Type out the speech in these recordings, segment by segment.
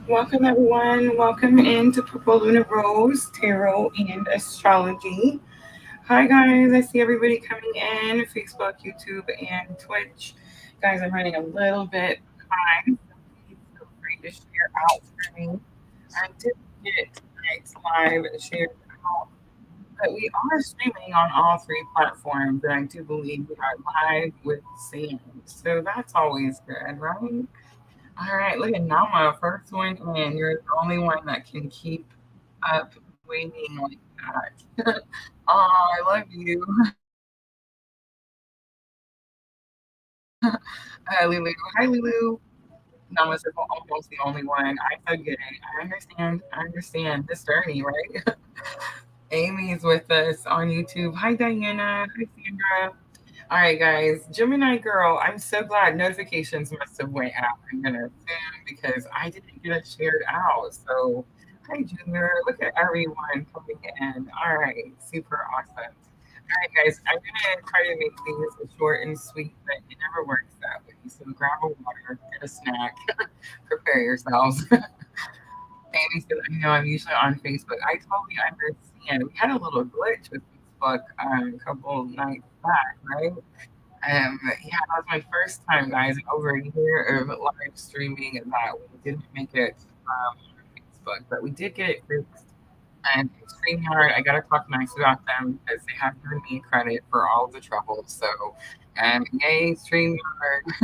Welcome, everyone. Welcome into purplelunarose, tarot, and astrology. Hi, guys. I see everybody coming in Facebook, YouTube, and Twitch. Guys, I'm running a little bit behind, so please feel free to share out for me. I did get tonight's live shared out, but we are streaming on all three platforms, and I do believe we are live with Sam. So that's always good, right? All right, look at Nama, first one in. You're the only one that can keep up waiting like that. Oh, I love you. Lulu. Hi, Lulu. Nama's almost the only one. I get it. I understand. I understand this journey, right? Amy's with us on YouTube. Hi, Diana. Hi, Sandra. All right, guys. Gemini girl, I'm so glad notifications must have went out. I'm gonna assume because I didn't get it shared out. So, hi, Junior. Look at everyone coming in. All right, super awesome. All right, guys. I'm gonna try to make things short and sweet, but it never works that way. So grab a water, get a snack, prepare yourselves. Amy said, I know I'm usually on Facebook. I totally understand. We had a little glitch with Facebook a couple nights back, right? Yeah, that was my first time, guys, in over a year of live streaming that we didn't make it on Facebook, but we did get it fixed. And StreamYard, I gotta talk nice about them because they have given me credit for all of the trouble. So, yay, StreamYard.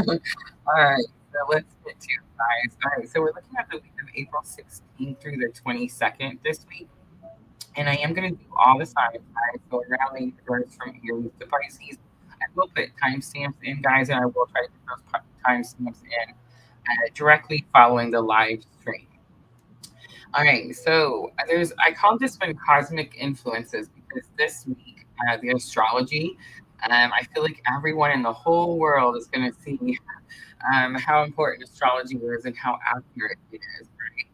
All right, so let's get to it, guys. All right, so we're looking at the week of April 16th through the 22nd this week. And I am going to do all the signs, guys. So around the universe from Aries to Pisces. I will put timestamps in, guys, and I will try to put those timestamps in directly following the live stream. All right, so I call this one cosmic influences because this week, the astrology, I feel like everyone in the whole world is going to see how important astrology is and how accurate it is, right?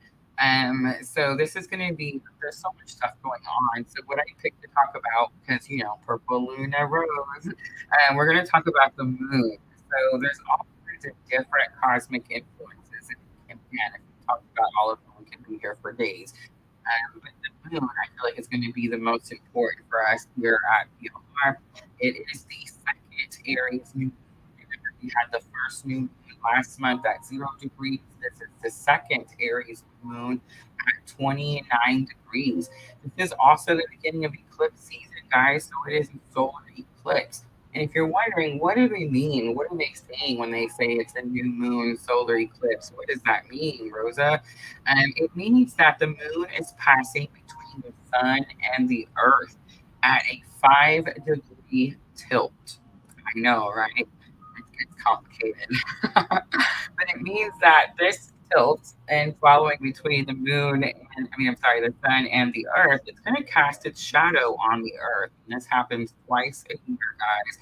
So this is going to be, there's so much stuff going on. So what I picked to talk about, because, purple Luna rose, we're going to talk about the moon. So there's all kinds of different cosmic influences. And again, if we talk about all of them, we can be here for days. But the moon, I feel like, is going to be the most important for us here at PLR. It is the second Aries new moon. Remember, we had the first new moon last month at 0 degrees. This is the second Aries moon at 29 degrees. This is also the beginning of eclipse season, guys. So it is a solar eclipse. And if you're wondering, what do they mean? What are they saying when they say it's a new moon solar eclipse? What does that mean, Rosa? It means that the moon is passing between the sun and the earth at a 5 degree tilt. I know, right? It's complicated. But it means that this tilt and following between the moon and, I'm sorry, the sun and the earth, it's going to cast its shadow on the earth. And this happens twice a year, guys.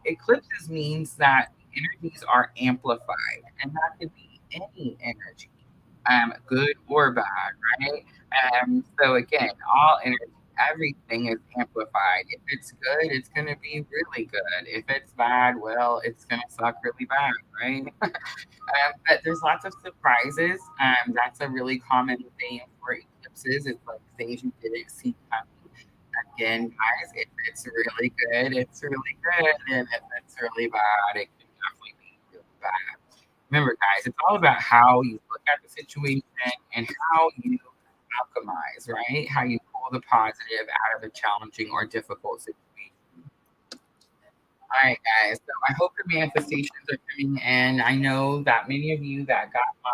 Eclipses means that energies are amplified, and that could be any energy, good or bad, right? So again, all energy, everything is amplified. If it's good, it's going to be really good. If it's bad, well, it's going to suck really bad, right? But there's lots of surprises. That's a really common thing for eclipses. It's like things you didn't see coming. Again, guys, if it's really good, it's really good. And if it's really bad, it can definitely be really bad. Remember, guys, it's all about how you look at the situation and how you alchemize, right? How you pull the positive out of a challenging or difficult situation. All right, guys. So I hope your manifestations are coming in. I know that many of you that got my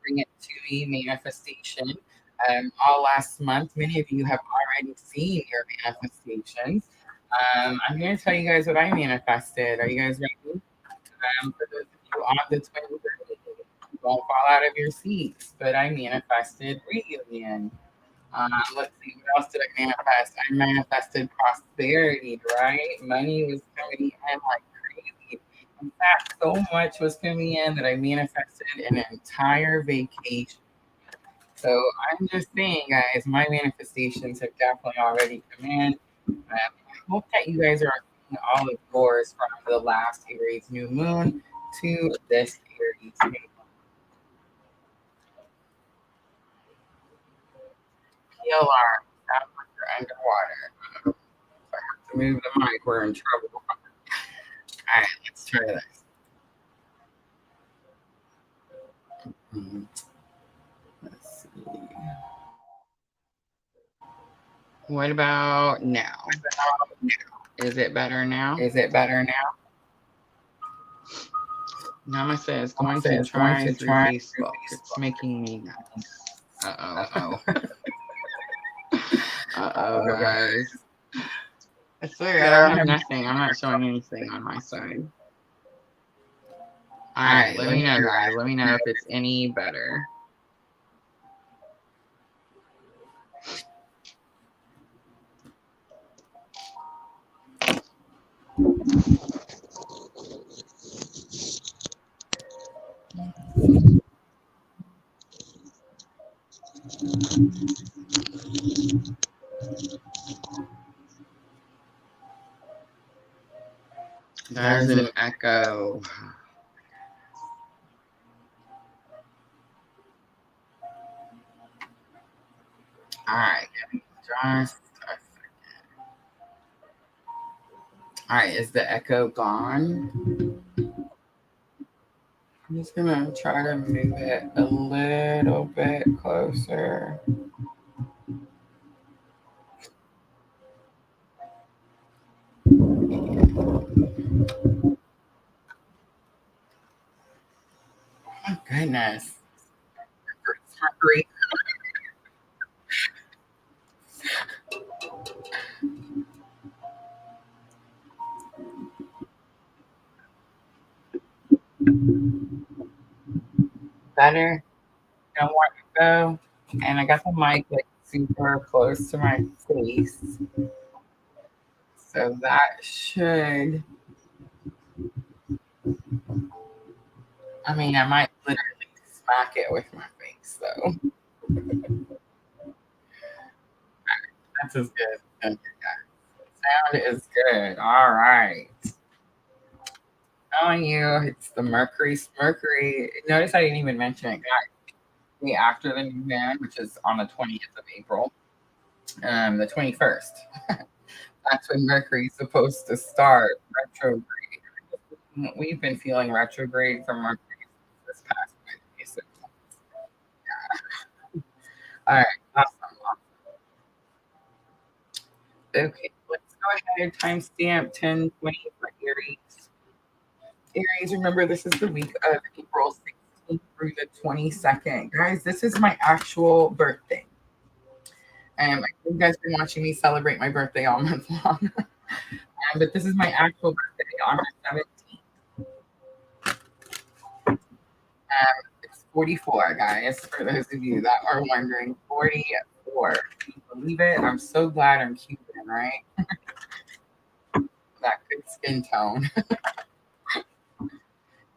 Bring It to Me manifestation all last month, many of you have already seen your manifestations. I'm going to tell you guys what I manifested. Are you guys ready? For those of you on the twin journey, don't fall out of your seats. But I manifested reunion. Let's see, what else did I manifest? I manifested prosperity, right? Money was coming in like crazy. In fact, so much was coming in that I manifested an entire vacation. So I'm just saying, guys, my manifestations have definitely already come in. I hope that you guys are seeing all of yours from the last Aries new moon to this Aries new moon. PLR, sound like you're underwater. If I have to move the mic, we're in trouble. All right, let's try this. Let's see. What about now? Is it better now? Is it better now? Namaste is going to try through Facebook. It's making me nuts. Uh-oh. Uh-oh, guys. I swear, I don't have nothing. I'm not showing anything on my side. All right, let me know, guys. Let me know if it's any better. There's an echo. All right, just a second. All right, is the echo gone? I'm just gonna try to move it a little bit closer. Oh, goodness. Mercury. Better. Don't want to go. And I got the mic like super close to my face. So that should. I mean, I might literally smack it with my face, though. That's as good. Okay, sound is good. All right. Telling you, it's the Mercury. Mercury. Notice I didn't even mention it, guys. After the new moon, which is on the 20th of April, the 21st. That's when Mercury's supposed to start retrograde. We've been feeling retrograde from Mercury this past week. So, yeah. All right, awesome. Okay, let's go ahead. Timestamp 1020 for Aries. Aries, remember this is the week of April 16th through the 22nd. Guys, this is my actual birthday. I think you guys have been watching me celebrate my birthday all month long. But this is my actual birthday on the 17th. It's 44, guys, for those of you that are wondering. 44. Can you believe it? I'm so glad I'm Cuban, right? That good skin tone.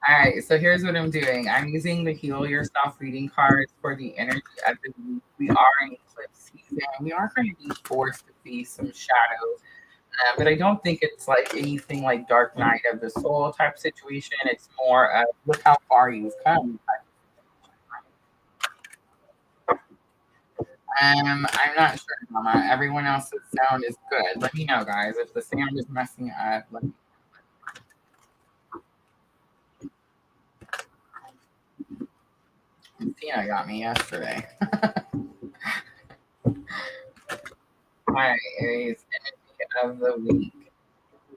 All right, so here's what I'm doing. I'm using the Heal Yourself reading cards for the energy of the week. We are in eclipse season. We are going to be forced to face some shadows. But I don't think it's like anything like Dark Night of the Soul type situation. It's more of look how far you've come. I'm not sure, Mama. Everyone else's sound is good. Let me know, guys, if the sound is messing up. Let me. Tina got me yesterday. All right, Aries, energy of the week.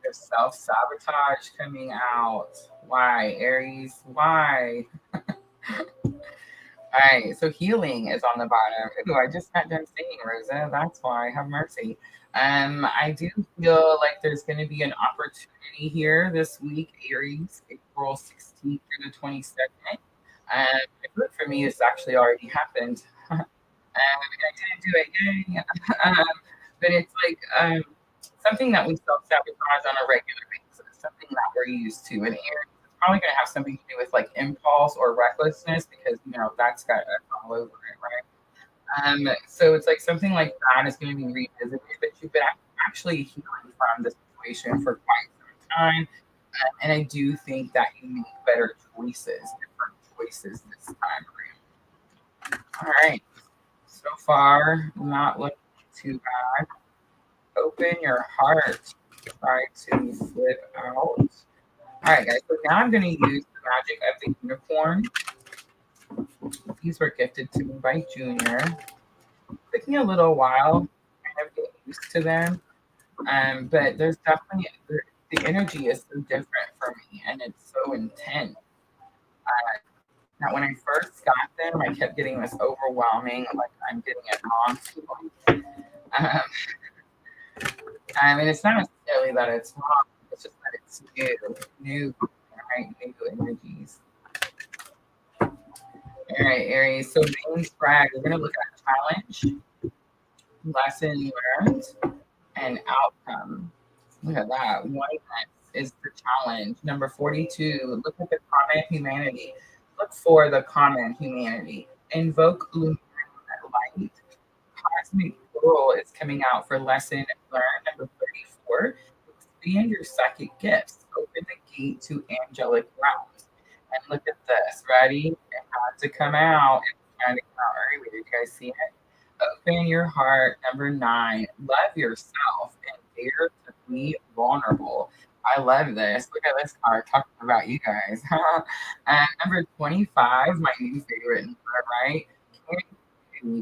Your self-sabotage coming out. Why, Aries? Why? All right, so healing is on the bottom. Ooh, I just got done saying, Rosa. That's why. Have mercy. I do feel like there's going to be an opportunity here this week, Aries, April 16th through the 22nd. Good for me, it's actually already happened. I didn't do it, yay. But it's like something that we self-sabotage on a regular basis, something that we're used to. And Aries is probably going to have something to do with like impulse or recklessness because, you know, that's got us all over it, right? So it's like something like that is going to be revisited, but you've been actually healing from the situation for quite some time. And I do think that you make better choices, different choices this time around. All right. So far, not looking too bad. Open your heart. Try to flip out. All right, guys. So now I'm going to use the magic of the unicorn. These were gifted to me by Junior. It took me a little while to kind of get used to them. But there's definitely the energy is so different for me, and it's so intense. Now, when I first got them, I kept getting this overwhelming, like I'm getting a mom feeling. And it's not necessarily that it's wrong, it's just that it's new, right? New energies. All right, Aries. So, main frag, we're going to look at challenge, lesson learned, and outcome. Look at that. Oneness is the challenge. Number 42, look at the common humanity. Look for the common humanity. Invoke lunar light. Cosmic Pearl is coming out for lesson learned. Number 34, expand your psychic gifts. Open the gate to angelic realms. And look at this. Ready? It had to come out. It's trying to come out earlier. You guys see it? Open your heart. Number 9, love yourself and dare to be vulnerable. I love this. Look at this card talking about you guys. And number 25, my new favorite number, right?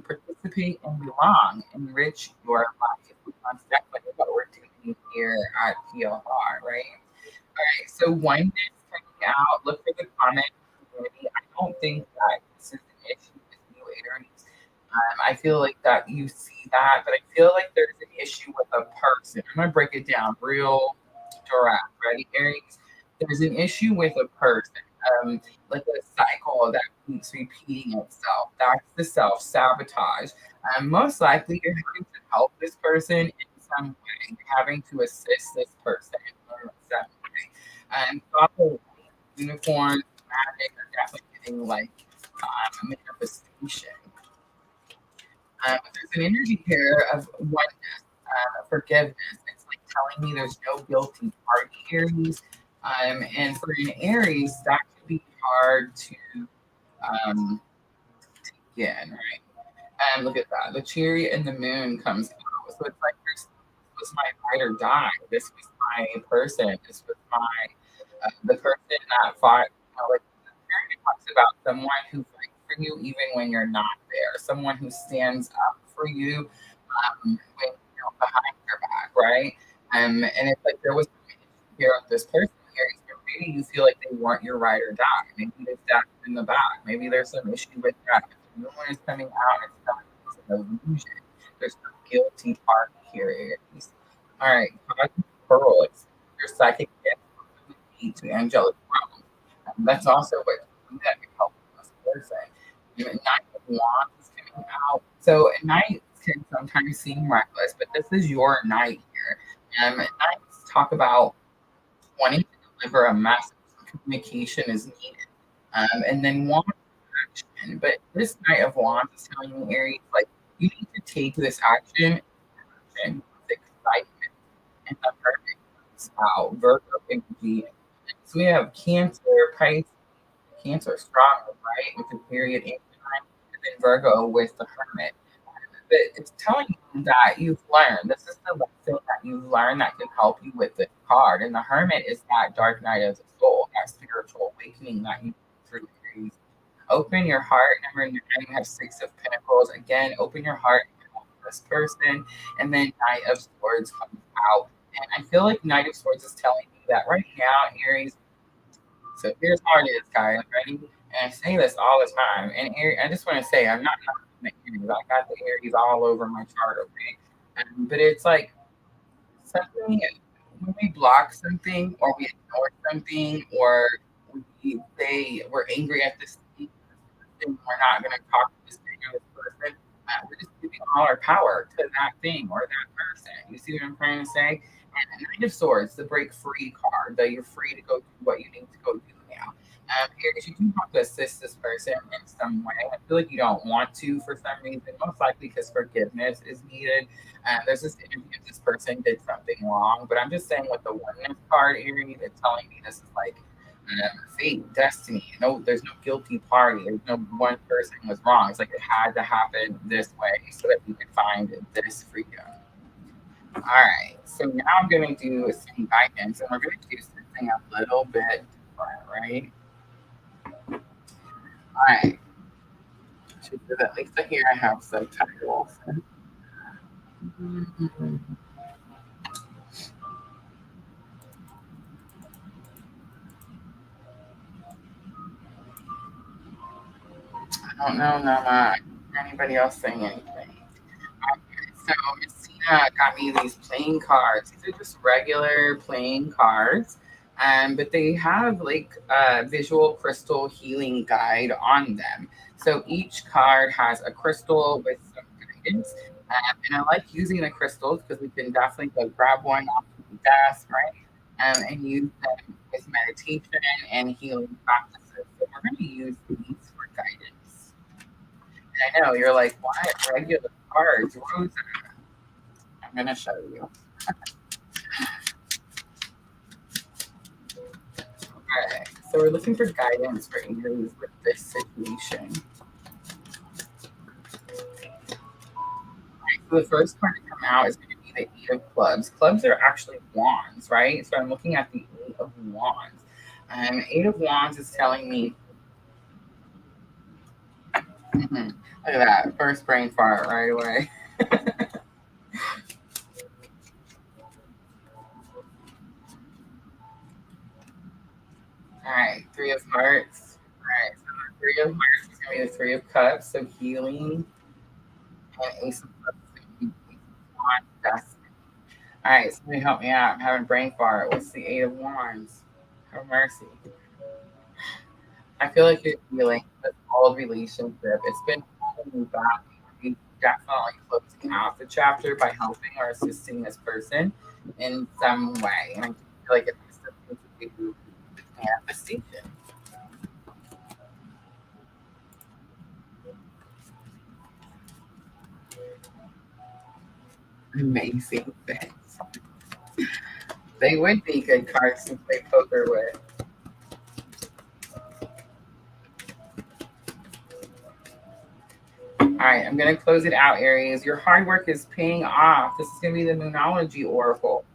Participate and belong, enrich your life. That's definitely what we're doing here at PLR, right? All right, so oneness coming out. Look for the comment community. I don't think that this is an issue with new Aries. I feel like that you see that, but I feel like there's an issue with a person. I'm going to break it down real direct. Ready, Aries? There's an issue with a person, like a cycle that keeps repeating itself. That's the self-sabotage. Most likely, you're having to help this person in some way. You're having to assist this person in some way. Couple unicorns, magic are definitely getting like a manifestation. There's an energy here of oneness, forgiveness. It's like telling me there's no guilty party, Aries. And for an Aries, that could be hard to take in, right? And look at that. The chariot and the moon comes out. So it's like this was my ride or die. This was my person. This was my the person that fought. You know, like the chariot talks about someone who fights for you even when you're not there. Someone who stands up for you when you're behind your back, right? And it's like there was here with this person here. Maybe you feel like they want your ride or die. Maybe they stabbed in the back. Maybe there's some issue with that. No one is coming out. It's not an illusion. There's no guilty party here, Aries. All right, Cosmic Pearl. It's your psychic gift to angelic realm. That's also what that can help this person. Knight of Wands is coming out. So knights can sometimes seem reckless, but this is your knight here. Knights talk about wanting to deliver a message. Communication is needed. And then Wands action. But this Knight of Wands is telling me, Aries, like, you need to take this action and the Hermit comes out, Virgo energy. So we have Cancer, Pisces, Cancer stronger, right? With the period in time, and then Virgo with the Hermit. But it's telling you that you've learned. This is the lesson that you've learned that can help you with this card. And the Hermit is that dark night of the soul, that spiritual awakening that you through Aries. Open your heart. Number 9, you have 6 of Pentacles. Again, open your heart to this person. And then Knight of Swords comes out. And I feel like Knight of Swords is telling you that right now, Aries. So here's how it is, guys. Ready? And I say this all the time. And Aries, I just want to say, I'm not the Aries. I got the Aries all over my chart, okay? But it's like something when we block something or we ignore something or we say we're angry at this thing, we're not going to talk to this thing or this person. We're just giving all our power to that thing or that person. You see what I'm trying to say? And the Knight of Swords, the break free card, that you're free to go do what you need to go do now. Aries, you do have to assist this person in some way. I feel like you don't want to for some reason, most likely because forgiveness is needed. There's this energy of this person did something wrong, but I'm just saying with the oneness card, Aries, it's telling me this is like fate, destiny. No, there's no guilty party. There's no one person was wrong. It's like it had to happen this way so that we could find this freedom. All right. So now I'm going to do some guidance, and we're going to do something a little bit different, right? All right. So at least here I have subtitles. I don't know, Nama. Anybody else saying anything? So Miss Tina got me these playing cards. These are just regular playing cards, but they have like a visual crystal healing guide on them. So each card has a crystal with some guidance, and I like using the crystals because we can definitely go grab one off the desk, right? And use them with meditation and healing practices. So we're going to use these for guidance. And I know you're like, what regular cards, Rosa? I'm going to show you. Okay, so we're looking for guidance for Aries with this situation. Right, so the first card to come out is going to be the Eight of Clubs. Clubs are actually wands, right? So I'm looking at the Eight of Wands. Eight of Wands is telling me, look at that, first brain fart right away. All right, Three of Hearts. All right, so the Three of Hearts is going to be the Three of Cups, so healing, and Ace of Cups. That's all right. Somebody help me out. I'm having brain fart. What's the Eight of Wands? Have mercy. I feel like you're dealing with old relationship. It's been holding you back. You definitely closing out the chapter by helping or assisting this person in some way. And I feel like it has something to do with manifestation. Amazing things. They would be good cards to play poker with. All right, I'm going to close it out, Aries. Your hard work is paying off. This is going to be the Moonology Oracle.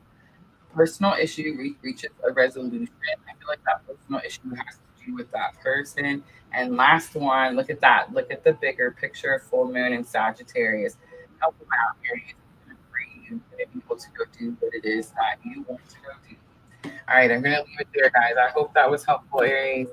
Personal issue reaches a resolution. I feel like that personal issue has to do with that person. And last one, look at that. Look at the bigger picture, full moon and Sagittarius. Help them out, Aries. Free you to be able to go do what it is that you want to go do. All right, I'm going to leave it there, guys. I hope that was helpful, Aries.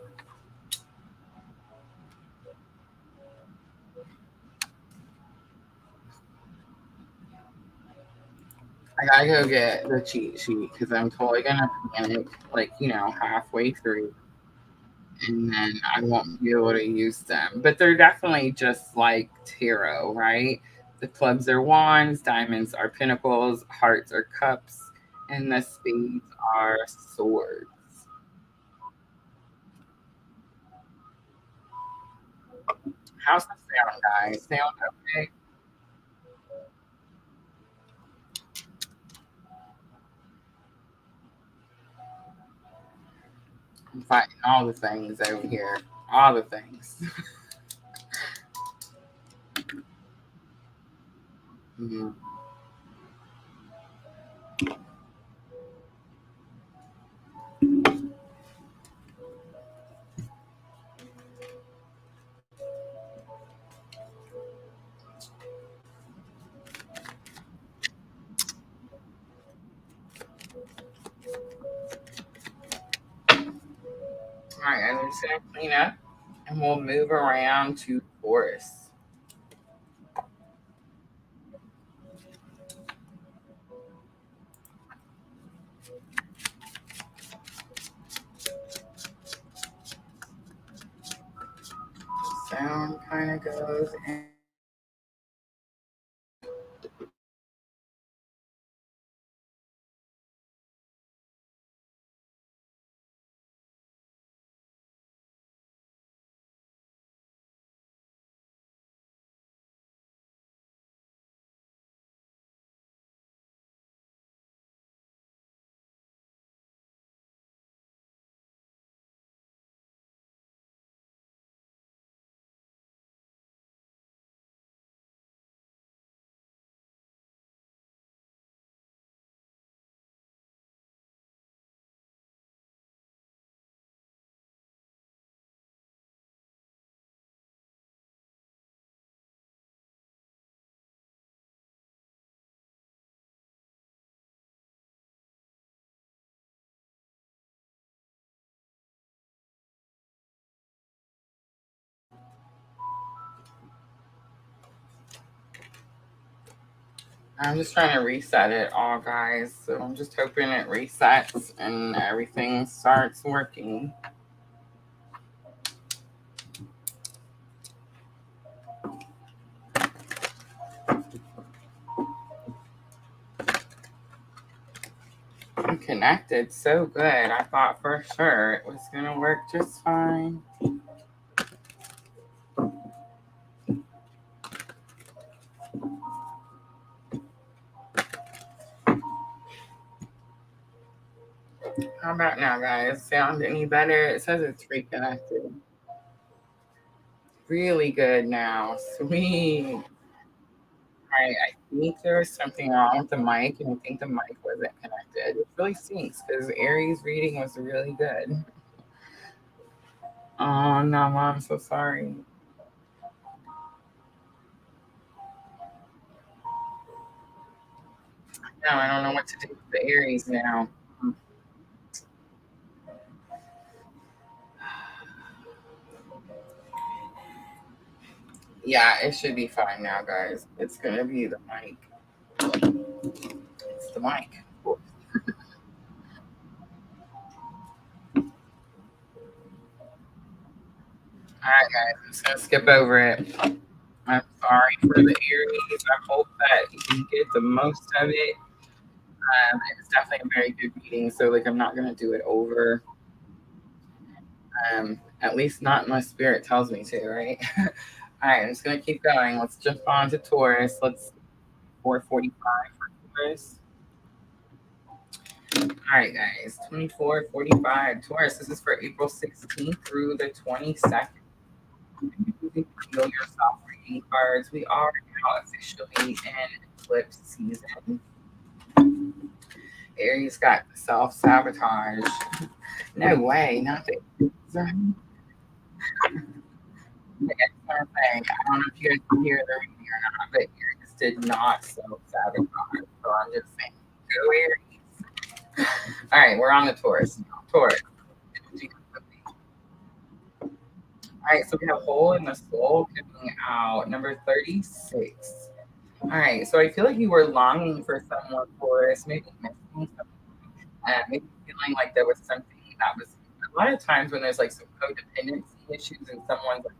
I gotta go get the cheat sheet because I'm totally gonna panic, like, halfway through, and then I won't be able to use them. But they're definitely just like tarot, right? The clubs are wands, diamonds are pinnacles, hearts are cups, and the spades are swords. How's the sound, guys? Sound okay? I'm fighting all the things over here. All the things. Mm-hmm. All right, I'm just gonna clean up, and we'll move around to Taurus. Sound kind of goes in. I'm just trying to reset it all, guys. So I'm just hoping it resets and everything starts working. I'm connected so good. I thought for sure it was going to work just fine. How about now, guys? Sound any better? It says it's reconnected. Really good now. Sweet. Right, I think there was something wrong with the mic, and I think the mic wasn't connected. It really stinks because Aries reading was really good. Oh no, I'm so sorry. No, I don't know what to do with the Aries now. Yeah, it should be fine now, guys. It's gonna be the mic. It's the mic. All right, guys, I'm just gonna skip over it. I'm sorry for the Aries. I hope that you can get the most of it. It's definitely a very good meeting, so like I'm not gonna do it over. At least not unless spirit tells me to, right? All right, I'm just gonna keep going. Let's jump on to Taurus. Let's 445 for Taurus. All right, guys, 2445 Taurus. This is for April 16th through the 22nd. You feel yourself reading cards. We are now officially in eclipse season. Aries got self sabotage. No way, not the next thing. I don't know if you guys can hear the reading or not, but Aries did not self sabotage. So I'm just saying, go Aries. All right, we're on the Taurus now. Taurus. All right, so we have hole in the soul coming out, number 36. All right, so I feel like you were longing for someone, Taurus, maybe missing something, maybe feeling like there was something that was. A lot of times when there's like some codependency issues and someone's like,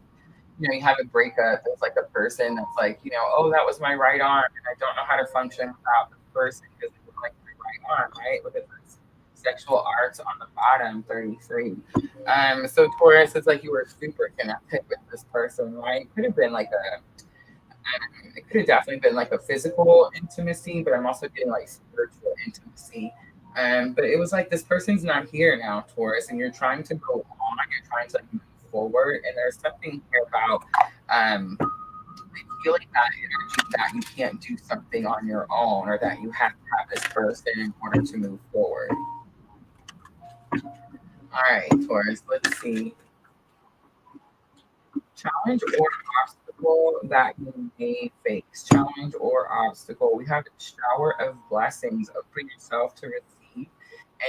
you have a breakup, there's like a person that's like, oh, that was my right arm, and I don't know how to function without this person because it was like my right arm, right? Look at this sexual arts on the bottom, 33. So Taurus, it's like you were super connected with this person, right? It could have been like it could have definitely been like a physical intimacy, but I'm also getting like spiritual intimacy. But it was like this person's not here now, Taurus, and you're trying to go on, you're trying to like move forward, and there's something here about feeling that energy that you can't do something on your own, or that you have to have this person in order to move forward. All right, Taurus, let's see. Challenge or obstacle that you may face. Challenge or obstacle. We have a shower of blessings. Open yourself to receive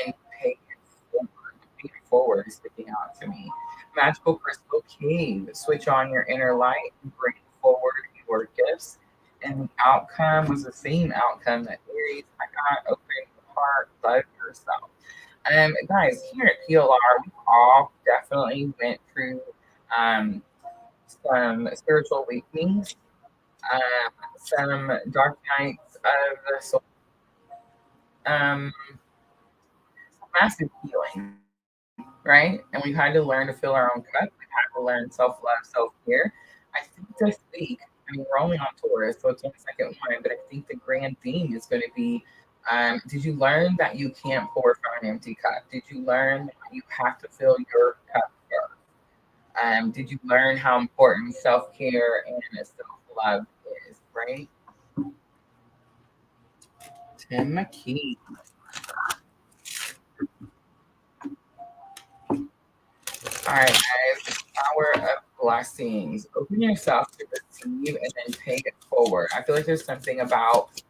and pay it forward. Pay it forward is sticking out to me. Magical crystal cave. Switch on your inner light and bring forward your gifts. And the outcome was the same outcome that Aries I got. Open your heart, love yourself. Guys, here at PLR, we all definitely went through some spiritual awakenings, some dark nights of the soul, massive healing, right? And we've had to learn to fill our own cup. We've had to learn self love, self care. I think this week, I mean, we're only on Taurus, so it's on the second one, but I think the grand theme is going to be did you learn that you can't pour from an empty cup? Did you learn that you have to fill your cup first? Did you learn how important self care and self love is, right? Tim McKee. All right, guys, the power of blessings. Open yourself to receive and then pay it forward. I feel like there's something about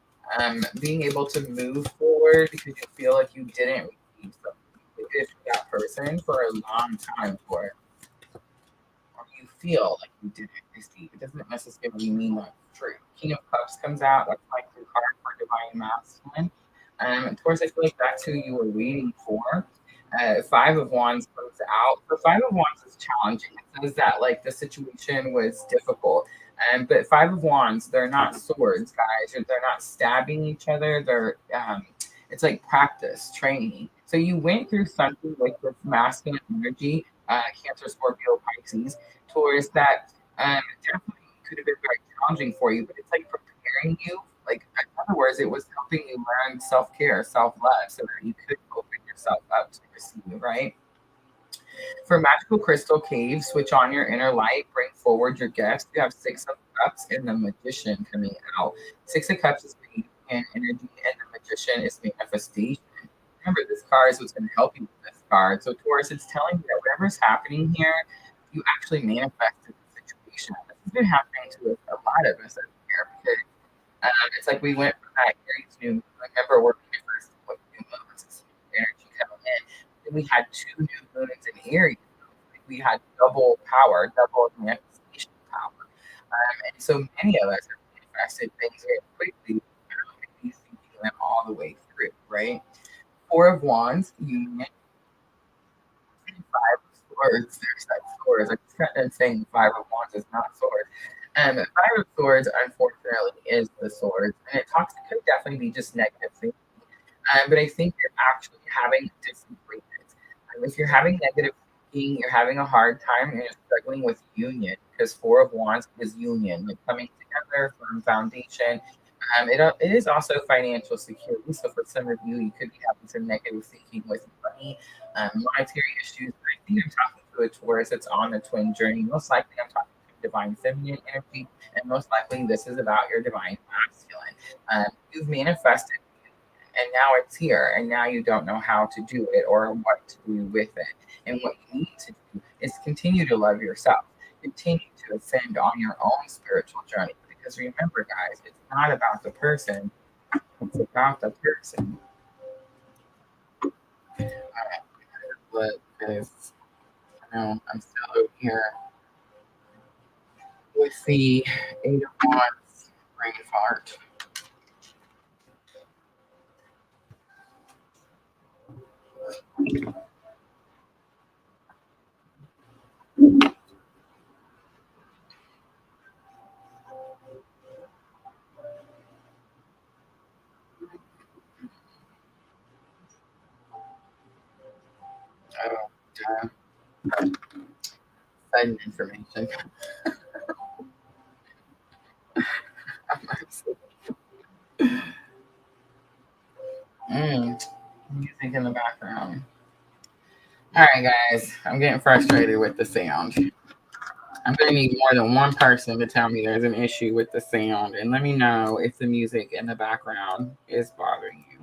being able to move forward because you feel like you didn't receive something you did for that person for a long time for it. Or you feel like you didn't receive. It doesn't necessarily mean that's true. King of Cups comes out. That's like the card for divine masculine. Of course, I feel like that's who you were waiting for. Five of Wands comes out. The Five of Wands is challenging. It says that like the situation was difficult. But Five of Wands, they're not swords, guys. They're not stabbing each other. They're it's like practice, training. So you went through something like this masculine energy, Cancer, Scorpio, Pisces, Taurus, that definitely could have been very challenging for you, but it's like preparing you. Like, in other words, it was helping you learn self care, self love, so that you could open yourself up to receive, right? For Magical Crystal Cave, switch on your inner light, bring forward your gifts. You have Six of Cups and the Magician coming out. Six of Cups is creating energy, and the Magician is manifestation. Remember, this card is what's going to help you with this card. So, Taurus, it's telling you that whatever's happening here, you actually manifested the situation. This has been happening to a lot of us over here because it's like we went from that Aries new moon. Remember, we're in the first new moons, this energy coming in. Then we had two new moons in Aries. Like we had double power, double manifestation power. And so many of us have manifested things very quickly without really thinking them all the way through, right? Four of Wands, Union, and Five of Swords. There's that swords. I just got done saying Five of Wands is not swords. Five of Swords, unfortunately, is the swords, and it could definitely be just negative thinking. But I think you're actually having disagreements. If you're having negative thinking, you're having a hard time, and you're struggling with union because Four of Wands is union, like coming together, firm foundation. It is also financial security. So for some of you, you could be having some negative thinking with money, monetary issues. I think I'm talking to a Taurus that's on the twin journey. Most likely, I'm talking divine feminine energy, and most likely this is about your divine masculine. You've manifested, and now it's here, and now you don't know how to do it or what to do with it. And what you need to do is continue to love yourself, continue to ascend on your own spiritual journey. Because remember, guys, it's not about the person; it's about the person. All right, look, because I know I'm still over here with the Eight of Wands brain fart. Oh, sudden information. mm. music in the background. All right, guys, I'm getting frustrated with the sound. I'm going to need more than one person to tell me there's an issue with the sound, and let me know if the music in the background is bothering you.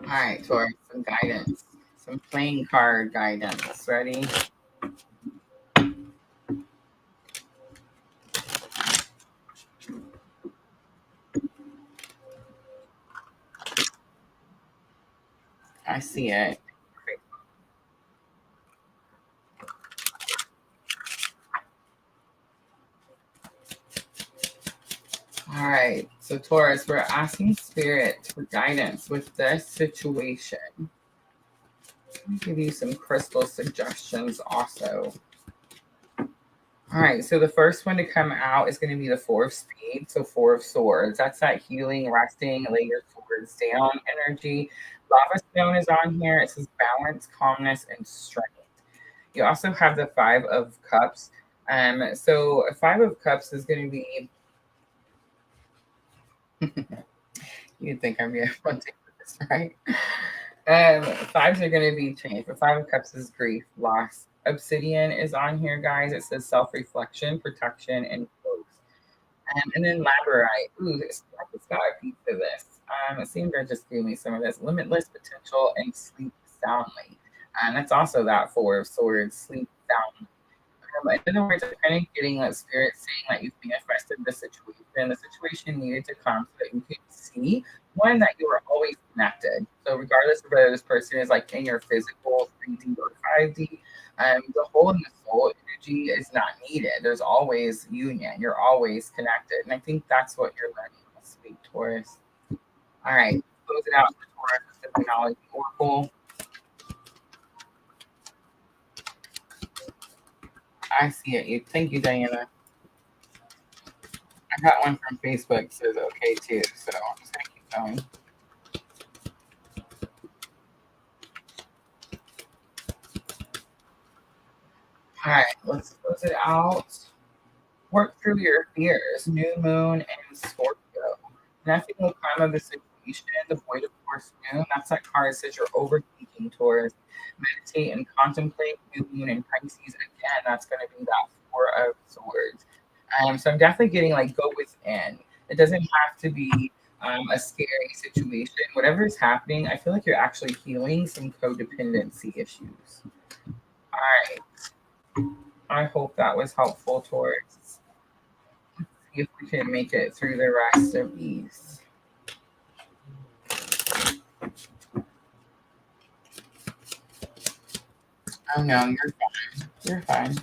All right, Taurus, some guidance, some playing card guidance. Ready? I see it. All right, so Taurus, we're asking Spirit for guidance with this situation. Let me give you some crystal suggestions also. All right, so the first one to come out is going to be the Four of Spades, so Four of Swords. That's that healing, resting, lay your swords down energy. Lava Stone is on here. It says balance, calmness, and strength. You also have the Five of Cups. So a Five of Cups is going to be. You'd think I'd be able to take this, right? Fives are going to be changed. The Five of Cups is grief, loss. Obsidian is on here, guys. It says self-reflection, protection, and growth. And then labradorite. Ooh, I just got a piece of this. It seemed to just give me some of this. Limitless potential and sleep soundly. And that's also that Four of Swords, sleep soundly. In other words, I'm kind of getting that spirit saying that you've manifested the situation. The situation needed to come so that you could see one that you are always connected. So regardless of whether this person is like in your physical 3D or 5D, the whole and the soul energy is not needed. There's always union. You're always connected, and I think that's what you're learning this week, Taurus. All right, close it out for Taurus. The Symbology Oracle. I see it. Thank you, Diana. I got one from Facebook says okay too, so I'm just gonna keep going. All right, let's close it out. Work through your fears. New Moon and Scorpio. Nothing will come of the situation. The void of course moon. That's that card that says you're overthinking, Taurus. Meditate and contemplate. New Moon and Pisces. Again, that's going to be that Four of Swords. So I'm definitely getting like go within. It doesn't have to be a scary situation. Whatever is happening, I feel like you're actually healing some codependency issues. All right. I hope that was helpful, Taurus. Let's see if we can make it through the rest of these. Oh no, you're fine. You're fine.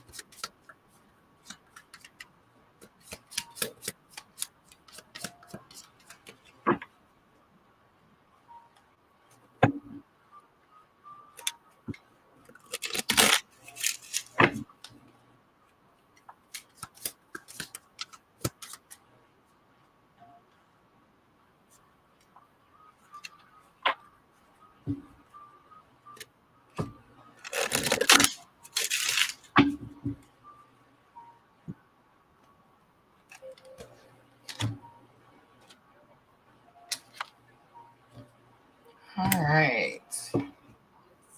All right.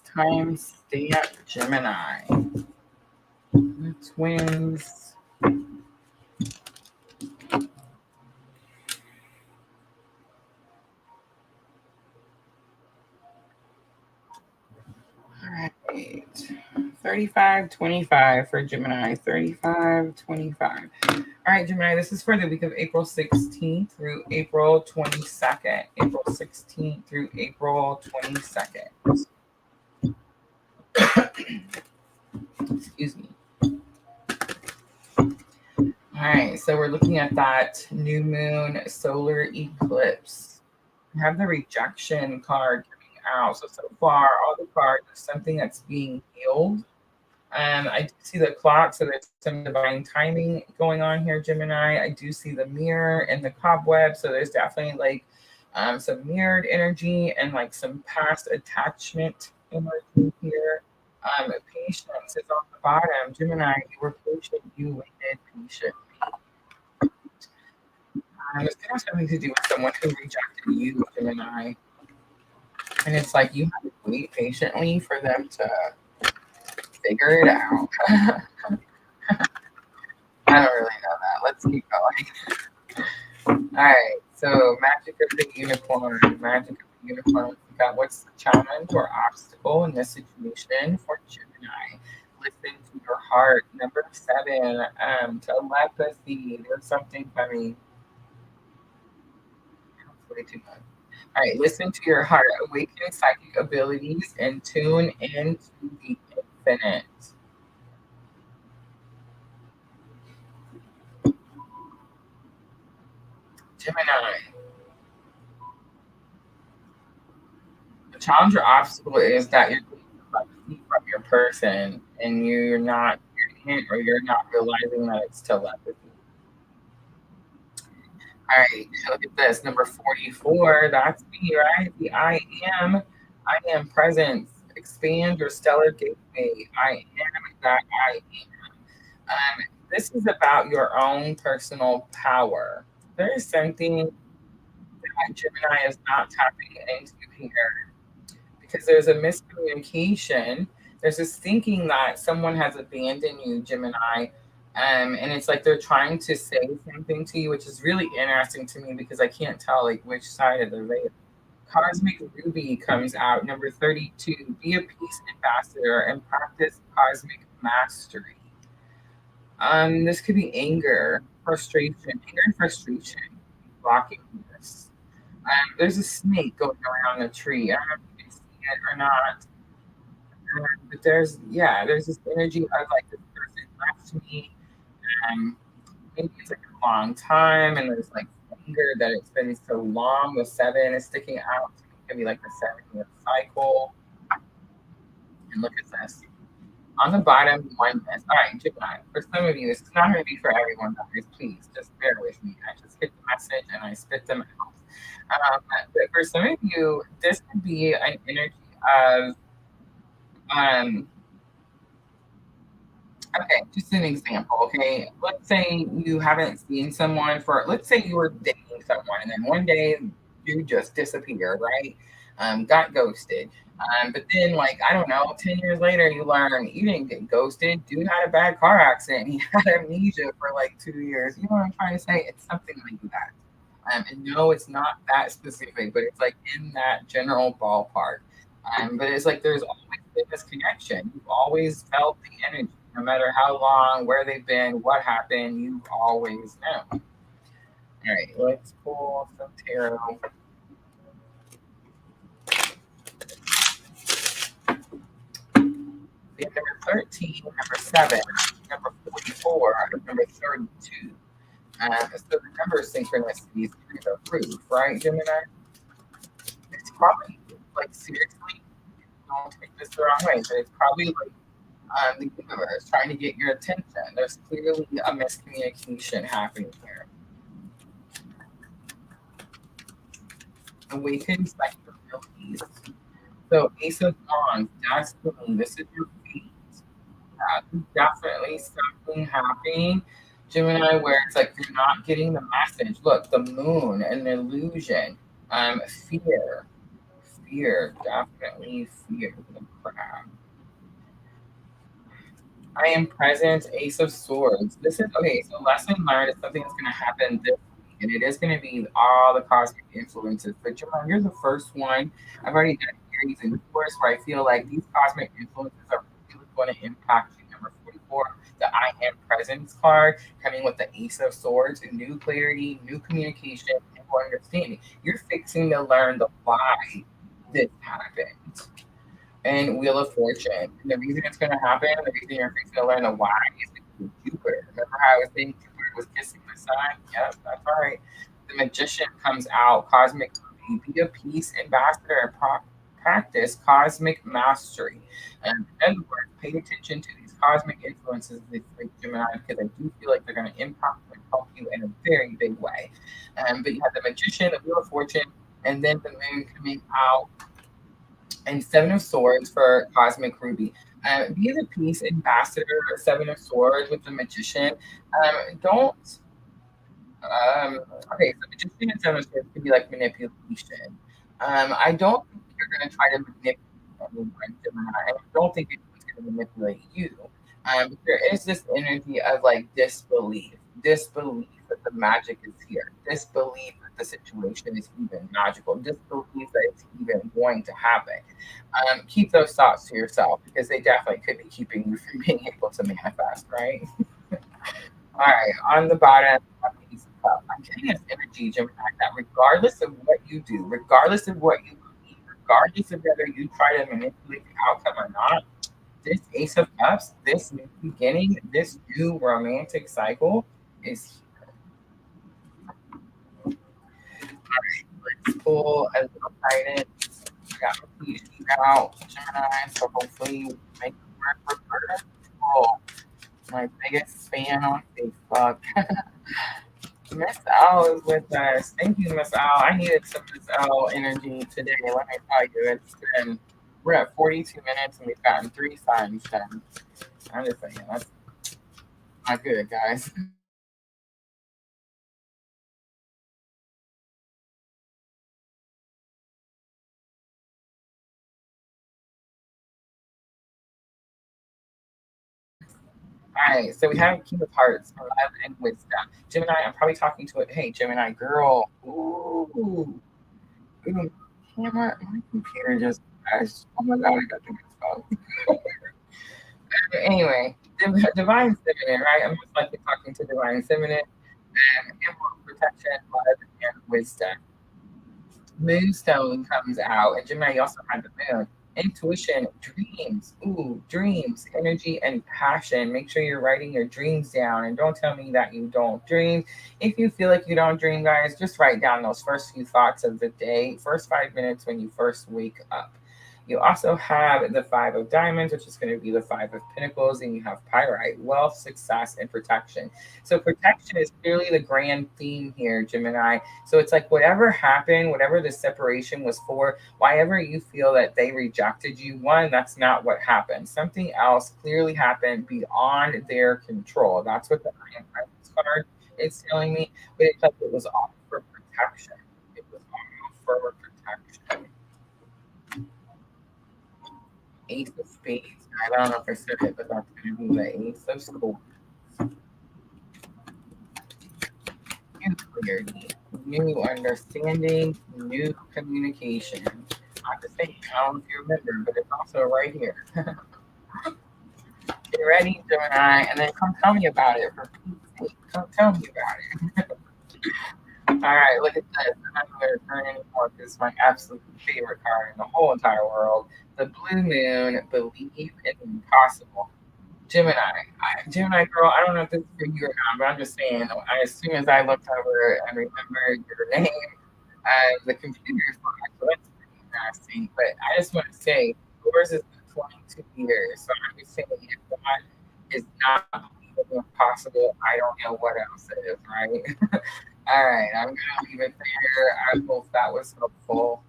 Time stamp Gemini. The twins. All right. 35-25 for Gemini. 35-25. All right, Gemini, this is for the week of April 16th through April 22nd. April 16th through April 22nd. Excuse me. All right, so we're looking at that new moon solar eclipse. We have the rejection card coming out. So far, all the cards are something that's being healed. I do see the clock, so there's some divine timing going on here, Gemini. I do see the mirror and the cobweb, so there's definitely like Some mirrored energy and like some past attachment energy here. Patience is on the bottom. Gemini, you were patient, you waited patiently. It's gonna have something to do with someone who rejected you, Gemini. And it's like you have to wait patiently for them to figure it out. I don't really know that. Let's keep going. All right. So, magic of the unicorn. Magic of the unicorn. We got what's the challenge or obstacle in this situation for Gemini? Listen to your heart. Number 7. Telepathy. There's something coming. Way too much. All right. Listen to your heart. Awaken psychic abilities and tune into the infinite. Gemini. The challenge or obstacle is that you're getting telepathy from your person and you're not hearing it or you're not realizing that it's telepathy. All right, look at this. Number 44. That's me, right? The I am presence. Expand your stellar gateway. I am that I am. This is about your own personal power. There is something that Gemini is not tapping into here because there's a miscommunication. There's this thinking that someone has abandoned you, Gemini. And it's like they're trying to say something to you, which is really interesting to me because I can't tell like which side of the veil. Cosmic Ruby comes out, number 32. Be a peace ambassador and practice cosmic mastery. This could be anger and frustration blocking this. There's a snake going around the tree. I don't know if you can see it or not. But there's this energy of like this person left me. Um, Maybe it's like a long time, and there's like anger that it's been so long. The 7 is sticking out. It could be like the 7-year cycle. And look at this. On the bottom, oneness. All right, Gemini. For some of you, this is not going to be for everyone, guys. Please just bear with me. I just hit the message and I spit them out. But for some of you, this could be an energy of um, okay, just an example. Okay, let's say you haven't seen someone for, let's say you were dating someone, and then one day you just disappeared, right? Got ghosted. But then, like, I don't know, 10 years later, you learn you didn't get ghosted. Dude had a bad car accident. He had amnesia for like 2 years. You know what I'm trying to say? It's something like that. And no, it's not that specific, but it's like in that general ballpark. But it's like there's always been this connection. You've always felt the energy, no matter how long, where they've been, what happened, you always know. All right, let's pull some tarot. We have number 13, number 7, number 44, number 32. So the number synchronicities through the roof, right, Gemini? It's probably like seriously, don't take this the wrong way, but it's probably like the universe trying to get your attention. There's clearly a miscommunication happening here. Awakened psychic abilities. So Ace of Wands, destiny. This is your fate. Definitely something happening, Gemini, where it's like you're not getting the message. Look, the moon, an illusion. Fear. Fear. Definitely fear. The crab. I am present, Ace of Swords. This is okay. So, lesson learned is something that's going to happen this week, and it is going to be all the cosmic influences. But you're the first one. I've already done Aries and Taurus, where I feel like these cosmic influences are really going to impact you. Number 44, the I am presence card, coming with the Ace of Swords, new clarity, new communication, and more understanding. You're fixing to learn the why this happened and Wheel of Fortune. And the reason it's going to happen, the reason you're fixing to learn the why is because of Jupiter. Remember how I was saying Jupiter was kissing the sun? Yep, that's all right. The Magician comes out, cosmic be a peace ambassador and practice cosmic mastery. And in other words, pay attention to these cosmic influences with Gemini because I do feel like they're going to impact and help you in a very big way. But you have the Magician, the Wheel of Fortune, And then the moon coming out, and Seven of Swords for Cosmic Ruby. Be the peace ambassador, Seven of Swords with the Magician. Don't okay, so magician and seven of swords could be like manipulation. I don't think you're going to try to manipulate anyone, Gemini. I don't think anyone's going to manipulate you. But there is this energy of like disbelief that the magic is here, disbelief that the situation is even magical, disbelief that it's even going to happen. Keep those thoughts to yourself because they definitely could be keeping you from being able to manifest, right? All right, on the bottom, I'm getting this energy, Gemini, that regardless of what you do, regardless of what you believe, regardless of whether you try to manipulate the outcome or not, this Ace of Cups, this new beginning, this new romantic cycle is here. All right, let's pull a little guidance. I got my PhD out, Gemini, so hopefully we make it work for her. Oh, my biggest fan on Facebook. Miss L is with us. Thank you, Miss L. I needed some Miss L energy today. Let me tell you, we're at 42 minutes and we've gotten 3 signs done. I'm just saying, that's not good, guys. All right, so we have King of Hearts, Love and Wisdom. Gemini, I'm probably talking to it. Hey, Gemini girl. Ooh. Ooh. Camera, my computer just crashed. Oh my god, I got the phone. Anyway, divine feminine, right? I'm just like talking to divine feminine and emerald protection, love, and wisdom. Moonstone comes out, and Gemini, you also had the moon. Intuition, dreams, ooh, dreams, energy, and passion. Make sure you're writing your dreams down, and don't tell me that you don't dream. If you feel like you don't dream, guys, just write down those first few thoughts of the day, first 5 minutes when you first wake up. You also have the Five of Diamonds, which is going to be the Five of Pentacles, and you have Pyrite, wealth, success, and protection. So protection is clearly the grand theme here, Gemini. So it's like whatever happened, whatever the separation was for, why ever you feel that they rejected you, one, that's not what happened. Something else clearly happened beyond their control. That's what the Iron Presence card is telling me. But it's like it was all for protection. It was all for protection. Ace of Spades. I don't know if I said it, but that's going to be the Ace of Swords. New clarity, new understanding, new communication. I'm just saying, I don't know if you remember, but it's also right here. Get ready, Gemini, and then come tell me about it. For Pete's sake, come tell me about it. All right, look at this. I'm not going to turn anymore because it's my absolute favorite card in the whole entire world. The Blue Moon, Believe in the Impossible. Gemini. Gemini girl, I don't know if this is for you or not, but I'm just saying, as soon as I looked over and remembered your name, the computer flagged, so that's pretty interesting. But I just want to say, yours is 22 years. So I'm just saying, if that is not believable possible, I don't know what else is, right? All right, I'm going to leave it there. I hope that was helpful.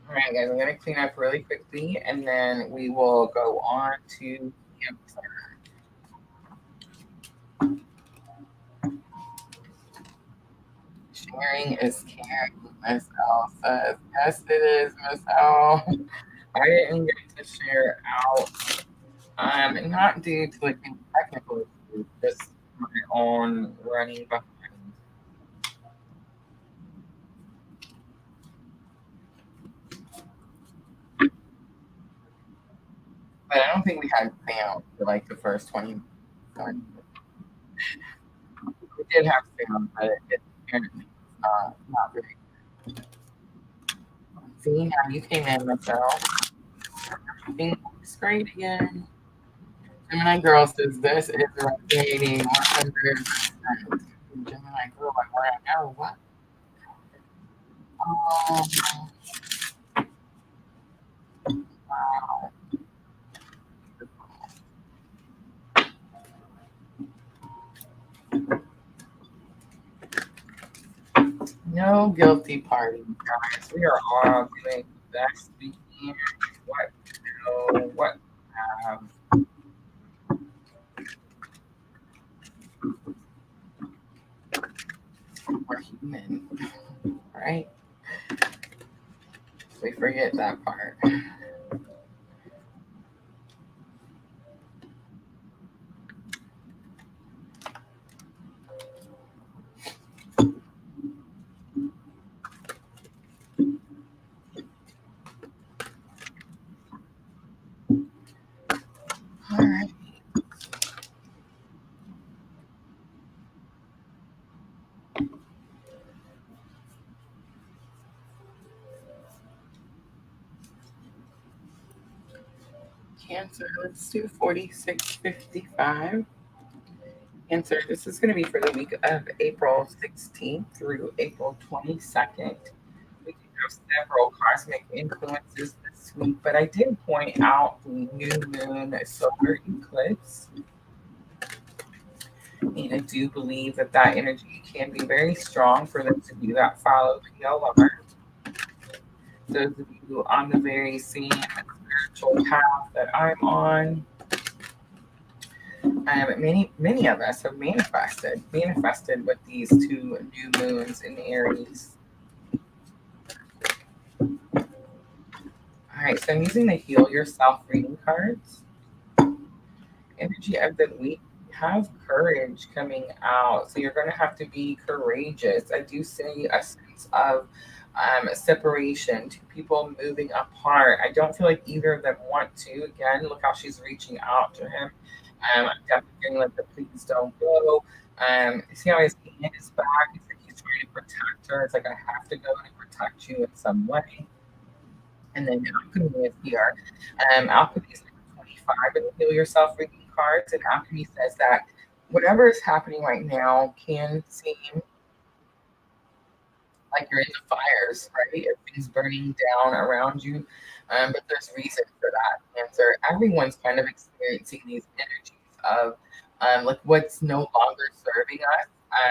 All right, guys, I'm going to clean up really quickly, and then we will go on to Cancer. Sharing is caring, Miss L says. Yes, it is, Miss L. I didn't get to share out, not due to like any technical issues, just my own running behind. But I don't think we had sound for like the first 20 minutes. We did have sound, but it apparently not very. See how you came in, Miss L. Everything looks great again. Gemini girl says this is resonating 100%. Gemini girl, I want to know what. Um, wow. No guilty party, guys. We are all doing the best we can. What know, what have. We're human, right? We forget that part. All right. Cancer, let's do 4655. Cancer, this is going to be for the week of April 16th through April 22nd. We do have several cosmic influences this week, but I did point out the new moon solar eclipse. And I do believe that that energy can be very strong for those of you that follow PLR. Those of you on the very same spiritual path that I'm on. Many of us have manifested with these two new moons in Aries. All right, so I'm using the Heal Yourself reading cards. Energy of the week, have courage coming out. So you're going to have to be courageous. I do see a sense of separation, two people moving apart. I don't feel like either of them want to. Again, look how she's reaching out to him. I'm definitely getting like the please don't go. See how his hand is back? It's like he's trying to protect her. It's like I have to go and protect you in some way. And then Alchemy is here. Alchemy is number 25 in the Heal Yourself reading cards. And Alchemy says that whatever is happening right now can seem like you're in the fires, right? Everything's burning down around you. But there's reason for that, Cancer. Everyone's kind of experiencing these energies of like what's no longer serving us.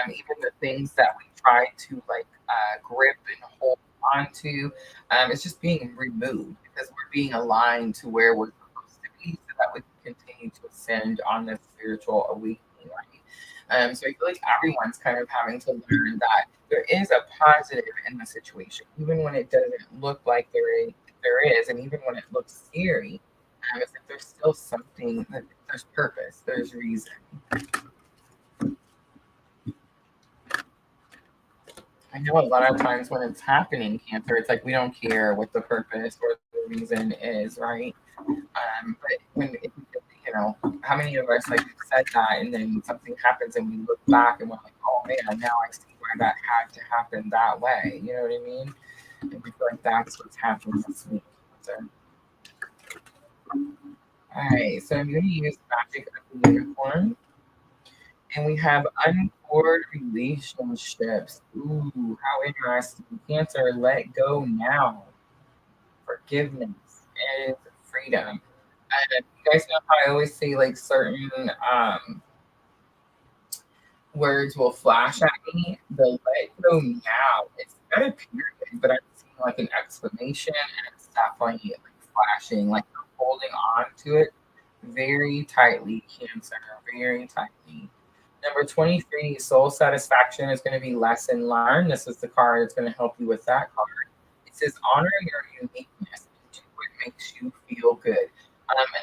Even the things that we try to like grip and hold on to, it's just being removed because we're being aligned to where we're supposed to be so that we can continue to ascend on this spiritual awakening, right? So I feel like everyone's kind of having to learn that there is a positive in the situation, even when it doesn't look like there is, and even when it looks scary. It's like there's still something that there's purpose, there's reason. I know a lot of times when it's happening, Cancer, it's like we don't care what the purpose or the reason is, right? But when you know, how many of us like said that, and then something happens, and we look back and we're like, oh man, now I see why that had to happen that way. You know what I mean? And we feel like that's what's happening this week. So, all right, so I'm going to use Magic of the Unicorn. And we have unformed relationships. Ooh, how interesting. Cancer, let go now. Forgiveness and freedom. And you guys know how I always say like certain words will flash at me. The let go now. It's not a period, but I'm seeing like an exclamation and it's definitely like flashing, like you're holding on to it very tightly, Cancer, very tightly. Number 23, soul satisfaction is going to be lesson learned. This is the card that's going to help you with that card. It says honor your uniqueness and do what makes you feel good.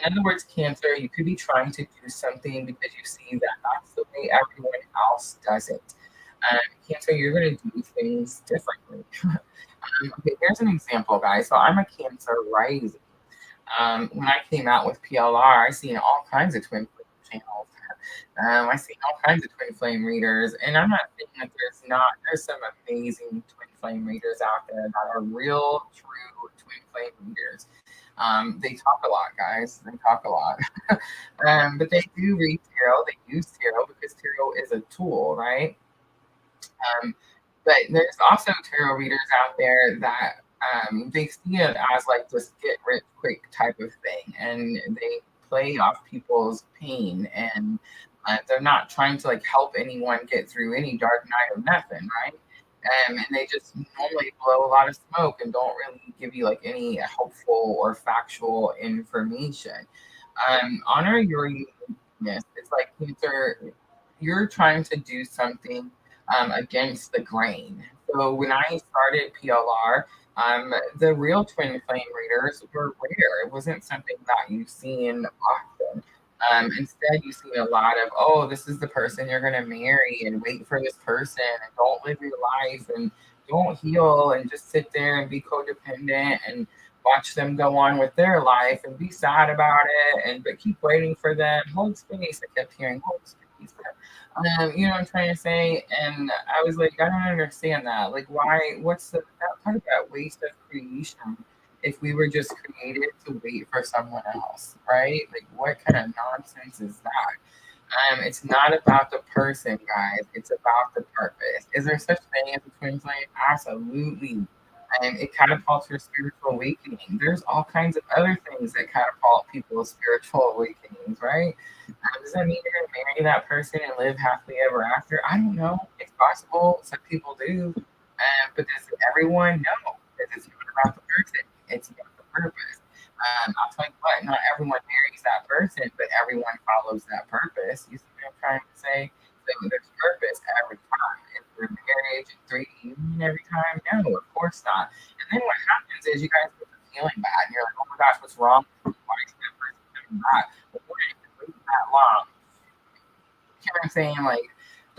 In other words, Cancer, you could be trying to do something because you see that that's the way everyone else does it. Cancer, you're going to do things differently. Okay, here's an example, guys. So I'm a Cancer rising. When I came out with PLR, I seen all kinds of twin flame channels. I seen all kinds of twin flame readers, and I'm not saying that there's some amazing twin flame readers out there that are real, true twin flame readers. They talk a lot, guys. They talk a lot. But they do read tarot. They use tarot because tarot is a tool, right? Um, but there's also tarot readers out there that they see it as like this get rich quick type of thing, and they play off people's pain, and they're not trying to like help anyone get through any dark night or nothing, right? And they just normally blow a lot of smoke and don't really give you like any helpful or factual information. Honor your uniqueness. It's like Cancer, you're trying to do something against the grain. So when I started PLR, the real twin flame readers were rare. It wasn't something that you've seen often. Instead, you see a lot of, oh, this is the person you're going to marry and wait for this person and don't live your life and don't heal and just sit there and be codependent and watch them go on with their life and be sad about it and but keep waiting for them. Hold space. I kept hearing hold space. You know what I'm trying to say? And I was like, I don't understand that. Like, why? What's the that part of that waste of creation? If we were just created to wait for someone else, right? Like, what kind of nonsense is that? It's not about the person, guys. It's about the purpose. Is there such thing as a twin flame? Absolutely. And it catapults your spiritual awakening. There's all kinds of other things that catapult people's spiritual awakenings, right? Does that mean you're gonna marry that person and live happily ever after? I don't know. It's possible. Some people do. But does everyone know? Because it's not about the person. It's about the purpose. I'll tell you what, not everyone marries that person, but everyone follows that purpose. You see what I'm trying to say? So there's purpose every time. Is there marriage and 3D union every time? No, of course not. And then what happens is you guys get to feeling bad. And you're like, oh my gosh, what's wrong? Why is that person coming back? But we're not even waiting that long. You know what I'm saying? Like,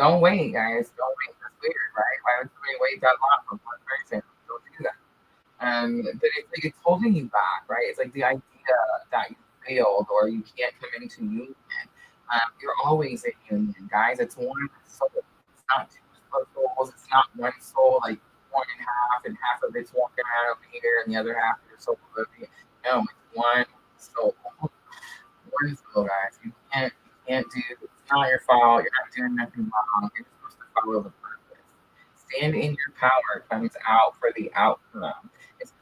don't wait, guys. Don't wait. That's weird, right? Why would somebody wait that long for one person? Don't do that. But it's like it's holding you back, right? It's like the idea that you failed or you can't come into union. You're always in union, guys. It's one soul. It's not two souls. It's not one soul, like one and half of it's walking around over here, and the other half of your soul over here. No, it's one soul. One soul, guys. You can't do. It's not your fault. You're not doing nothing wrong. You're supposed to follow the purpose. Stand in your power comes out for the outcome. It's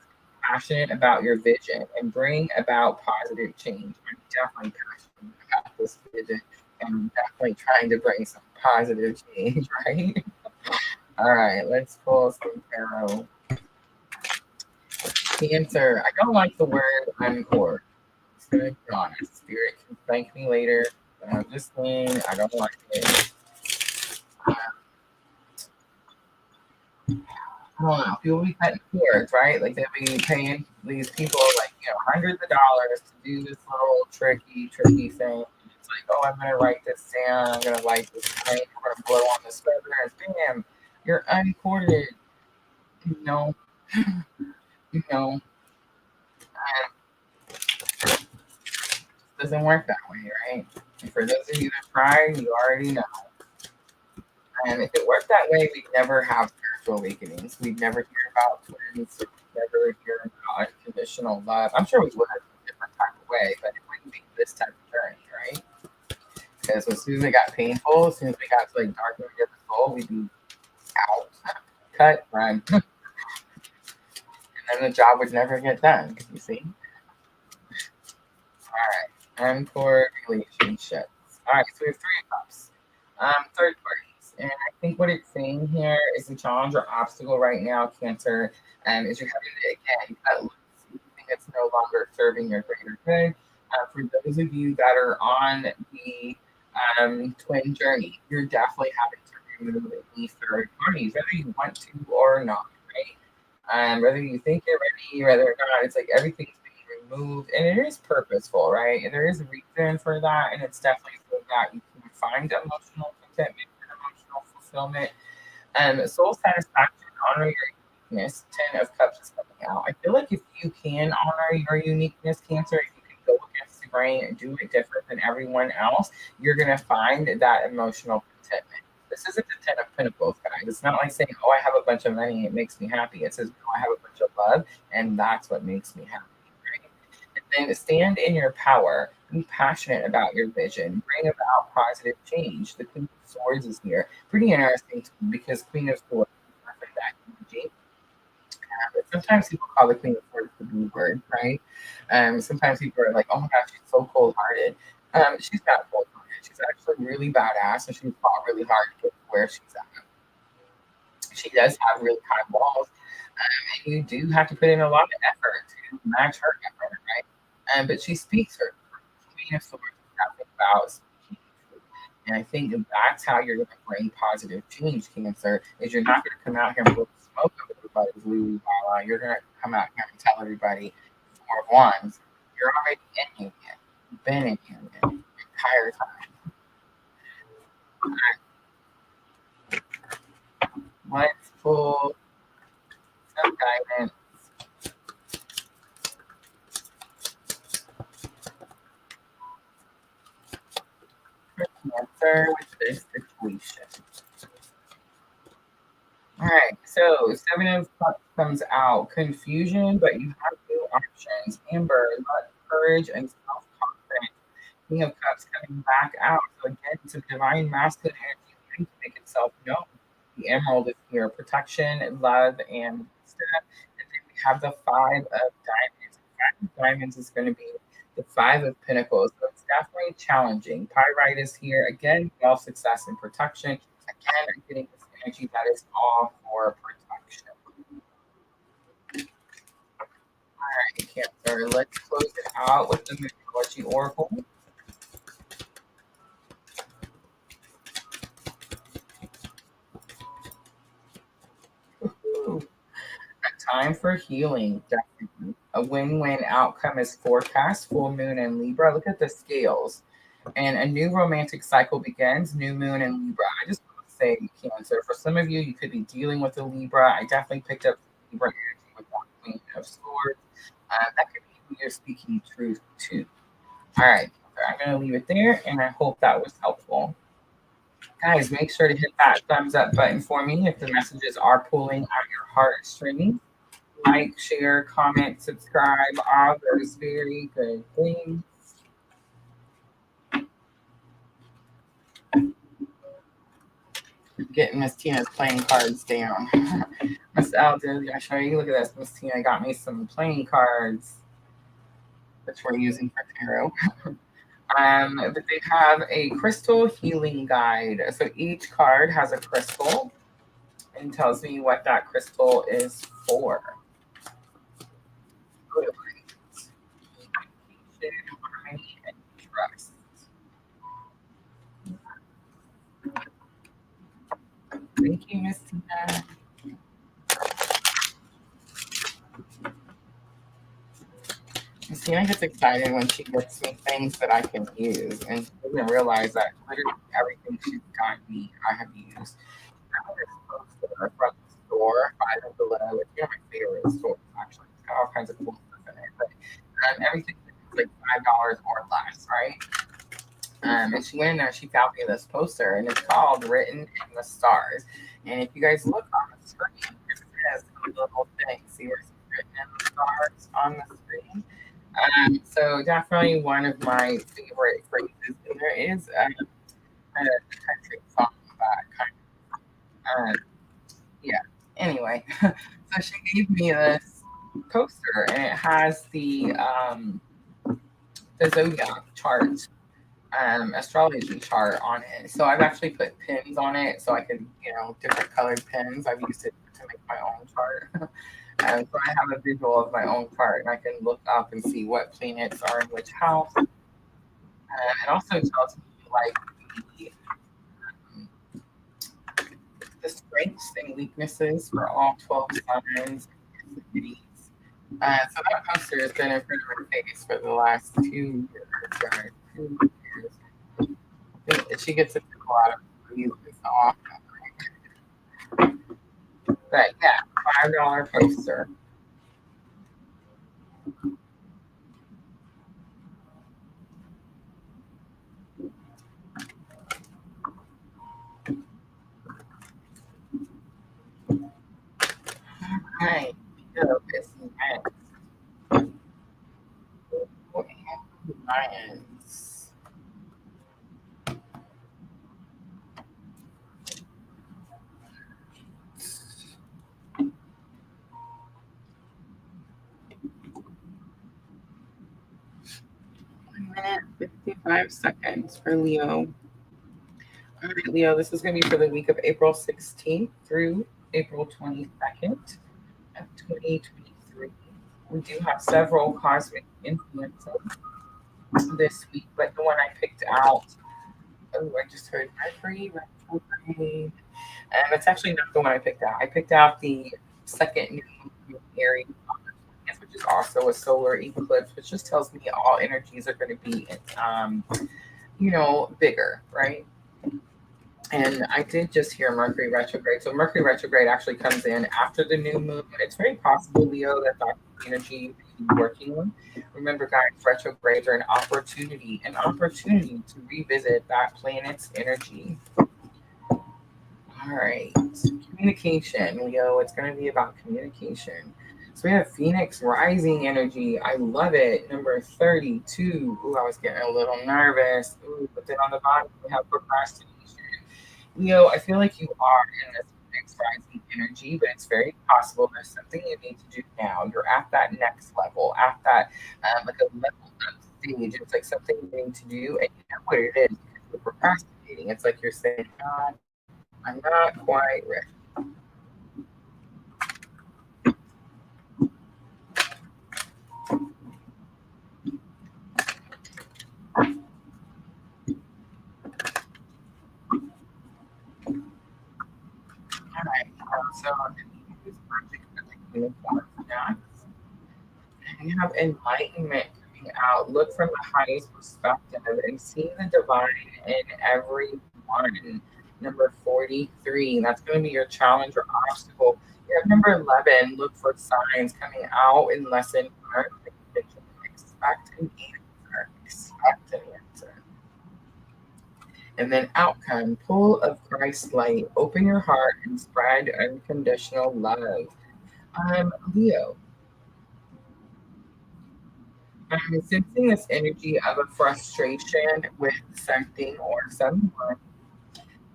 passionate about your vision and bring about positive change. I'm definitely passionate about this vision and I'm definitely trying to bring some positive change, right? All right, let's pull some tarot. Cancer. I don't like the word uncord. Just gonna be honest. Spirit can thank me later. But I'm just saying I don't like it. I don't know. People be cutting cords, right? Like they'll be paying these people like hundreds of dollars to do this little tricky thing. It's like, oh, I'm gonna write this down. I'm gonna light this flame. I'm gonna blow on this feather, and bam, you're uncorded. You know, you know, it doesn't work that way, right? And for those of you that tried, you already know. And if it worked that way, we'd never have spiritual awakenings. We'd never hear about twins. We'd never hear about unconditional love. I'm sure we would in a different type of way, but it wouldn't be this type of journey, right? Because as soon as it got painful, as soon as we got to like dark of the soul, we'd be out, cut, run. And then the job would never get done, you see? All right, uncord relationships. All right, so we have 3 of cups. Third parties. And I think what it's saying here is the challenge or obstacle right now, Cancer, is you're having to, again, something that's no longer serving your greater good. For those of you that are on the twin journey, you're definitely having to remove any third parties, whether you want to or not, right? Whether you think you're ready, whether or not, it's like everything's being removed, and it is purposeful, right? And there is a reason for that, and it's definitely so that you can find emotional contentment and emotional fulfillment. Soul satisfaction, honor your uniqueness. 10 of Cups is coming out. I feel like if you can honor your uniqueness, Cancer, if you can go against the grain and do it different than everyone else, you're gonna find that emotional contentment. This isn't the 10 of Pentacles, guys. It's not like saying, "Oh, I have a bunch of money; it makes me happy." It says, "No, I have a bunch of love, and that's what makes me happy." Right? And then stand in your power. Be passionate about your vision. Bring about positive change. The Queen of Swords is here. Pretty interesting to me because Queen of Swords is not that energy. But sometimes people call the Queen of Swords the B word, right? Sometimes people are like, "Oh my gosh, she's so cold-hearted." She's not cold-hearted. She's actually really badass, and she's fought really hard to get to where she's at. she does have really high walls, and you do have to put in a lot of effort to match her effort, right? But she speaks her Queen of Swords is nothing about speaking truth. And I think that's how you're going to bring positive change, Cancer, is you're not going to come out here and blow smoke up everybody's Lulu Lala. You're going to come out here and tell everybody Four of Wands. You're already in union. You've been in union the entire time. Let's pull some guidance. For Cancer with this situation. All right, so Seven of Cups comes out. Confusion, but you have new options. Amber, luck, courage, and self-confidence. King of Cups coming back out. So again, it's a divine masculine energy wanting to make itself known. The Emerald is here. Protection, love, and wisdom. And then we have the Five of Diamonds. The Five of Diamonds is going to be the Five of Pentacles. So it's definitely challenging. Pyrite is here. Again, wealth, success, and protection. Again, I'm getting this energy that is all for protection. All right, Cancer, let's close it out with the Mythology Oracle. A time for healing, definitely. A win-win outcome is forecast, full moon and Libra. Look at the scales. And a new romantic cycle begins, new moon and Libra. I just want to say, Cancer, for some of you, you could be dealing with a Libra. I definitely picked up Libra energy with that Queen of Swords. That could be who you're speaking truth to. All right, I'm going to leave it there, and I hope that was helpful. Guys, make sure to hit that thumbs up button for me if the messages are pulling out your heartstrings. Like, share, comment, subscribe, all those very good things. Getting Miss Tina's playing cards down. Miss Aldo, I show you. Look at this. Miss Tina got me some playing cards, which we're using for tarot. But they have a crystal healing guide. So each card has a crystal and tells me what that crystal is for. Harmony, and trust. Thank you, Miss Tina. Miss Tina gets excited when she gets me things that I can use, and she doesn't realize that literally everything she's got me, I have used. I have this poster from the store, Five and Below. It's one of my favorite stores, actually. It's got all kinds of cool stuff in it, but everything is like $5 or less, right? And she went in there, she found me this poster, and it's called Written in the Stars. And if you guys look on the screen, it says a little thing. See where it's written in the stars on the screen? So definitely one of my favorite phrases. And there is a country song that kind of, yeah. Anyway, so she gave me this poster, and it has the zodiac chart, astrology chart on it. So I've actually put pins on it so I can, different colored pins. I've used it to make my own chart. So I have a visual of my own chart, and I can look up and see what planets are in which house. It also tells me like the strengths and weaknesses for all 12 signs. So that poster has been in front of my face for the last 2 years. Guys. 2 years. She gets a lot of views often. But yeah, $5 poster. All right, so this is next. Lions. Minute 55 seconds for Leo. All right, Leo, this is going to be for the week of April 16th through April 22nd of 2023. We do have several cosmic influences this week, but the one I picked out, oh, I just heard Mercury retrograde. It's actually not the one I picked out. I picked out the second new moon in Aries, which is also a solar eclipse, which just tells me all energies are going to be, bigger, right? And I did just hear Mercury retrograde. So Mercury retrograde actually comes in after the new moon. It's very possible, Leo, that that's the energy you could be working on. Remember, guys, retrogrades are an opportunity to revisit that planet's energy. All right. Communication, Leo. It's going to be about communication. So we have Phoenix rising energy. I love it. Number 32. Ooh, I was getting a little nervous. Ooh, but then on the bottom, we have procrastination. Leo, I feel like you are in this Phoenix rising energy, but it's very possible there's something you need to do now. You're at that next level, at that like a level up stage. It's like something you need to do, and you know what it is because you're procrastinating. It's like you're saying, God, I'm not quite ready. All right, so this project that I can afford next. And you have enlightenment coming out. Look from the highest perspective and see the divine in everyone. Number 43, that's going to be your challenge or obstacle. You have number 11, look for signs coming out in lesson learned. Expect an answer. Expect an answer. And then outcome, pull of Christ's light. Open your heart and spread unconditional love. Leo, I'm sensing this energy of a frustration with something or someone.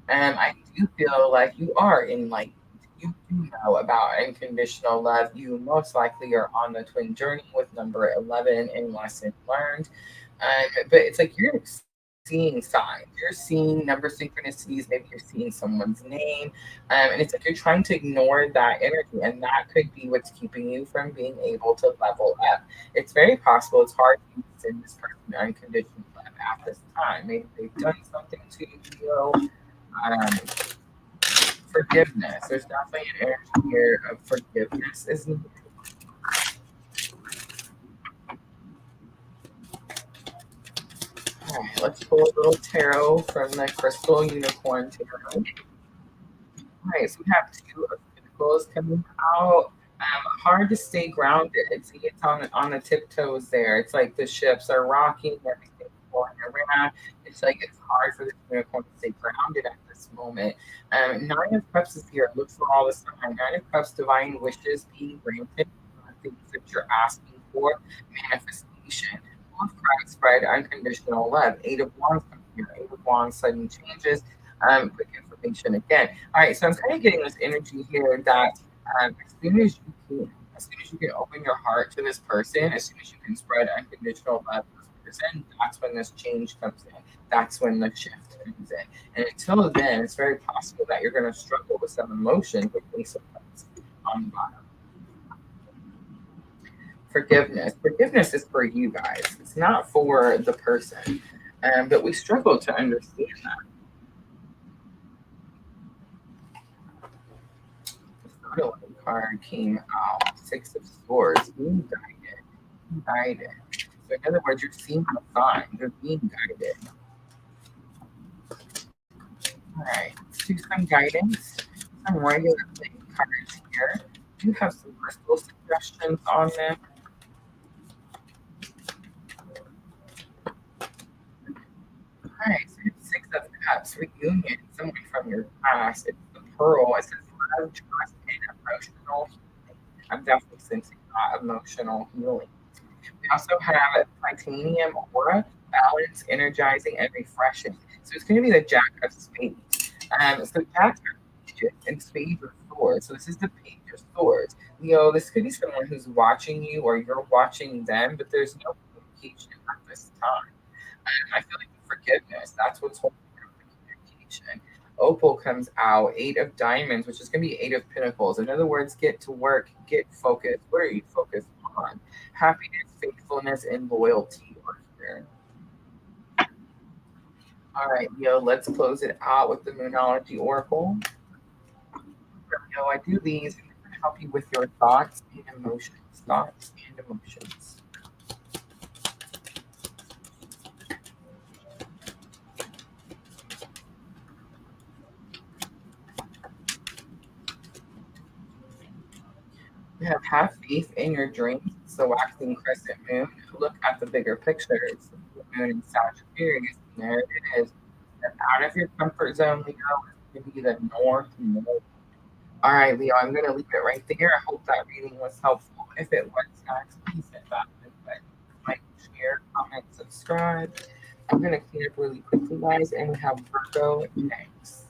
I do feel like you are in like you do know about unconditional love. You most likely are on the twin journey with number 11 in lesson learned. But it's like you're seeing signs. You're seeing number synchronicities. Maybe you're seeing someone's name. And it's like you're trying to ignore that energy. And that could be what's keeping you from being able to level up. It's very possible it's hard to send this person unconditional love at this time. Maybe they've done something to you. Um, Forgiveness. There's definitely an energy here of forgiveness, isn't it? All right, let's pull a little tarot from the Crystal Unicorn Tarot. All right, so we have two of Pentacles coming out. Hard to stay grounded. See, it's on the tiptoes there. It's like the ships are rocking, everything's going around. It's like it's hard for the unicorn to stay grounded at this moment. Nine of Cups is here. Look for all the signs. Nine of Cups, divine wishes being granted, things that you're asking for, manifestation. Full of Christ, spread unconditional love. Eight of Wands come here. Eight of Wands, sudden changes. Quick information again. All right, so I'm kind of getting this energy here that as soon as you can open your heart to this person, as soon as you can spread unconditional love to this person, that's when this change comes in. That's when the shift comes in. And until then, it's very possible that you're going to struggle with some emotion, with Ace of Cups on the bottom. Forgiveness. Forgiveness is for you guys. It's not for the person. But we struggle to understand that. The card came out. Six of Swords. Being guided. Guided. So in other words, you're seeing the sign. You're being guided. All right. Let's do some guidance. Some regular playing cards here. Do you have some crystal suggestions on them? All right, so it's Six of Cups, reunion, someone from your past. It's the Pearl. It says love, trust, and emotional healing. I'm definitely sensing emotional healing. We also have titanium aura, balance, energizing, and refreshing. So it's going to be the Jack of Spades. So Jacks are pages and spades are swords. So this is the page of swords. Leo, this could be someone who's watching you or you're watching them, but there's no communication at this time. I feel like the forgiveness, that's what's holding up the communication. Opal comes out, 8 of diamonds, which is going to be 8 of pentacles. In other words, get to work, get focused. What are you focused on? Happiness, faithfulness, and loyalty are here. All right, Leo, let's close it out with the Moonology Oracle. Leo, I do these to help you with your thoughts and emotions. Thoughts and emotions. You have faith in your dreams. The waxing crescent moon. Look at the bigger pictures. The moon in Sagittarius. There it is. Step out of your comfort zone, Leo. It's going to be the North Node. All right, Leo, I'm going to leave it right there. I hope that reading was helpful. If it was, guys, please hit that like, share, comment, subscribe. I'm going to clean up really quickly, guys, and we have Virgo next.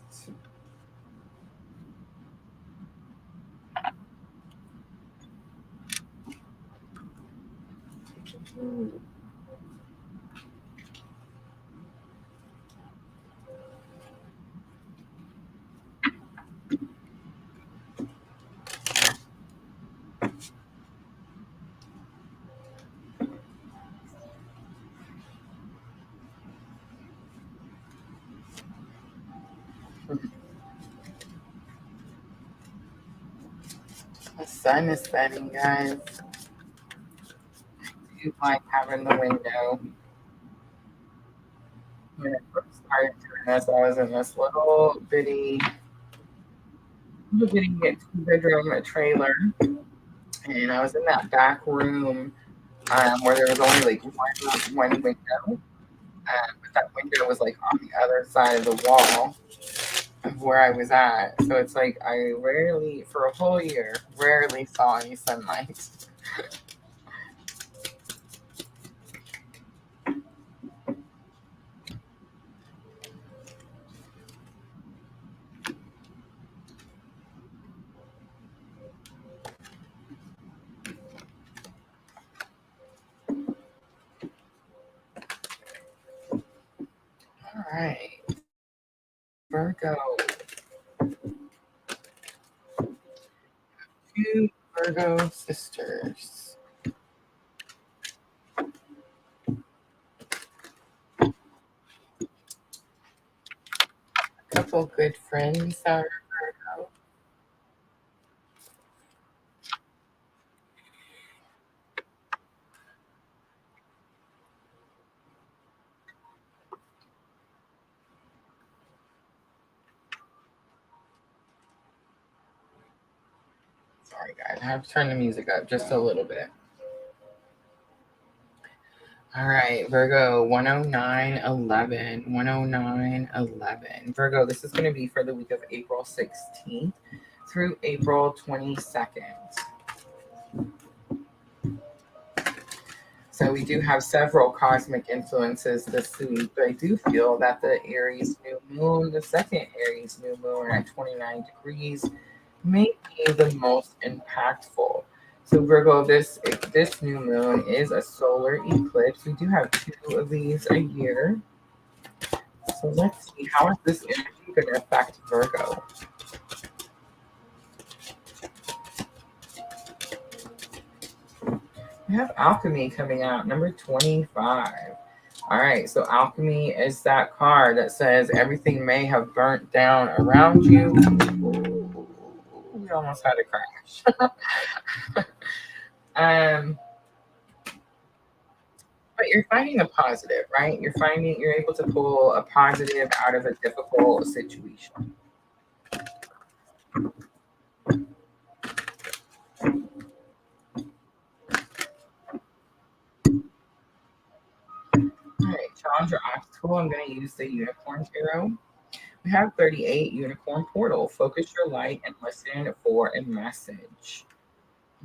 The sun is setting, guys. I do like having the window. When I first started doing this, I was in this little bitty 2-bedroom trailer, and I was in that back room where there was only like one window, but that window was like on the other side of the wall of where I was at. So it's like I rarely, for a whole year, rarely saw any sunlight. All right, Virgo. 2 Virgo sisters. A couple good friends are Virgo. Sorry, guys. I have to turn the music up just a little bit. All right, Virgo, 109.11. 109.11. Virgo, this is going to be for the week of April 16th through April 22nd. So we do have several cosmic influences this week, but I do feel that the Aries new moon, the second Aries new moon at 29 degrees, may be the most impactful. So Virgo, this new moon is a solar eclipse. We do have 2 of these a year. So let's see, how is this energy going to affect Virgo? We have alchemy coming out, number 25. All right, so alchemy is that card that says everything may have burnt down around you. Ooh, we almost had a crash. But you're finding a positive, right? You're able to pull a positive out of a difficult situation. All right, challenge your obstacle. I'm going to use the unicorn tarot. We have 38 unicorn portal. Focus your light and listen for a message.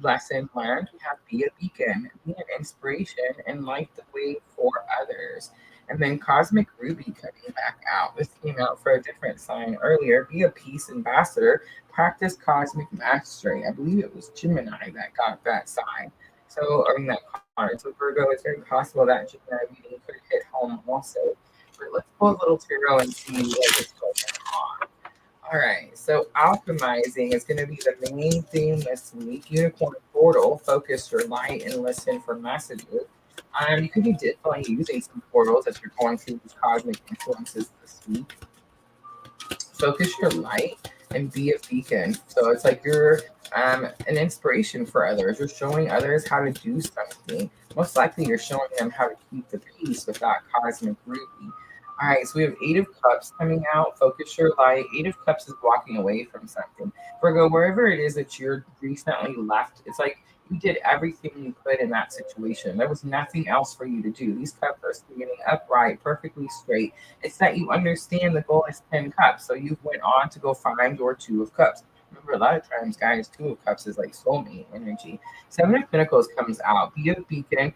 Lesson learned. We have be a beacon, be an inspiration, and light the way for others. And then Cosmic Ruby coming back out. This came out for a different sign earlier. Be a peace ambassador. Practice cosmic mastery. I believe it was Gemini that got that sign. So, I mean, that card. So, Virgo, it's very possible that Gemini reading could hit home also. But let's pull a little tarot and see what is going on. All right, so optimizing is going to be the main theme this week. Unicorn portal, focus your light and listen for messages. You could be definitely using some portals as you're going through these cosmic influences this week. Focus your light and be a beacon. So it's like you're an inspiration for others. You're showing others how to do something. Most likely, you're showing them how to keep the peace with that cosmic ruby. All right, so we have Eight of Cups coming out. Focus your light. Eight of Cups is walking away from something. Virgo, wherever it is that you're recently left, it's like you did everything you could in that situation. There was nothing else for you to do. These cups are standing upright, perfectly straight. It's that you understand the goal is 10 cups. So you went on to go find your Two of Cups. Remember, a lot of times, guys, Two of Cups is like soulmate energy. Seven of Pentacles comes out. Be a beacon,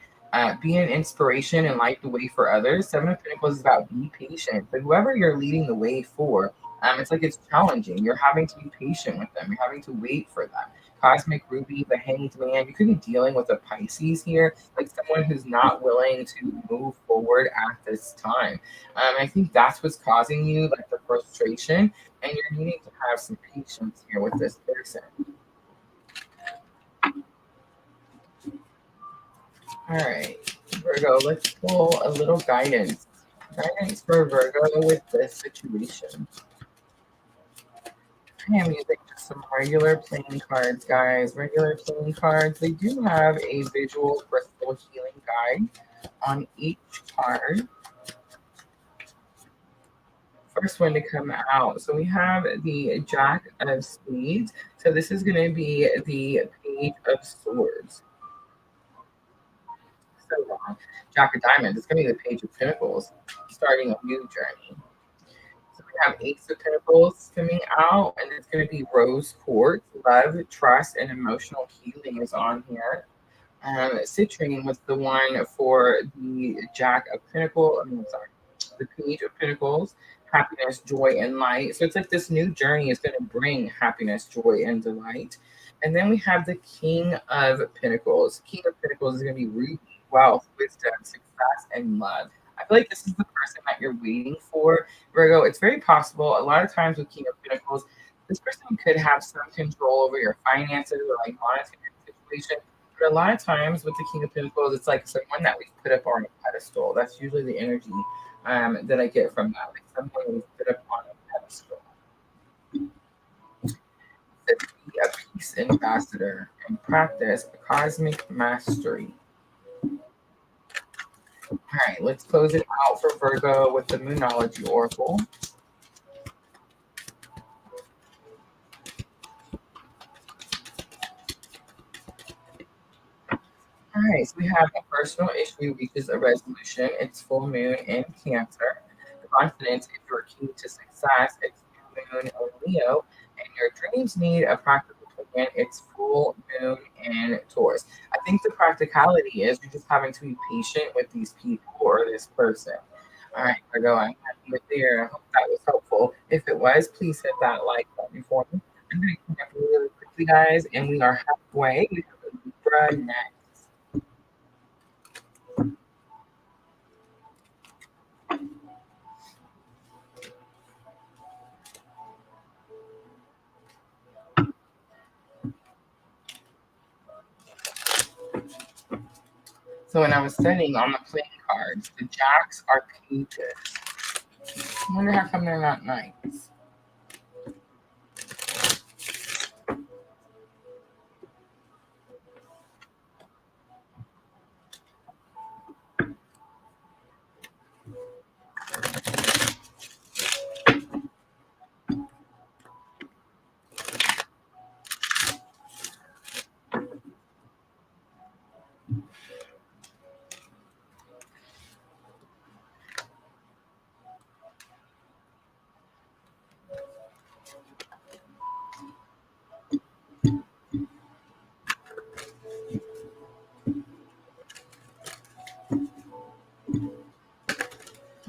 be an inspiration and light the way for others. Seven of Pentacles is about be patient. But whoever you're leading the way for, it's like it's challenging. You're having to be patient with them. You're having to wait for them. Cosmic Ruby, the Hanged Man. You could be dealing with a Pisces here, like someone who's not willing to move forward at this time. I think that's what's causing you like the frustration, and you're needing to have some patience here with this person. All right, Virgo, let's pull a little guidance. Guidance for Virgo with this situation. I am using just some regular playing cards, guys. Regular playing cards. They do have a visual crystal healing guide on each card. First one to come out. So we have the Jack of Spades. So this is going to be the Page of Swords. So long. Jack of Diamonds. It's going to be the Page of Pentacles, starting a new journey. So we have Ace of Pentacles coming out, and it's going to be Rose Quartz. Love, trust, and emotional healing is on here. Citrine was the one for the Jack of Pentacles. The Page of Pentacles, happiness, joy, and light. So it's like this new journey is going to bring happiness, joy, and delight. And then we have the King of Pentacles. King of Pentacles is going to be ruby, wealth, wisdom, success, and love. I feel like this is the person that you're waiting for, Virgo. It's very possible. A lot of times with King of Pentacles, this person could have some control over your finances or like monetary situation. But a lot of times with the King of Pentacles, it's like someone that we've put up on a pedestal. That's usually the energy that I get from that. Like someone we've put up on a pedestal. To be a peace ambassador and practice cosmic mastery. All right, let's close it out for Virgo with the Moonology Oracle. All right, so we have a personal issue reaches a resolution. It's full moon in Cancer. Confidence if you're key to success. It's new moon in Leo. And your dreams need a practical plan. It's full moon in Taurus. I think the practicality is you're just having to be patient with these people or this person. All right, Virgo, I'm happy with there. I hope that was helpful. If it was, please hit that like button for me. I'm going to clean up really quickly, guys, and we are halfway. We have a Libra next. So when I was studying on the playing cards, the jacks are pages. I wonder how come they're not knights.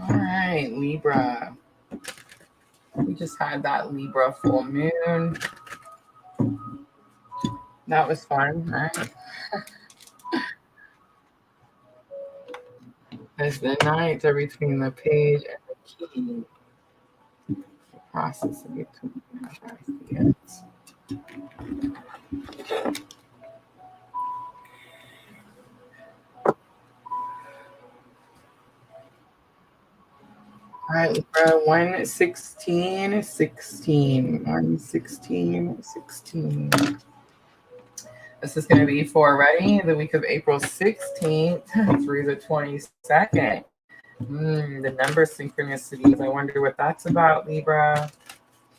All right, Libra. We just had that Libra full moon. That was fun, right? Because the knights are between the page and the key. processing it to how I see it. All right, Libra, 116, 16, 116, 16. This is going to be for ready the week of April 16th through the 22nd. The number synchronicities. I wonder what that's about, Libra.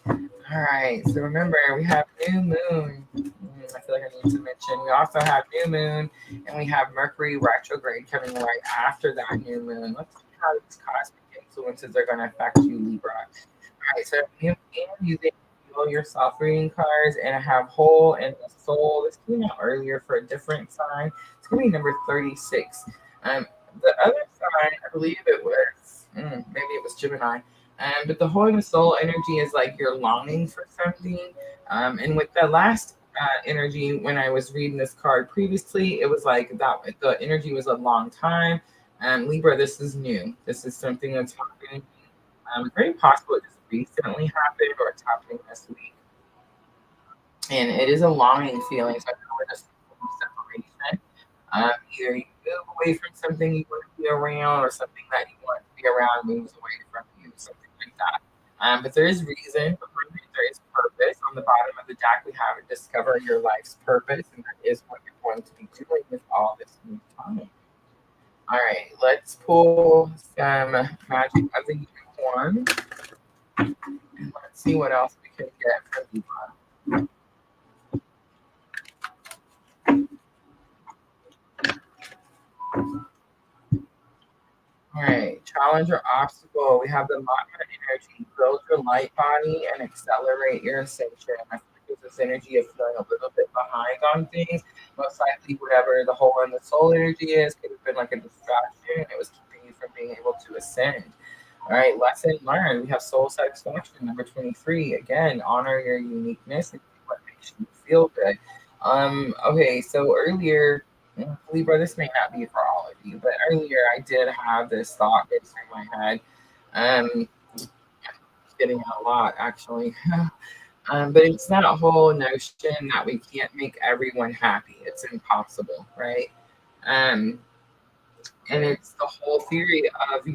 All right, so remember, we have new moon. I feel like I need to mention. We also have new moon, and we have Mercury retrograde coming right after that new moon. Let's see how these cosmic influences are going to affect you, Libra. All right, so you can use your self-reading cards, and I have whole and the soul. This came out earlier for a different sign. It's going to be number 36. The other sign, I believe it was, maybe it was Gemini. But the whole and the soul energy is like you're longing for something. And with the last energy, when I was reading this card previously, it was like that the energy was a long time. Libra, this is new. This is something that's happening. Very possible it just recently happened or it's happening this week. And it is a longing feeling. So I know we're just separation. Either you move away from something you want to be around or something that you want to be around moves away from you, something like that. But there is reason behind it. There is purpose. On the bottom of the deck, we have discover your life's purpose, and that is what you're going to be doing with all this new time. All right, let's pull some magic of the unicorn. And let's see what else we can get from Libra. All right, challenge or obstacle. We have the Matra energy. Build your light body and accelerate your ascension. I feel like there's this energy of feeling a little bit behind on things. Most likely, whatever the whole and the soul energy is, could have been like a distraction. It was keeping you from being able to ascend. All right, lesson learned. We have soul satisfaction, number 23. Again, honor your uniqueness and do what makes you feel good. Okay, so earlier, Libra, this may not be for all of you, but earlier I did have this thought go through my head. Getting a lot, actually. But it's that whole notion that we can't make everyone happy. It's impossible, right? And it's the whole theory of, if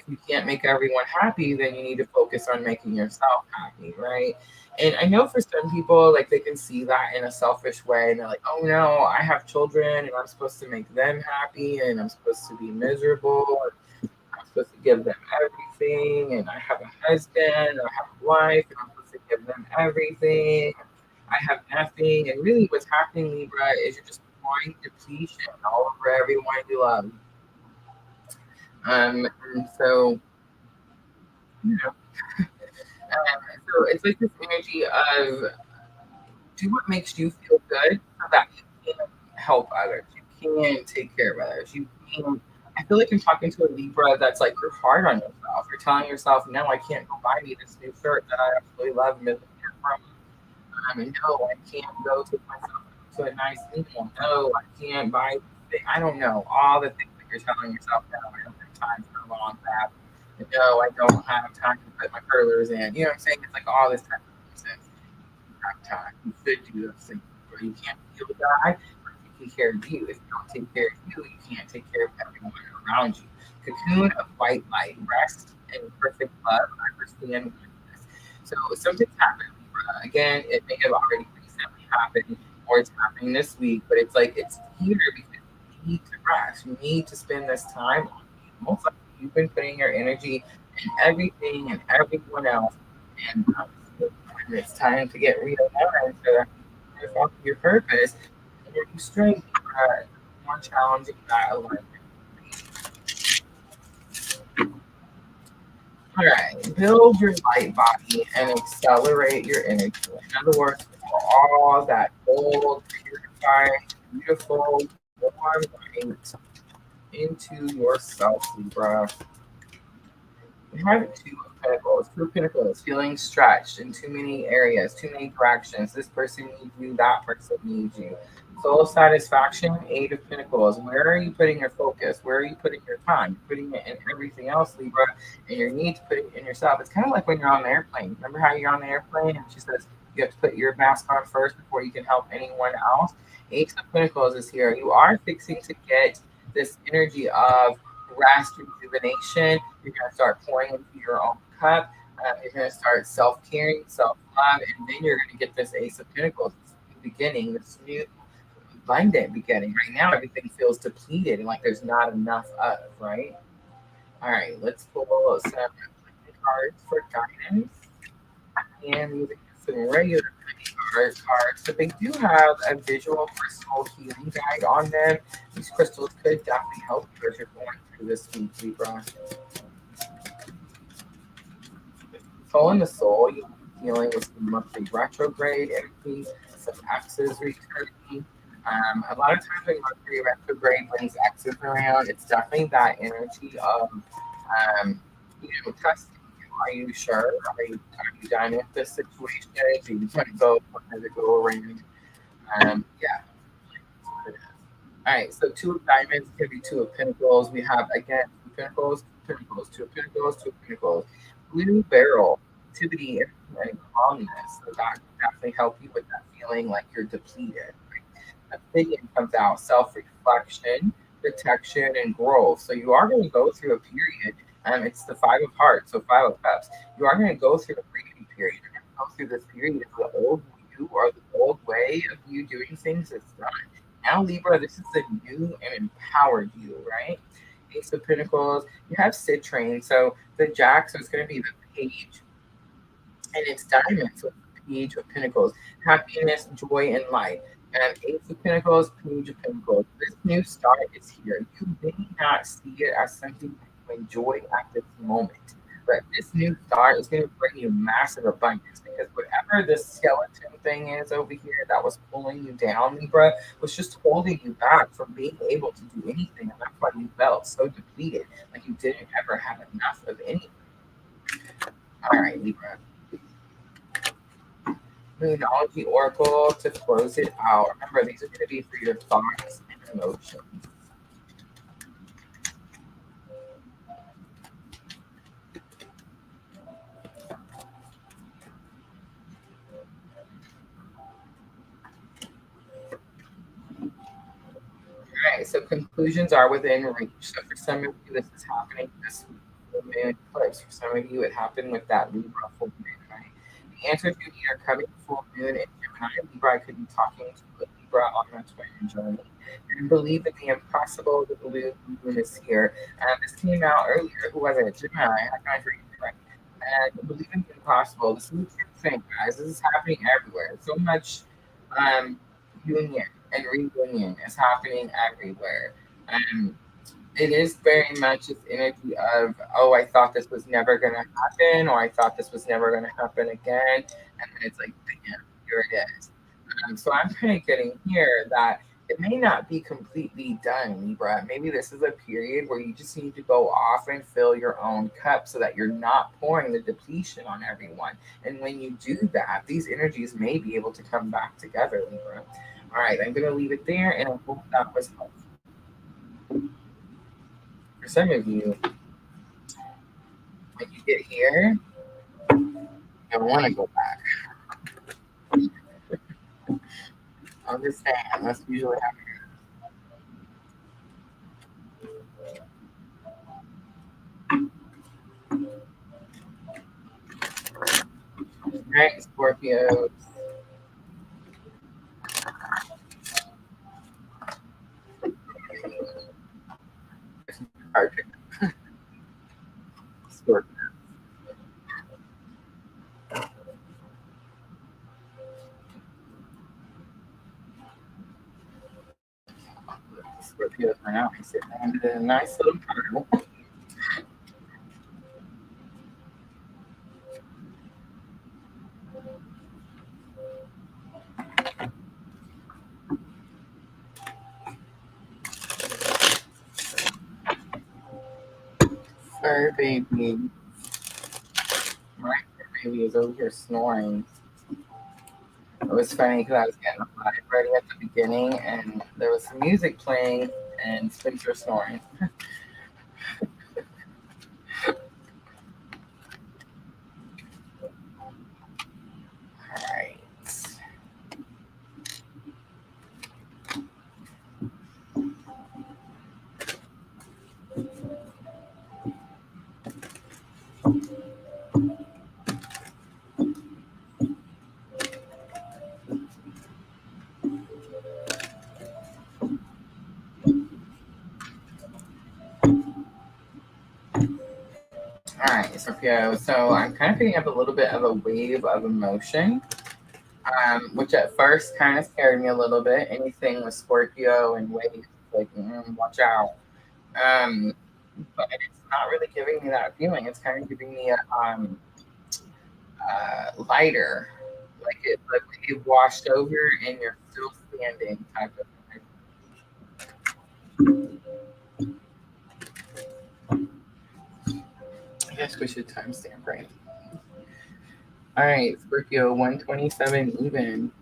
you can't make everyone happy, then you need to focus on making yourself happy, right? And I know for some people, like they can see that in a selfish way. And they're like, oh no, I have children and I'm supposed to make them happy and I'm supposed to be miserable. And I'm supposed to give them everything. And I have a husband, or I have a wife, and I'm supposed to give them everything. I have nothing. And really what's happening, Libra, is you're just pouring depletion all over everyone you love. And so, so it's like this energy of do what makes you feel good so that you can help others. You can take care of others. You can. I feel like I'm talking to a Libra that's like you're hard on yourself. You're telling yourself, no, I can't go buy me this new shirt that I absolutely love and from. And no, I can't go take myself to a nice meal. No, I can't buy. I don't know all the things that you're telling yourself. No, I don't have time for a long bath. No, I don't have time to put my curlers in. You know what I'm saying? It's like all this type of nonsense. You have time. You should do those things. Or you can't heal the guy, or take care of you. If you don't take care of you, you can't take care of everyone around you. Cocoon of white light, rest in perfect love, understand oneness. So something's happened. Again, it may have already recently happened, or it's happening this week, but it's like it's here because you need to rest. You need to spend this time on you. Most likely, you've been putting your energy in everything and everyone else, and when it's time to get realigned to fulfill your purpose, and you straight more challenging that alignment. All right, build your light body and accelerate your energy. In other words, pour all that gold, purifying, beautiful, warm light into yourself, Libra. We have two of pentacles, feeling stretched in too many areas, too many directions. This person needs you, that person needs you. Soul satisfaction, Eight of Pentacles. Where are you putting your focus? Where are you putting your time? You're putting it in everything else, Libra, and you need to put it in yourself. It's kind of like when you're on the airplane. Remember how you're on the airplane and she says you have to put your mask on first before you can help anyone else? Ace of Pentacles is here. You are fixing to get this energy of rest, rejuvenation. You're going to start pouring into your own cup. You're going to start self-caring, self-love, and then you're going to get this Ace of Pentacles, this new beginning, this new abundant beginning. Right now, everything feels depleted and like there's not enough of, right? All right, let's pull some cards for guidance. And moving to some regular cards. So they do have a visual crystal healing guide on them. These crystals could definitely help you as you're going through this week, Libra. Soul in the soul, you'll be dealing with some monthly retrograde energy, some exes returning. A lot of times when Mercury retrograde brings exes around, it's definitely that energy of, testing. Are you sure? Are you done with this situation? Do you want to go? Want to go around? Yeah. All right. So two of diamonds could be two of pentacles. We have again two pentacles, pentacles, two of pentacles, two of pentacles. Blue barrel, activity, and calmness. So that can definitely help you with that feeling like you're depleted. Opinion comes out, self-reflection, protection, and growth. So you are going to go through a period. It's the Five of Hearts, so Five of Cups. You are going to go through a grieving period. You're going to go through this period of the old you or the old way of you doing things is done. Now, Libra, this is the new and empowered you, right? Ace of Pentacles. You have citrine, so the Jack, so it's going to be the Page, and it's diamonds, so Page of Pentacles, happiness, joy, and light. And Ace of Pentacles, Page of Pentacles. This new start is here. You may not see it as something to enjoy at this moment, but this new start is going to bring you massive abundance because whatever this skeleton thing is over here that was pulling you down, Libra, was just holding you back from being able to do anything. And that's why you felt so depleted, like you didn't ever have enough of anything. All right, Libra. Moonology Oracle to close it out. Remember, these are going to be for your thoughts and emotions. All right, so conclusions are within reach. So for some of you, this is happening this full moon eclipse. For some of you, it happened with that Libra full moon, right? The answers you need are coming full moon in Gemini. Libra, I could be talking to a Libra on a twin journey. And believe in the impossible, the blue moon is here. And this came out earlier. Who was it? Gemini. I can't read it right. And believe in the impossible. This is the thing, guys. This is happening everywhere. So much union and reunion is happening everywhere. Um, it is very much this energy of, oh, I thought this was never going to happen, or I thought this was never going to happen again. And then it's like, bam, here it is. So I'm kind of getting here that it may not be completely done, Libra. Maybe this is a period where you just need to go off and fill your own cup so that you're not pouring the depletion on everyone. And when you do that, these energies may be able to come back together, Libra. All right, I'm going to leave it there, and I hope that was helpful. For some of you, when you get here, you don't want to go back. Understand, that's usually happening. All right, Scorpio. Scorpio. Scorpios are now sitting under a nice little pile. Fur baby. My fur baby is over here snoring. It was funny because I was getting a live ready at the beginning, and there was some music playing, and Spencer snoring. All right. All right, Scorpio. So I'm kind of picking up a little bit of a wave of emotion, which at first kind of scared me a little bit. Anything with Scorpio and waves, like, watch out. Um, but it's not really giving me that feeling. It's kind of giving me a lighter, like when you've washed over and you're still standing type of thing. I guess we should timestamp, right? All right, Scorpio 127 even.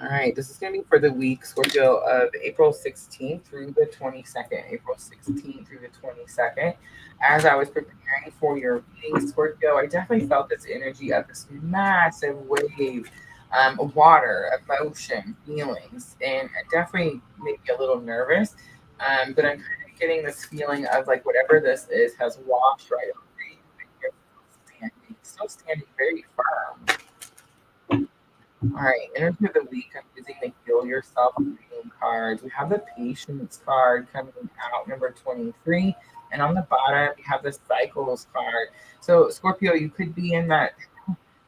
All right, this is going to be for the week, Scorpio, of April 16th through the 22nd. April 16th through the 22nd. As I was preparing for your reading, Scorpio, I definitely felt this energy of this massive wave of water, emotion, feelings, and it definitely made me a little nervous. But I'm kind of getting this feeling of like whatever this is has washed right over you. And you're still standing very firm. All right, energy of the week. I'm using the Heal Yourself reading cards. We have the Patience card coming out, number 23. And on the bottom, we have the Cycles card. So, Scorpio, you could be in that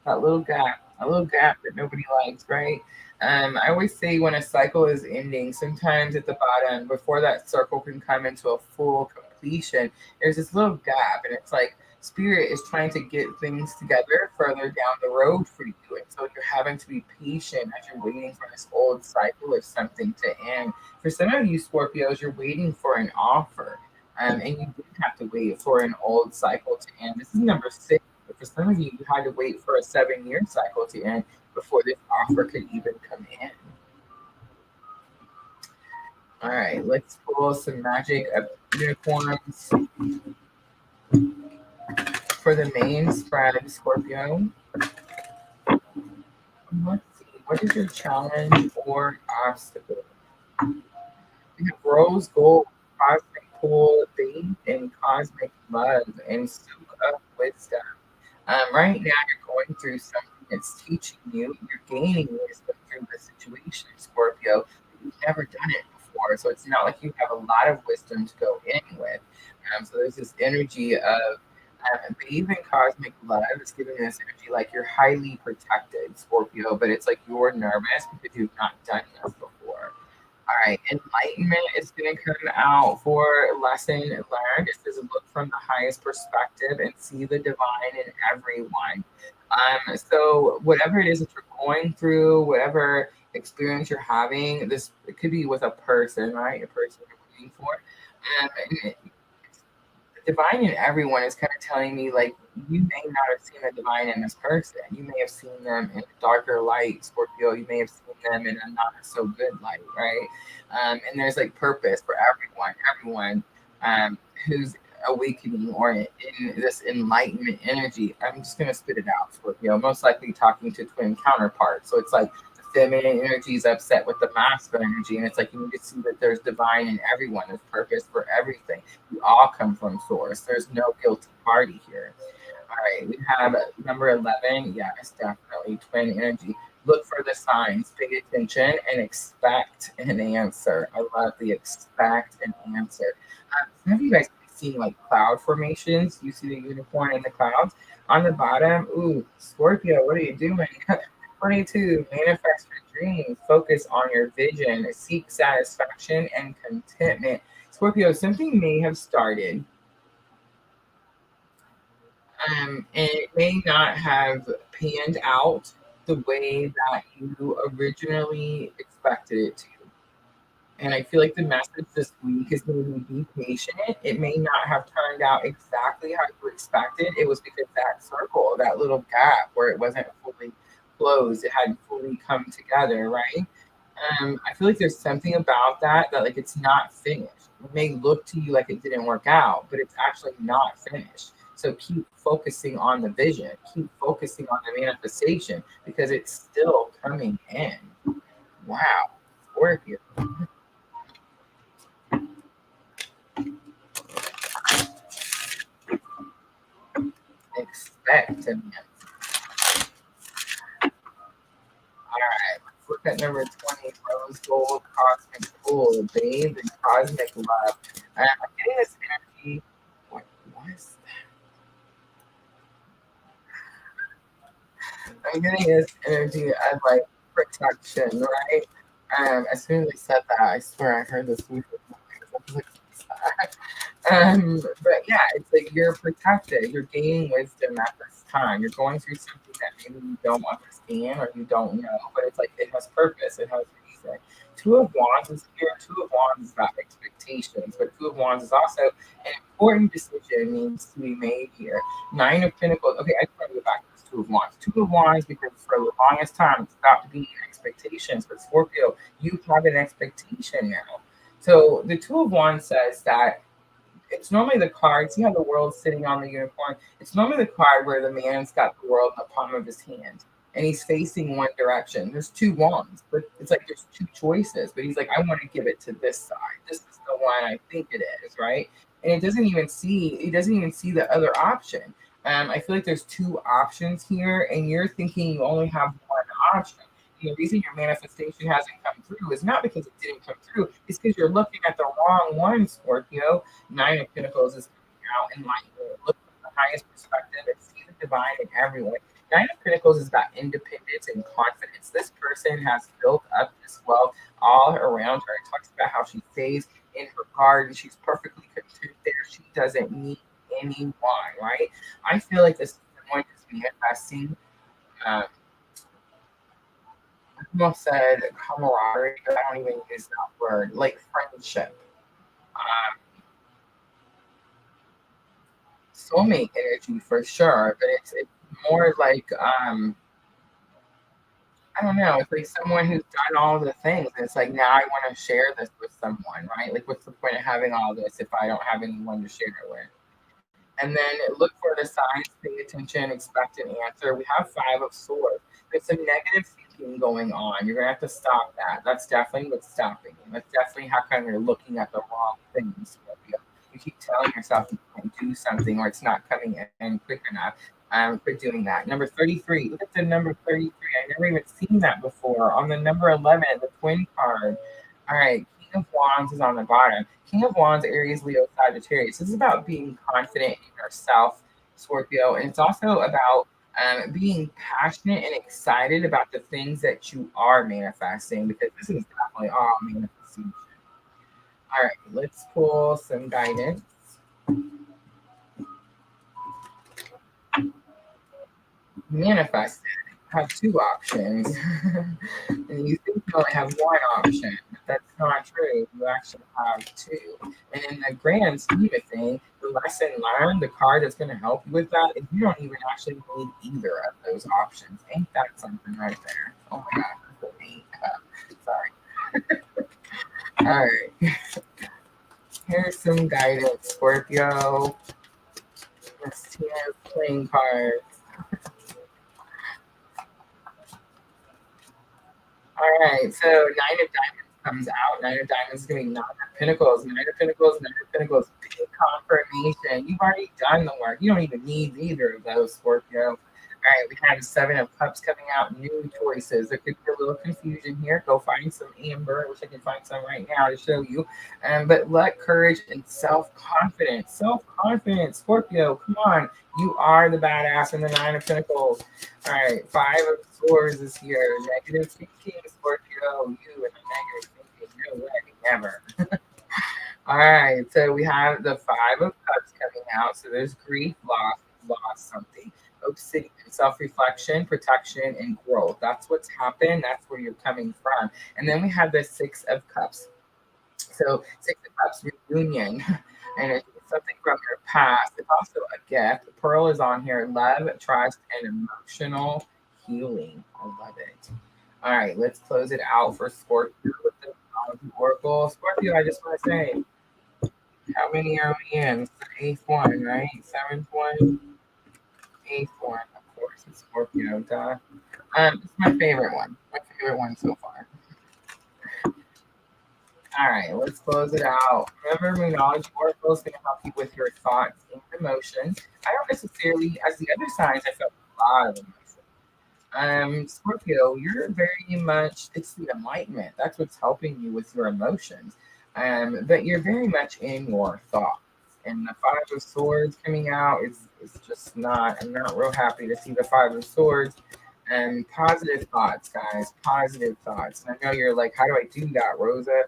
little gap, a little gap that nobody likes, right? I always say when a cycle is ending, sometimes at the bottom, before that circle can come into a full completion, there's this little gap, and it's like spirit is trying to get things together further down the road for you. And so you're having to be patient as you're waiting for this old cycle of something to end. For some of you Scorpios, you're waiting for an offer. And you didn't have to wait for an old cycle to end. This is number 6. But for some of you, you had to wait for a 7-year cycle to end before this offer could even come in. All right, let's pull some magic of unicorns for the main spread, Scorpio. Let's see, what is your challenge or obstacle? We have rose gold, cosmic pool, faith, and cosmic love, and soak up wisdom. Right now, you're going through something that's teaching you, you're gaining wisdom through the situation, Scorpio. But you've never done it before. So it's not like you have a lot of wisdom to go in with. So there's this energy of but even cosmic love is giving this energy like you're highly protected, Scorpio, but it's like you're nervous because you've not done this before. All right, enlightenment is going to come out for lesson learned. It says look from the highest perspective and see the divine in everyone. So whatever it is that you're going through, whatever experience you're having, this it could be with a person, right? A person you're waiting for. And the divine in everyone is kind of telling me like you may not have seen the divine in this person. You may have seen them in a darker light, Scorpio. You may have seen them in a not so good light, right? And there's like purpose for everyone who's awakening or in this enlightenment energy. I'm just gonna spit it out, Scorpio. Most likely talking to twin counterparts. So it's like feminine energy is upset with the masculine energy, and it's like you need to see that there's divine in everyone, there's purpose for everything. We all come from source. There's no guilty party here. All right, we have number 11. Yes, definitely twin energy. Look for the signs, pay attention, and expect an answer. I love the expect an answer. Some of you guys see like cloud formations. You see the unicorn in the clouds on the bottom. Ooh, Scorpio, what are you doing? 22, manifest your dreams, focus on your vision, seek satisfaction and contentment. Scorpio, something may have started, and it may not have panned out the way that you originally expected it to. And I feel like the message this week is going to be patient. It may not have turned out exactly how you expected. It was because that circle, that little gap where it wasn't fully closed. It hadn't fully come together, right? I feel like there's something about that like it's not finished. It may look to you like it didn't work out, but it's actually not finished. So keep focusing on the vision, keep focusing on the manifestation because it's still coming in. Wow, Scorpio. Expect to manifest. All right, let's look at number 20, rose gold, cosmic gold, bathed in cosmic love. I'm getting this energy. What was that? I'm getting this energy of like protection, right? As soon as I said that, I swear I heard this music. But yeah, it's like you're protected. You're gaining wisdom at this time. You're going through something that maybe you don't understand or you don't know, but it's like it has purpose. It has reason. Two of Wands is here. Two of Wands is about expectations, but Two of Wands is also an important decision needs to be made here. Nine of Pentacles. Okay, I just want to go back to this Two of Wands. Two of Wands because for the longest time it's about being expectations. But Scorpio, you have an expectation now. So the Two of Wands says that it's normally the card. See how the world's sitting on the unicorn? It's normally the card where the man's got the world in the palm of his hand and he's facing one direction. There's two wands, but it's like there's two choices. But he's like, I want to give it to this side. This is the one I think it is, right? And he doesn't even see the other option. I feel like there's two options here, and you're thinking you only have one option. And the reason your manifestation hasn't come through is not because it didn't come through, it's because you're looking at the wrong one, Scorpio. Nine of Pentacles is coming out and like look from the highest perspective and see the divine in everyone. Nine of Pentacles is about independence and confidence. This person has built up this wealth all around her. It talks about how she stays in her garden. She's perfectly content there. She doesn't need anyone, right? I feel like this is someone who's manifesting. I almost said camaraderie, but I don't even use that word, like friendship. Um, Soulmate energy for sure, but it's more like I don't know, it's like someone who's done all the things. And it's like now I want to share this with someone, right? Like what's the point of having all this if I don't have anyone to share it with? And then look for the signs, pay attention, expect an answer. We have Five of Swords. There's some negative thinking going on. You're gonna have to stop that. That's definitely what's stopping you. That's definitely how come you're looking at the wrong things. You keep telling yourself you can't do something or it's not coming in quick enough. Quit doing that. Number 33. Look at the number 33. I never even seen that before. On the number 11, the twin card. All right. King of Wands is on the bottom. King of Wands, Aries, Leo, Sagittarius. This is about being confident in yourself, Scorpio. And it's also about being passionate and excited about the things that you are manifesting because this is definitely all manifestation. All right, let's pull some guidance. Manifested have two options, and you think you only have one option, but that's not true. You actually have two. And in the grand scheme of things, the lesson learned, the card that's going to help you with that, is you don't even actually need either of those options. Ain't that something right there? Oh my God, sorry. All right. Here's some guidance, Scorpio. Let's see playing cards. All right, so Nine of Diamonds comes out. Nine of Diamonds is going to be Nine of Pentacles. Nine of Pentacles, Nine of Pentacles. Big confirmation. You've already done the work. You don't even need either of those, Scorpio. All right, we have Seven of Cups coming out. New choices. There could be a little confusion here. Go find some amber. I wish I could find some right now to show you. But luck, courage, and self-confidence. Self-confidence, Scorpio. Come on. You are the badass in the Nine of Pentacles. All right, Five of Swords is here. Negative thinking, Scorpio. You and the negative thinking. No way, never. All right, so we have the Five of Cups coming out. So there's grief, lost something. Obsidian, self-reflection, protection, and growth. That's what's happened. That's where you're coming from. And then we have the Six of Cups. So Six of Cups, reunion. And it's something from your past. It's also a gift. Pearl is on here. Love, trust, and emotional healing. I love it. All right, let's close it out for Scorpio with the Oracle. Scorpio, I just want to say, how many are we in? It's the eighth one, right? Seventh one, eighth one. Of course, it's Scorpio. Duh. It's my favorite one. My favorite one so far. All right, let's close it out. Remember, Moonology Oracle is going to help you with your thoughts and emotions. I don't necessarily, as the other signs, I felt a lot of emotion. Scorpio, you're very much, it's the enlightenment. That's what's helping you with your emotions. But you're very much in your thoughts. And the Five of Swords coming out is just not, I'm not real happy to see the Five of Swords. And positive thoughts, guys, positive thoughts. And I know you're like, how do I do that, Rosa?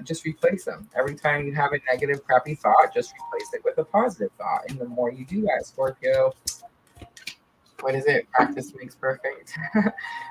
Just replace them. Every time you have a negative, crappy thought, just replace it with a positive thought. And the more you do that, Scorpio, what is it? Practice makes perfect.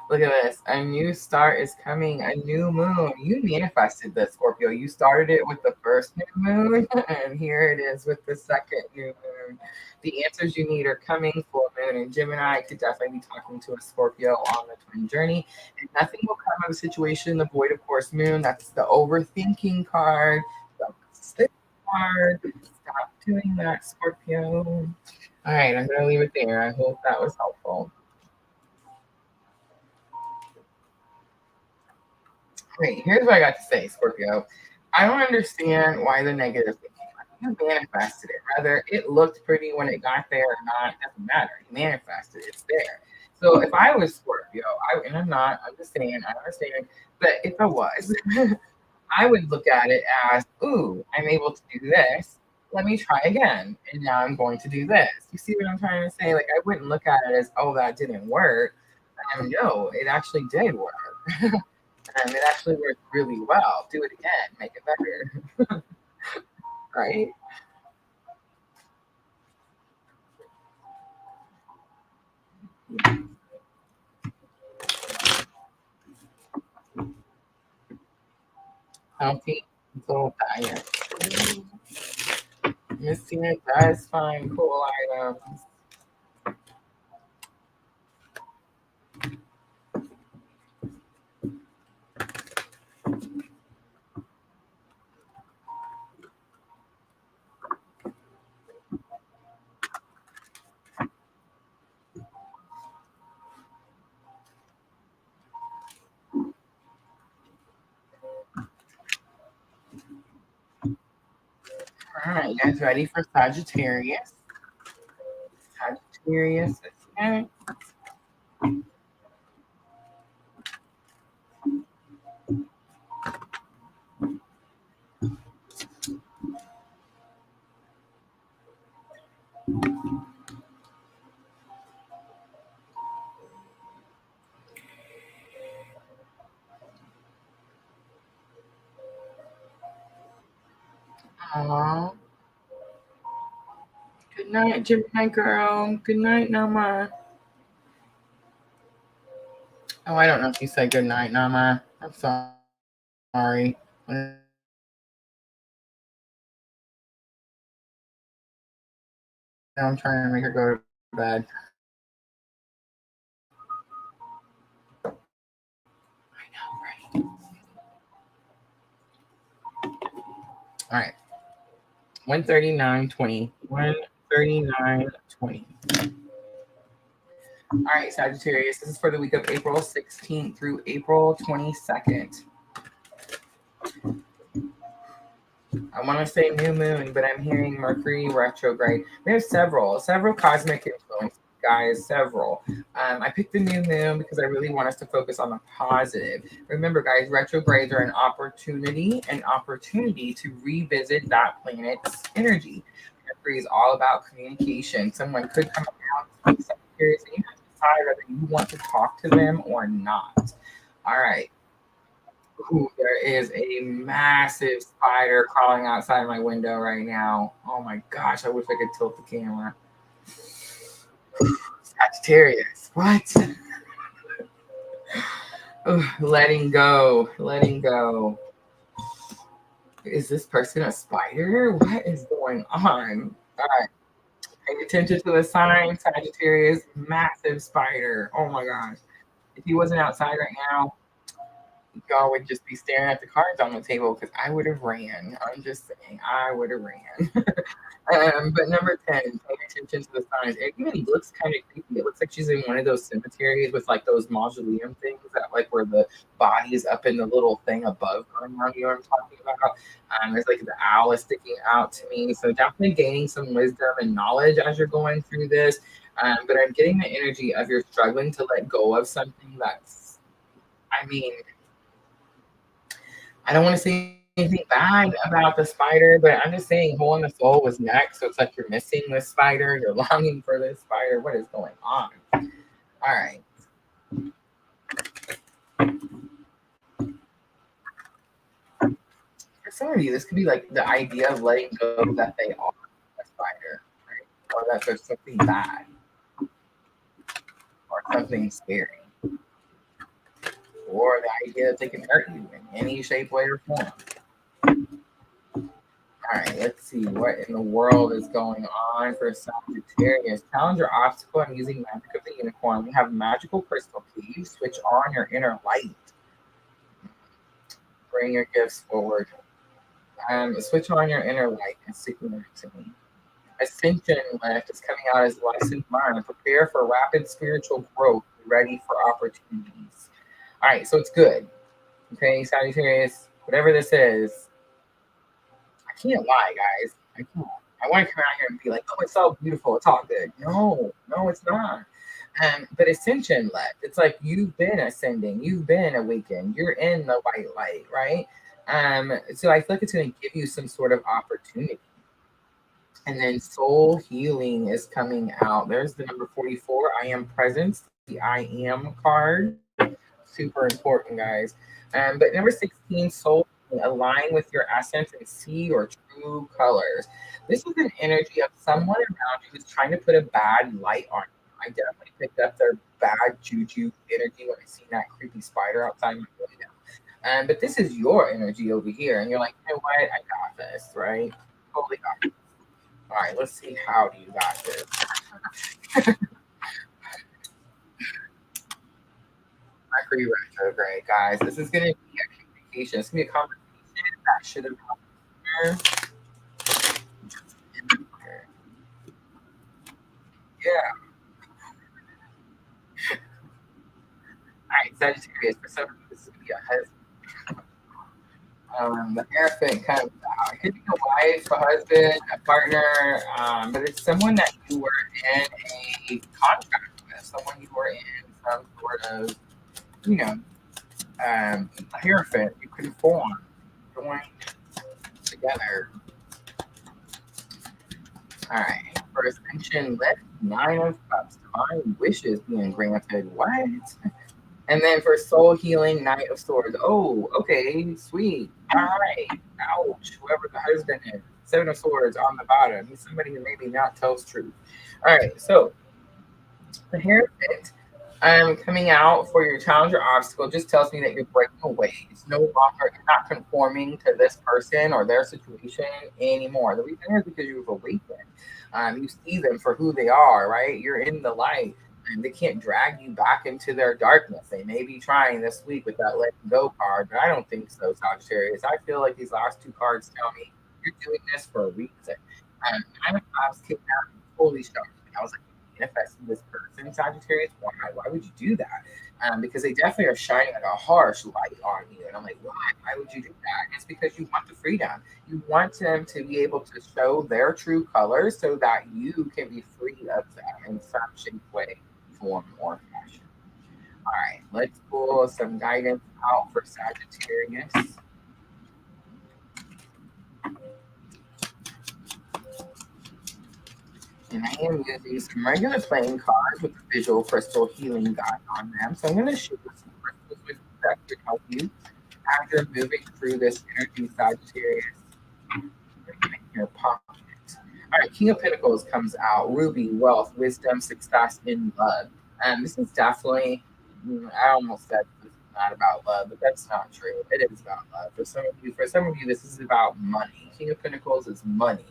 Look at this. A new start is coming. A new moon. You manifested this, Scorpio. You started it with the first new moon, and here it is with the second new moon. The answers you need are coming. Full moon and Gemini. I could definitely be talking to a Scorpio on the twin journey. And nothing will come of a situation. The void, of course, moon. That's the overthinking card. The stick card. Stop doing that, Scorpio. All right, I'm going to leave it there. I hope that was helpful. Great. Here's what I got to say, Scorpio. I don't understand why the negative thinking. You manifested it. Whether it looked pretty when it got there or not, it doesn't matter. You manifested it. It's there. So if I was Scorpio, and I'm not, I'm just saying, I understand. But if I was, I would look at it as, ooh, I'm able to do this. Let me try again. And now I'm going to do this. You see what I'm trying to say? Like, I wouldn't look at it as, oh, that didn't work. No, it actually did work. And it actually worked really well. Do it again. Make it better. Right? Healthy, little diet. Missing it does find cool items. All right, you guys ready for Sagittarius? Sagittarius is next. Aww. Good night, Gemini girl. Good night, Nama. Oh, I don't know if you said good night, Nama. I'm sorry. I'm trying to make her go to bed. I know, right? All right. 139.20. 139.20. All right, Sagittarius. This is for the week of April 16th through April 22nd. I want to say new moon, but I'm hearing Mercury retrograde. We have several cosmic influences, guys, several. I picked the new moon because I really want us to focus on the positive. Remember, guys, retrogrades are an opportunity to revisit that planet's energy. Mercury is all about communication. Someone could come around to Sagittarius, and you have to decide whether you want to talk to them or not. All right. Ooh, there is a massive spider crawling outside my window right now. Oh my gosh, I wish I could tilt the camera. Sagittarius, what? Ooh, letting go. Is this person a spider? What is going on? All right. Pay attention to the sign, Sagittarius, massive spider. Oh my gosh. If he wasn't outside right now, y'all would just be staring at the cards on the table because I would have ran. I'm just saying, I would have ran. But number 10, pay attention to the signs. It even looks kind of creepy. It looks like she's in one of those cemeteries with like those mausoleum things that like where the body is up in the little thing above going on. You know what I'm talking about? There's like the owl is sticking out to me. So definitely gaining some wisdom and knowledge as you're going through this. But I'm getting the energy of you're struggling to let go of something that's, I mean, I don't want to say anything bad about the spider, but I'm just saying hole in the soul was next. So it's like you're missing this spider, you're longing for this spider. What is going on? All right. For some of you, this could be like the idea of letting go that they are a spider, right? Or that there's something bad or something scary. Or the idea that they can hurt you in any shape, way, or form. All right, let's see what in the world is going on for Sagittarius. Challenge or obstacle. I'm using Magic of the Unicorn. We have magical crystal key. Switch on your inner light. Bring your gifts forward. Switch on your inner light and signal to me. Ascension lift is coming out as lesson learned. Prepare for rapid spiritual growth. Be ready for opportunities. All right, so it's good. Okay, Sagittarius, whatever this is, I can't lie, guys. I can't. I want to come out here and be like, oh, it's so beautiful. It's all good. No, it's not. But ascension left. It's like you've been ascending. You've been awakened. You're in the white light, right? So I feel like it's going to give you some sort of opportunity. And then soul healing is coming out. There's the number 44. I am presence. The I am card. Super important, guys. But number 16, soul align with your essence and see your true colors. This is an energy of someone around you who's trying to put a bad light on you. I definitely picked up their bad juju energy when I seen that creepy spider outside my window. But this is your energy over here, and you're like, you know what? I got this, right? Totally got this. All right, let's see how do you got this. Mercury retrograde, guys. This is going to be a communication. It's going to be a conversation that should have happened here. Yeah. All right, Sagittarius. For some reason, this is going to be a husband. The Hierophant comes out. It could be a wife, a husband, a partner, but it's someone that you were in a contract with, someone you were in some sort of, you know, a Hierophant. You conform, join together. All right. For ascension, let 9 of Cups, divine wishes being granted. What? And then for soul healing, Knight of Swords. Oh, okay, sweet. All right. Ouch. Whoever the husband is. 7 of Swords on the bottom. He's somebody who maybe not tells truth. All right. So the Hierophant coming out for your challenge or obstacle just tells me that you're breaking away. It's no longer, you're not conforming to this person or their situation anymore. The reason is because you've awakened. You see them for who they are, right? You're in the light. And they can't drag you back into their darkness. They may be trying this week with that letting go card, but I don't think so, Sagittarius. I feel like these last 2 cards tell me you're doing this for a reason. 9 of Cups came out and fully shocked me. I was like, manifesting this person, Sagittarius. Why would you do that? Because they definitely are shining like a harsh light on you. And I'm like, why would you do that? And it's because you want the freedom. You want them to be able to show their true colors so that you can be free of them in some shape, way, form, or fashion. All right, let's pull some guidance out for Sagittarius. And I am using some regular playing cards with the visual crystal healing guide on them. So I'm going to shoot some crystals with that to help you as you're moving through this energy, Sagittarius. In your pocket. All right, King of Pentacles comes out. Ruby, wealth, wisdom, success in love. This is definitely, I almost said this is not about love, but that's not true. It is about love. For some of you, this is about money. King of Pentacles is money.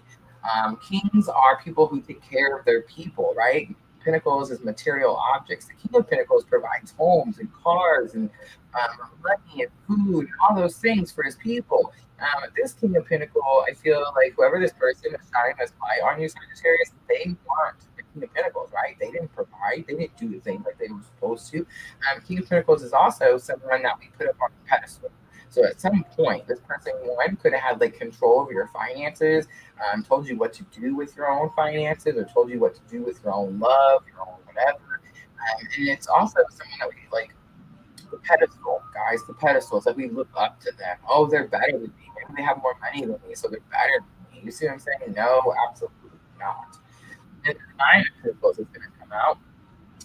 Kings are people who take care of their people, right? Pentacles is material objects. The King of Pentacles provides homes and cars and money and food and all those things for his people. This King of Pentacle, I feel like whoever this person is shining this light on you, Sagittarius, they want the King of Pentacles, right? They didn't provide, they didn't do the things like they were supposed to. King of Pentacles is also someone that we put up on a pedestal. So at some point, this person, one, could have had like control over your finances, told you what to do with your own finances, or told you what to do with your own love, your own whatever. And it's also someone that we like the pedestal, guys. The pedestal. It's like we look up to them. Oh, they're better than me. Maybe they have more money than me, so they're better than me. You see what I'm saying? No, absolutely not. And the Nine of Pentacles is going to come out.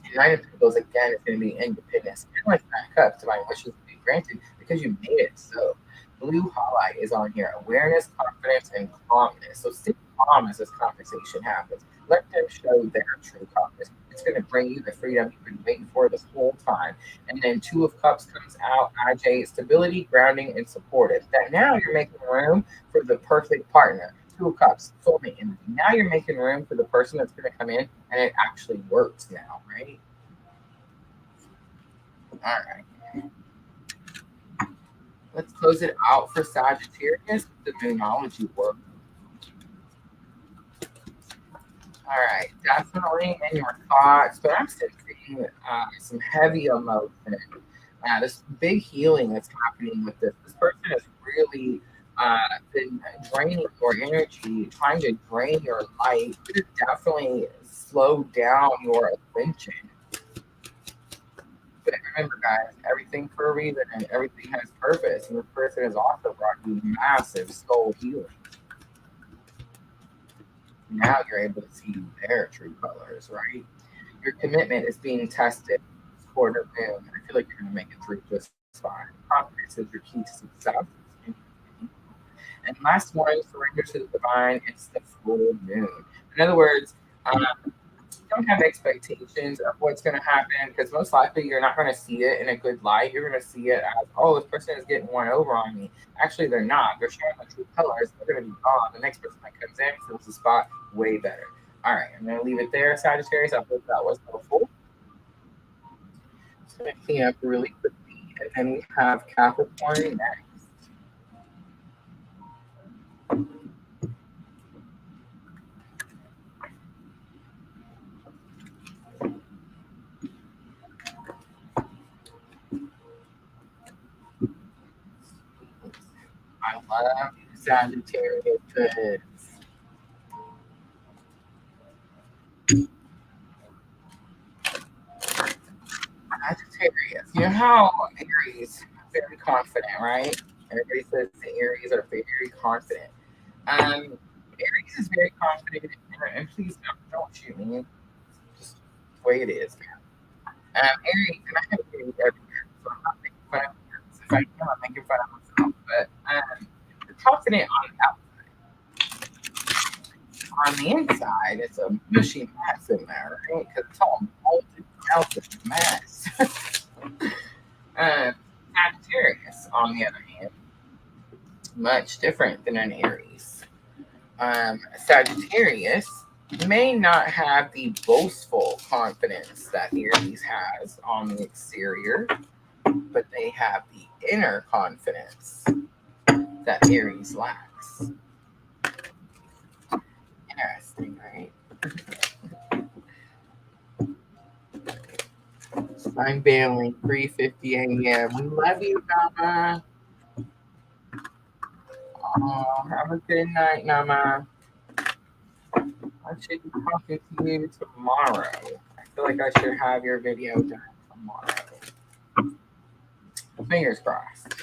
And Nine of Pentacles again is going to be independence. Kind of like back up to my wishes to be granted because you made it so. Blue highlight is on here. Awareness, confidence, and calmness. So stay calm as this conversation happens. Let them show their true calmness. It's going to bring you the freedom you've been waiting for this whole time. And then Two of Cups comes out. IJ, stability, grounding, and supportive. That now you're making room for the perfect partner. Two of Cups, soulmate energy. Now you're making room for the person that's going to come in, and it actually works now, right? All right. Let's close it out for Sagittarius, the Moonology work. All right, definitely in your thoughts, but I'm sensing some heavy emotion. This big healing that's happening with this. This person has really been draining your energy, trying to drain your light. It definitely slowed down your ascension. But remember, guys, everything for a reason and everything has purpose. And this person has also brought you massive soul healing. Now you're able to see their true colors, right? Your commitment is being tested toward a moon. I feel like you're going to make it through just fine. Confidence is your key to success. And last one, surrender to the divine. It's the full moon. In other words, don't have expectations of what's going to happen because most likely you're not going to see it in a good light. You're going to see it as, oh, this person is getting one over on me. Actually, they're not. They're showing the true colors. They're going to be gone. The next person that comes in fills the spot way better. All right, I'm going to leave it there, Sagittarius. I hope that was helpful. Just going to clean up really quickly. And then we have Capricorn next. I love you, Sagittarius. Sagittarius. You know how Aries is very confident, right? Everybody says the Aries are very confident. Aries is very confident, and please don't shoot me. Just the way it is. Aries, and I have Aries everywhere, so I'm not making fun of Aries. If I am, I'm making fun of myself. But they're confident on the outside. On the inside, it's a mushy mess in there, right? Because it's all molded out of mess. Sagittarius, on the other hand, much different than an Aries. Sagittarius may not have the boastful confidence that Aries has on the exterior, but they have the inner confidence that Aries lacks. Interesting, right? I'm bailing 3:50 a.m. We love you, Mama. Oh, have a good night, Mama. I should be talking to you tomorrow. I feel like I should have your video done tomorrow. Fingers crossed.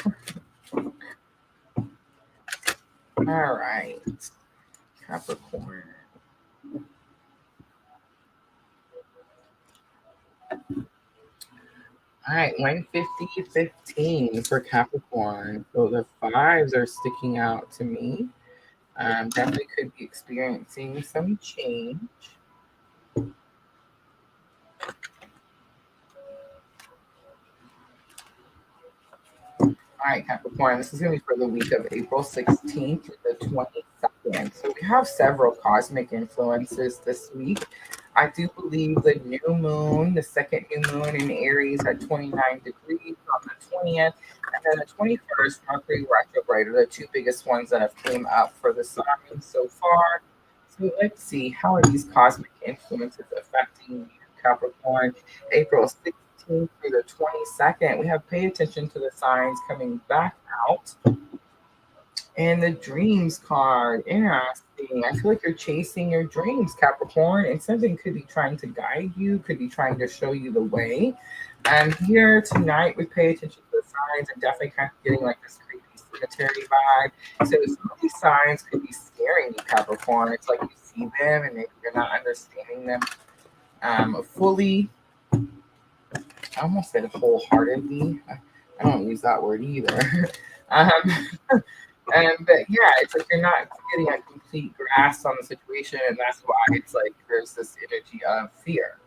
All right. Capricorn. All right, 150-15 for Capricorn. So the fives are sticking out to me. Definitely could be experiencing some change. All right, Capricorn, this is going to be for the week of April 16th to the 22nd. second. So we have several cosmic influences this week. I do believe the new moon, the second new moon in Aries at 29 degrees on the 20th, and then the 21st, Mercury retrograde are the two biggest ones that have came up for the sign so far. So let's see, how are these cosmic influences affecting you, Capricorn? April 16th through the 22nd, we have pay attention to the signs coming back out. And the dreams card, interesting. I feel like you're chasing your dreams, Capricorn, and something could be trying to guide you, could be trying to show you the way. And here tonight, we pay attention to the signs and definitely kind of getting like this creepy cemetery vibe. So some of these signs could be scaring you, Capricorn. It's like you see them and maybe you're not understanding them fully. I almost said wholeheartedly. I don't use that word either. But yeah, it's like you're not getting a complete grasp on the situation, and that's why it's like there's this energy of fear.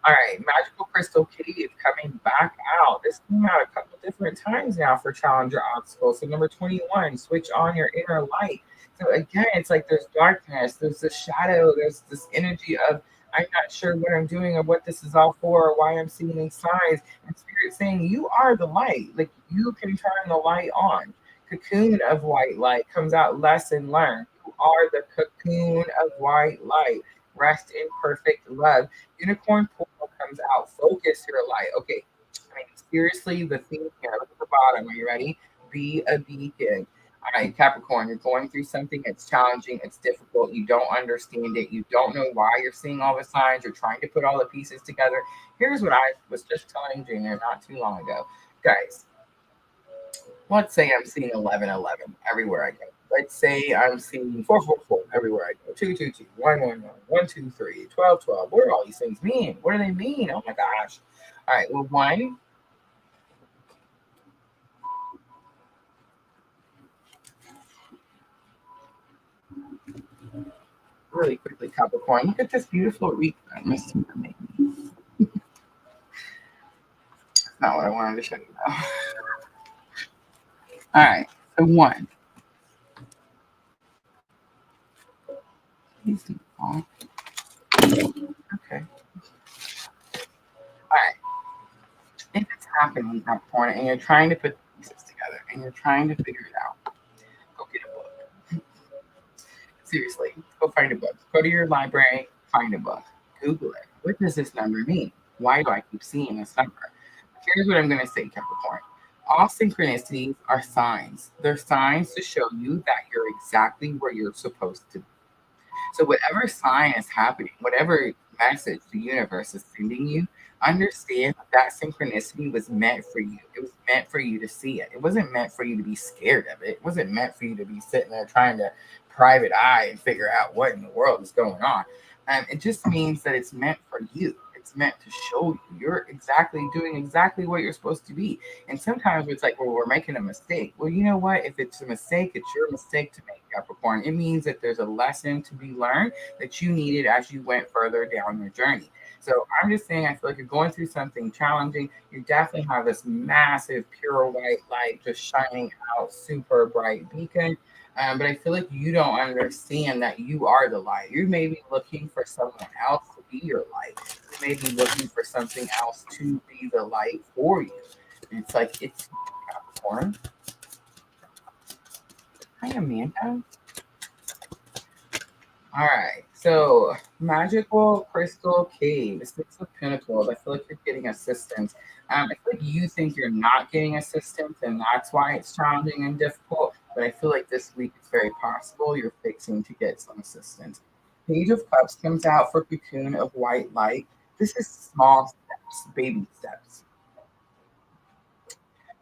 All right, Magical Crystal Cave coming back out. This came out a couple different times now for Challenger Obstacles. So number 21, switch on your inner light. So again, it's like there's darkness, there's this shadow, there's this energy of I'm not sure what I'm doing or what this is all for or why I'm seeing these signs. And Spirit saying you are the light. Like you can turn the light on. Cocoon of white light comes out, lesson learned. You are the cocoon of white light. Rest in perfect love. Unicorn portal comes out. Focus your light. Okay, I mean, seriously, the theme here, look at the bottom. Are you ready? Be a beacon. All right, Capricorn, you're going through something that's challenging, it's difficult, you don't understand it, you don't know why you're seeing all the signs, you're trying to put all the pieces together. Here's what I was just telling Junior not too long ago. Guys, let's say I'm seeing 1111 everywhere I go. Let's say I'm seeing 444 everywhere I go. 222, 111, 123, 1212. What do all these things mean? What do they mean? Oh my gosh. All right, well, one, really quickly, Capricorn, you get this beautiful wreath done, Mr. Mermaid. That's not what I wanted to show you, though. All right, so one. Okay. All right. If it's happening, Capricorn, and you're trying to put the pieces together and you're trying to figure it out, go get a book. Seriously, go find a book. Go to your library, find a book. Google it. What does this number mean? Why do I keep seeing this number? Here's what I'm going to say, Capricorn. All synchronicities are signs. They're signs to show you that you're exactly where you're supposed to be. So whatever sign is happening, whatever message the universe is sending you, understand that synchronicity was meant for you. It was meant for you to see it. It wasn't meant for you to be scared of it. It wasn't meant for you to be sitting there trying to private eye and figure out what in the world is going on. It just means that it's meant for you. It's meant to show you you're exactly doing exactly what you're supposed to be. And sometimes it's like, well, we're making a mistake. Well, you know what? If it's a mistake, it's your mistake to make, Capricorn. It means that there's a lesson to be learned that you needed as you went further down your journey. So I'm just saying, I feel like you're going through something challenging. You definitely have this massive pure white light just shining out, super bright beacon. But I feel like you don't understand that you are the light. You may be looking for someone else to be your light. You may be looking for something else to be the light for you. And it's like, it's Capricorn. Hi, Amanda. All right. So, Magical Crystal Cave, 6 of Pentacles. I feel like you're getting assistance. I feel like you think you're not getting assistance, and that's why it's challenging and difficult. But I feel like this week it's very possible you're fixing to get some assistance. Page of Cups comes out for Cocoon of White Light. This is small steps, baby steps.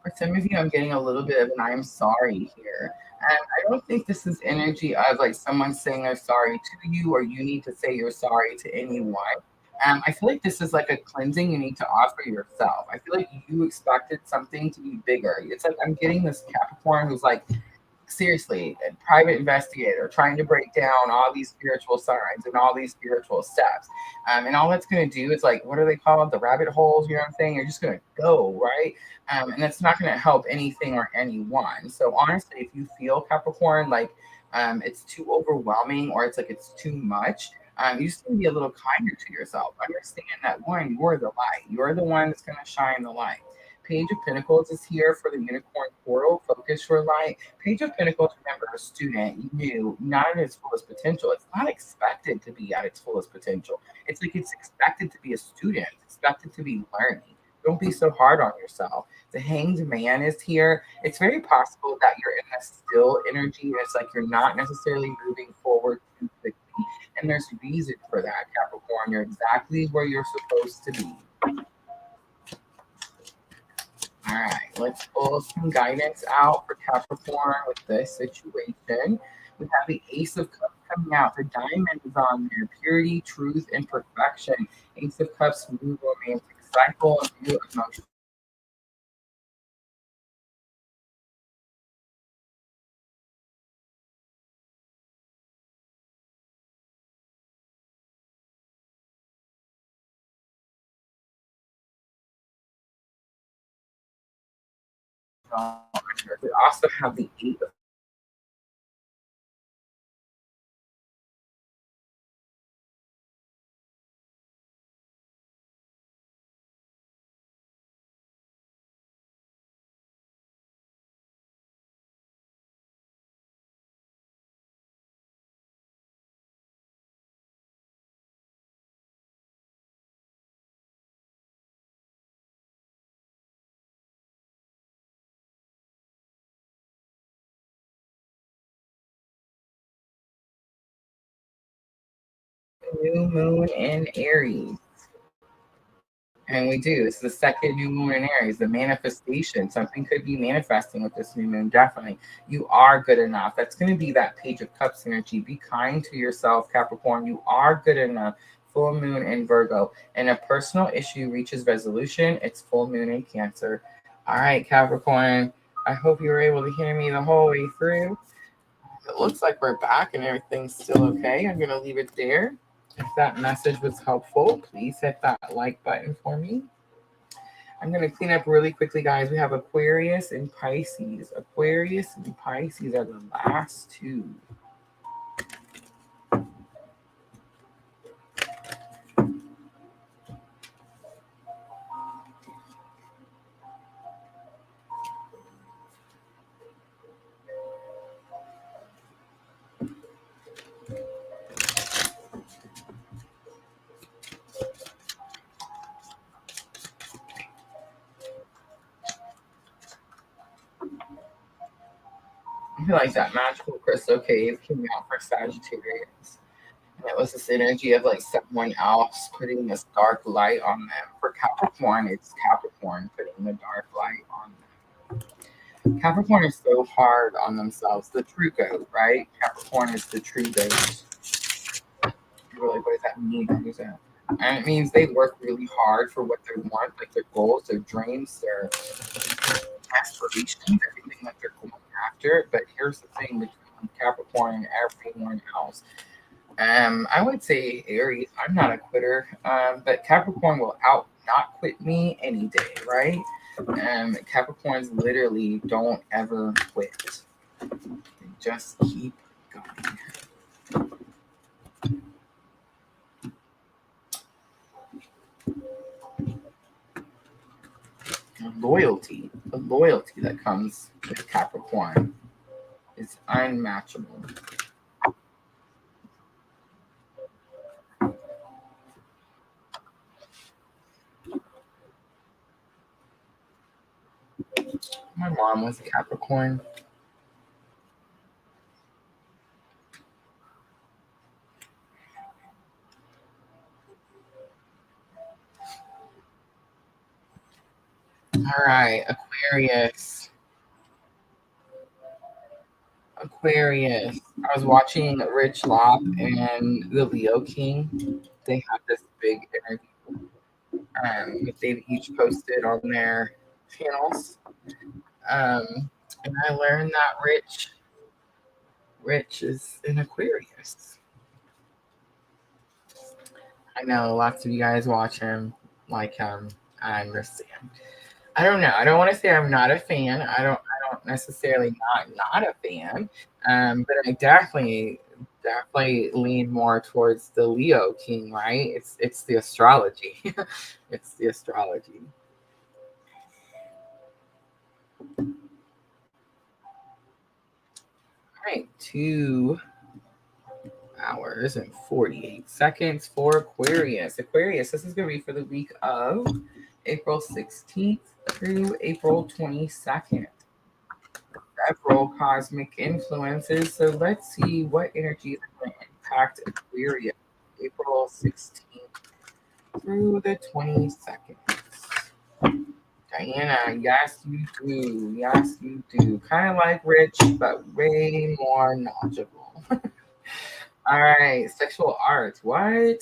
For some of you, I'm getting a little bit of an I'm sorry here. And I don't think this is energy of like someone saying they're sorry to you or you need to say you're sorry to anyone. I feel like this is like a cleansing you need to offer yourself. I feel like you expected something to be bigger. It's like I'm getting this Capricorn who's like, seriously, a private investigator trying to break down all these spiritual signs and all these spiritual steps. And all that's going to do is like, what are they called? The rabbit holes, you know what I'm saying? You're just going to go, right? And that's not going to help anything or anyone. So honestly, if you feel Capricorn, like it's too overwhelming, or it's like it's too much. You just need to be a little kinder to yourself. Understand that one, you're the light. You're the one that's going to shine the light. Page of Pentacles is here for the unicorn portal. Focus your light. Page of Pentacles, remember, a student, you not at its fullest potential. It's not expected to be at its fullest potential. It's like it's expected to be a student. It's expected to be learning. Don't be so hard on yourself. The Hanged Man is here. It's very possible that you're in a still energy. It's like you're not necessarily moving forward too quickly. And there's a reason for that, Capricorn. You're exactly where you're supposed to be. All right, let's pull some guidance out for Capricorn with this situation. We have the Ace of Cups coming out. The diamond is on there. Purity, truth, and perfection. Ace of Cups, new romantic cycle, new emotion. We also have the Eight of new moon in Aries. And we do. It's the second new moon in Aries, the manifestation. Something could be manifesting with this new moon. Definitely. You are good enough. That's going to be that Page of Cups energy. Be kind to yourself, Capricorn. You are good enough. Full moon in Virgo. And a personal issue reaches resolution. It's full moon in Cancer. All right, Capricorn. I hope you were able to hear me the whole way through. It looks like we're back and everything's still okay. I'm going to leave it there. If that message was helpful, please hit that like button for me. I'm going to clean up really quickly, guys. We have Aquarius and Pisces. Aquarius and Pisces are the last two. I feel like that magical crystal cave came out for Sagittarius. And it was this energy of like someone else putting this dark light on them. For Capricorn, it's Capricorn putting the dark light on them. Capricorn is so hard on themselves. The true goat, right? Capricorn is the true goat. Really, what does that mean? What is that? And it means they work really hard for what they want, like their goals, their dreams, their aspirations, everything that they're going after. But here's the thing between Capricorn and everyone else. I would say Aries. I'm not a quitter, but Capricorn will not quit me any day, right? Capricorns literally don't ever quit. They just keep going. The loyalty that comes with Capricorn is unmatchable. My mom was a Capricorn. All right, Aquarius. Aquarius. I was watching Rich Lop and the Leo King. They have this big interview that they've each posted on their channels. And I learned that Rich is an Aquarius. I know lots of you guys watch him, like him. I understand. I don't know. I don't want to say I'm not a fan. I don't don't necessarily not a fan, but I definitely lean more towards the Leo king, right? It's the astrology. It's the astrology. All right, 2 hours and 48 seconds for Aquarius. Aquarius, this is going to be for the week of April 16th through April 22nd. Several cosmic influences. So let's see what energies are going to impact Aquarius April 16th through the 22nd. Diana, yes, you do. Yes, you do. Kind of like Rich, but way more knowledgeable. All right, sexual arts. What?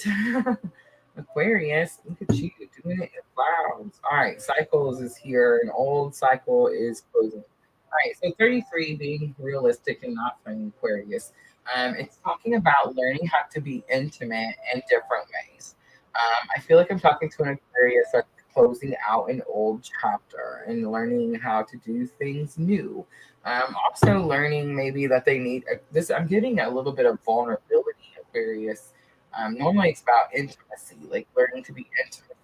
Aquarius, look at you doing it in clouds. All right, cycles is here. An old cycle is closing. All right, so 33 being realistic and not funny, Aquarius. It's talking about learning how to be intimate in different ways. I feel like I'm talking to an Aquarius that's closing out an old chapter and learning how to do things new. Also learning maybe that they need this. I'm getting a little bit of vulnerability, Aquarius. Normally it's about intimacy, like learning to be intimate.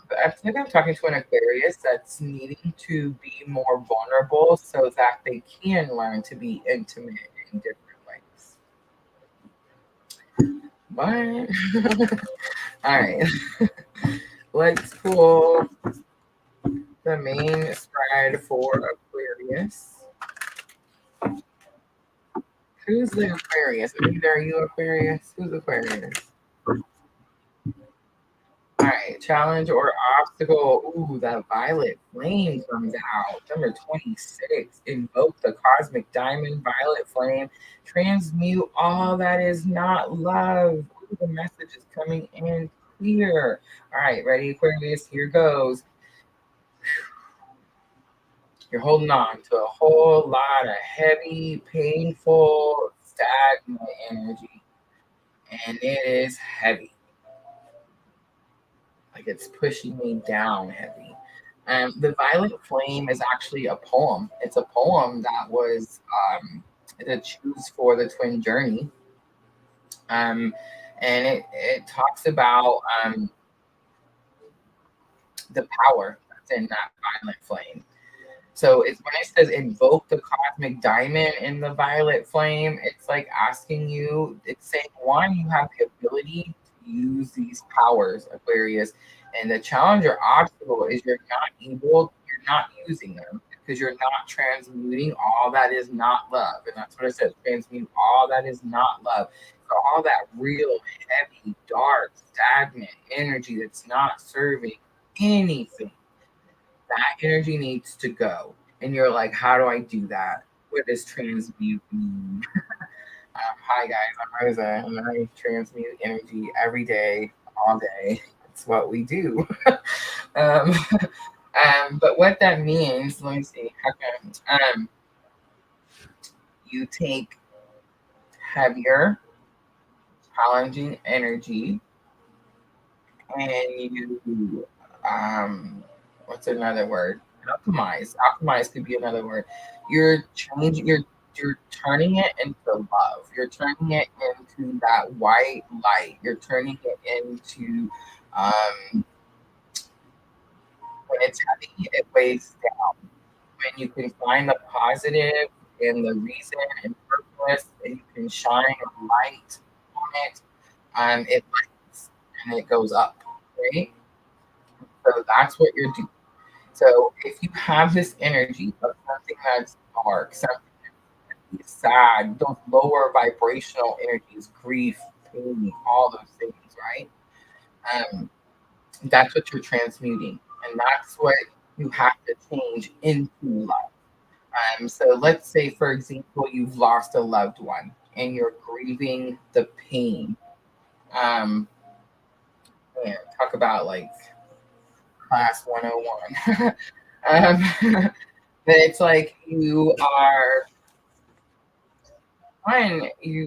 But I think I'm talking to an Aquarius that's needing to be more vulnerable so that they can learn to be intimate in different ways. What? All right. Let's pull the main spread for Aquarius. Who's the Aquarius? Either are you Aquarius? Who's Aquarius? All right, challenge or obstacle. Ooh, that violet flame comes out. Number 26. Invoke the cosmic diamond violet flame. Transmute all that is not love. Ooh, the message is coming in clear. All right, ready, Aquarius? Here goes. You're holding on to a whole lot of heavy, painful, stagnant energy. And it is heavy. Like it's pushing me down heavy. The Violet Flame is actually a poem. It's a poem that was to choose for the twin journey. And it talks about the power that's in that violet flame. So it's when it says invoke the cosmic diamond in the violet flame, it's like asking you, it's saying, one, you have the ability to use these powers, Aquarius. And the challenge or obstacle is you're not using them because you're not transmuting all that is not love. And that's what it says, transmute all that is not love. So all that real, heavy, dark, stagnant energy that's not serving anything, that energy needs to go. And you're like, how do I do that? What does transmute mean? Hi guys, I'm Rosa, and I transmute energy every day, all day. It's what we do. um, but what that means, let me see. You take heavier, challenging energy, and you what's another word? Alchemize. Alchemize could be another word. You're changing. You're turning it into love. You're turning it into that white light. You're turning it into when it's heavy, it weighs down. When you can find the positive and the reason and purpose, and you can shine a light on it, it lights and it goes up, right? So that's what you're doing. So if you have this energy of something that's dark, something that's sad, those lower vibrational energies, grief, pain, all those things, right? That's what you're transmuting, and that's what you have to change into love. So let's say, for example, you've lost a loved one and you're grieving the pain. Yeah, talk about like class 101. But it's like you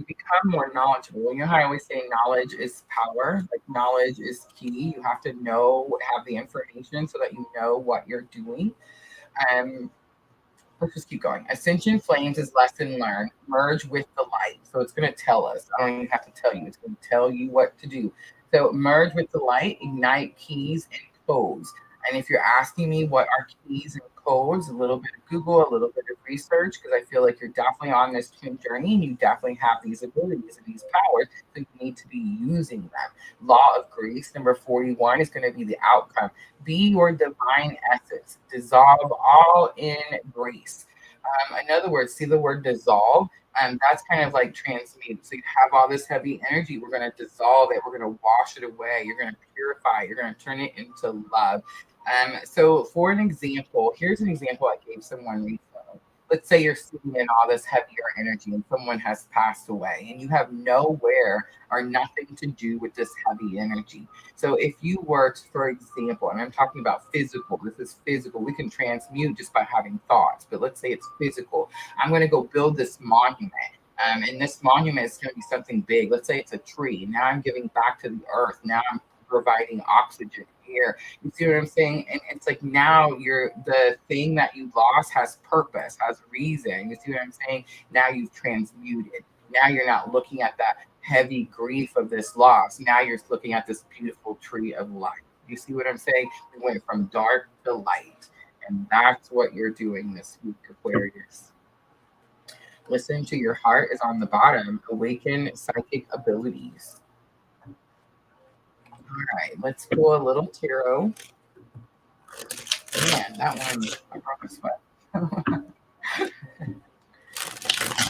become more knowledgeable. You know how I always say knowledge is power? Like knowledge is key. You have to have the information so that you know what you're doing. Um, let's just keep going. Ascension flames is lesson learned. Merge with the light. So it's going to tell us. I don't even have to tell you. It's going to tell you what to do. So merge with the light, ignite keys and codes. And if you're asking me what are keys and codes, a little bit of Google, a little bit of research, because I feel like you're definitely on this twin journey and you definitely have these abilities and these powers. So you need to be using them. Law of grace, number 41, is going to be the outcome. Be your divine essence. Dissolve all in grace. In other words, see the word dissolve. That's kind of like transmute. So you have all this heavy energy. We're going to dissolve it. We're going to wash it away. You're going to purify it. You're going to turn it into love. So for an example, here's an example I gave someone recently. Let's say you're sitting in all this heavier energy and someone has passed away and you have nowhere or nothing to do with this heavy energy. So if you were, for example, and I'm talking about physical, this is physical, we can transmute just by having thoughts, but let's say it's physical. I'm going to go build this monument. And this monument is going to be something big. Let's say it's a tree. Now I'm giving back to the earth. Now I'm providing oxygen here. You see what I'm saying? And it's like now the thing that you lost has purpose, has reason. You see what I'm saying? Now you've transmuted. Now you're not looking at that heavy grief of this loss. Now you're looking at this beautiful tree of light. You see what I'm saying? We went from dark to light. And that's what you're doing this week, Aquarius. Listen to your heart is on the bottom. Awaken psychic abilities. All right, let's pull a little tarot. Man, that one, I promise what.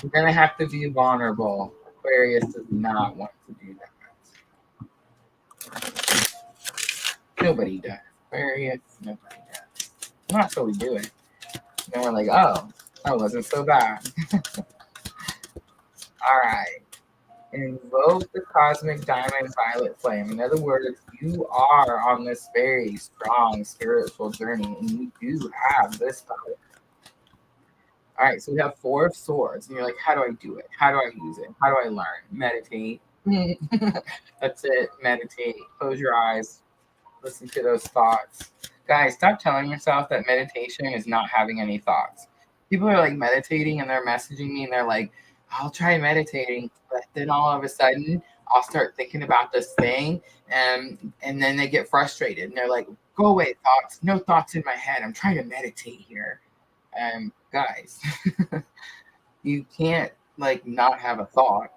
You're going to have to be vulnerable. Aquarius does not want to do that. Nobody does. Aquarius, nobody does. Not till we do it. Then we're like, oh, that wasn't so bad. All right. Invoke the cosmic diamond violet flame. In other words, you are on this very strong spiritual journey and you do have this power. All right, so we have 4 of swords and you're like, how do I do it? How do I use it? How do I learn? Meditate. That's it. Meditate. Close your eyes. Listen to those thoughts. Guys, stop telling yourself that meditation is not having any thoughts. People are like meditating and they're messaging me and they're like, I'll try meditating, but then all of a sudden I'll start thinking about this thing and then they get frustrated and they're like, go away, thoughts. No thoughts in my head. I'm trying to meditate here. Guys, you can't like not have a thought.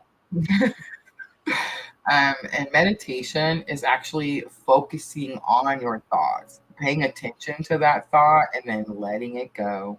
And meditation is actually focusing on your thoughts, paying attention to that thought and then letting it go.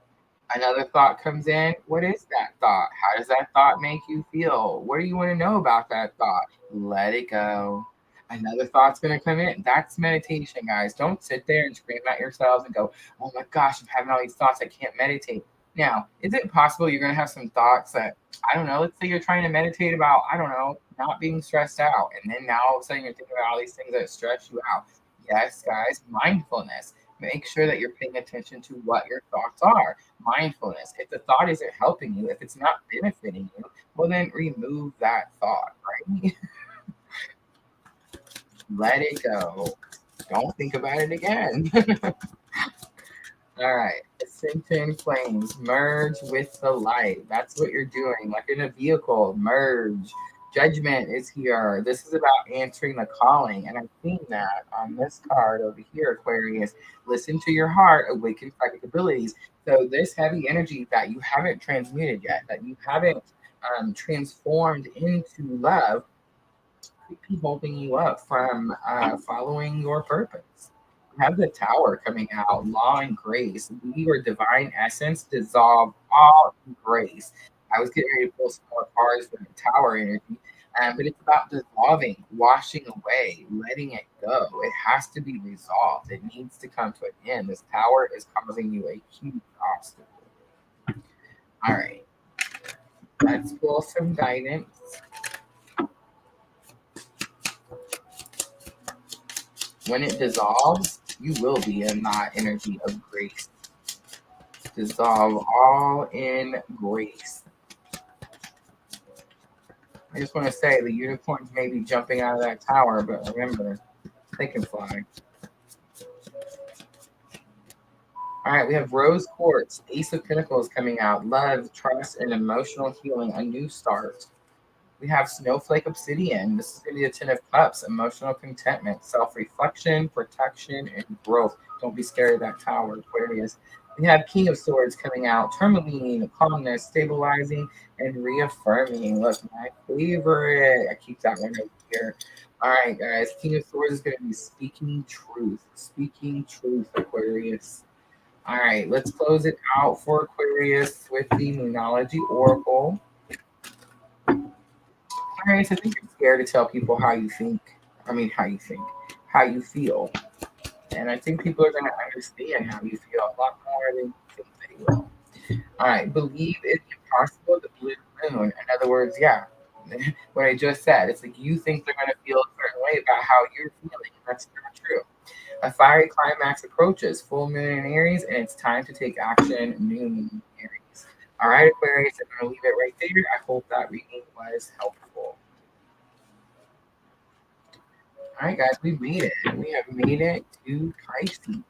Another thought comes in. What is that thought? How does that thought make you feel? What do you want to know about that thought? Let it go. Another thought's going to come in. That's meditation, guys. Don't sit there and scream at yourselves and go, oh my gosh, I'm having all these thoughts. I can't meditate. Now, is it possible you're going to have some thoughts that, I don't know, let's say you're trying to meditate about, I don't know, not being stressed out. And then now all of a sudden you're thinking about all these things that stress you out. Yes, guys, mindfulness. Make sure that you're paying attention to what your thoughts are. Mindfulness. If the thought isn't helping you, if it's not benefiting you, well, then remove that thought, right? Let it go. Don't think about it again. All right. Ascension flames. Merge with the light. That's what you're doing. Like in a vehicle, merge. Judgment is here. This is about answering the calling. And I've seen that on this card over here, Aquarius. Listen to your heart, awaken psychic abilities. So this heavy energy that you haven't transmuted yet, that you haven't transformed into love, be holding you up from following your purpose. You have the Tower coming out, law and grace. Be your divine essence, dissolve all in grace. I was getting ready to pull some more cards for the Tower energy, but it's about dissolving, washing away, letting it go. It has to be resolved. It needs to come to an end. This Tower is causing you a huge obstacle. All right. Let's pull some guidance. When it dissolves, you will be in that energy of grace. Dissolve all in grace. I just want to say the unicorns may be jumping out of that tower, but remember, they can fly. All right, we have Rose Quartz, Ace of Pentacles coming out. Love, trust, and emotional healing, a new start. We have Snowflake Obsidian. This is going to be a Ten of Cups, emotional contentment, self-reflection, protection, and growth. Don't be scared of that tower, Aquarius. We have King of Swords coming out, tourmaline, calmness, stabilizing, and reaffirming. Look, my favorite. I keep that one over here. All right, guys. King of Swords is going to be speaking truth. Speaking truth, Aquarius. All right, let's close it out for Aquarius with the Moonology Oracle. Aquarius, I think you're scared to tell people how you think. How you feel. And I think people are going to understand how you feel a lot more than you think they will. All right, believe it's impossible, the blue moon. In other words, yeah, what I just said. It's like you think they're going to feel a certain way about how you're feeling. That's not true. A fiery climax approaches, full moon in Aries, and it's time to take action, new moon in Aries. All right, Aquarius, I'm going to leave it right there. I hope that reading was helpful. All right, guys, we made it. We have made it to Pisces.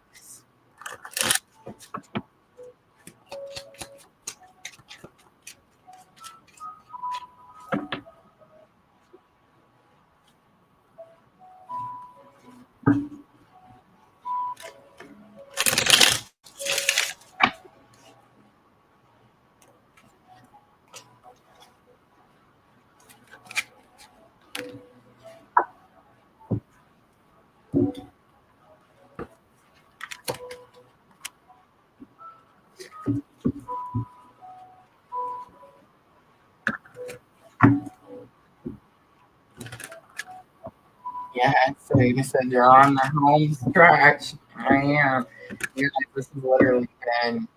Yeah, so you said you're on the home stretch. I am. You know, this has literally been,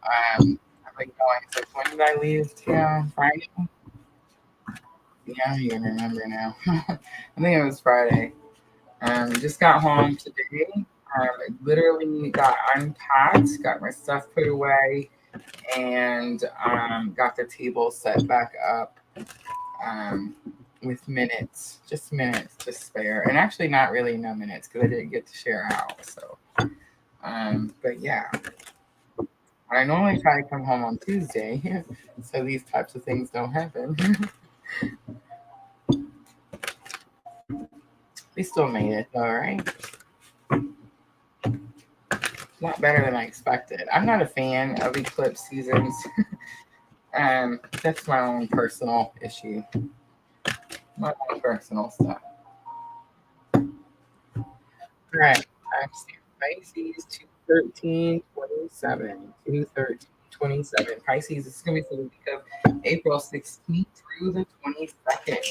I've been going since when did I leave town? Friday? Yeah, I don't even remember now. I think it was Friday. Just got home today. I literally got unpacked, got my stuff put away, and got the table set back up with just minutes to spare. And actually, not really no minutes because I didn't get to share out. So, but yeah, I normally try to come home on Tuesday, so these types of things don't happen. We still made it, though, right? A lot better than I expected. I'm not a fan of eclipse seasons. That's my own personal issue. My own personal stuff. All right. Timestamp Pisces 2/13/27. 2/13/27. Pisces, this is going to be for the week of April 16th through the 22nd.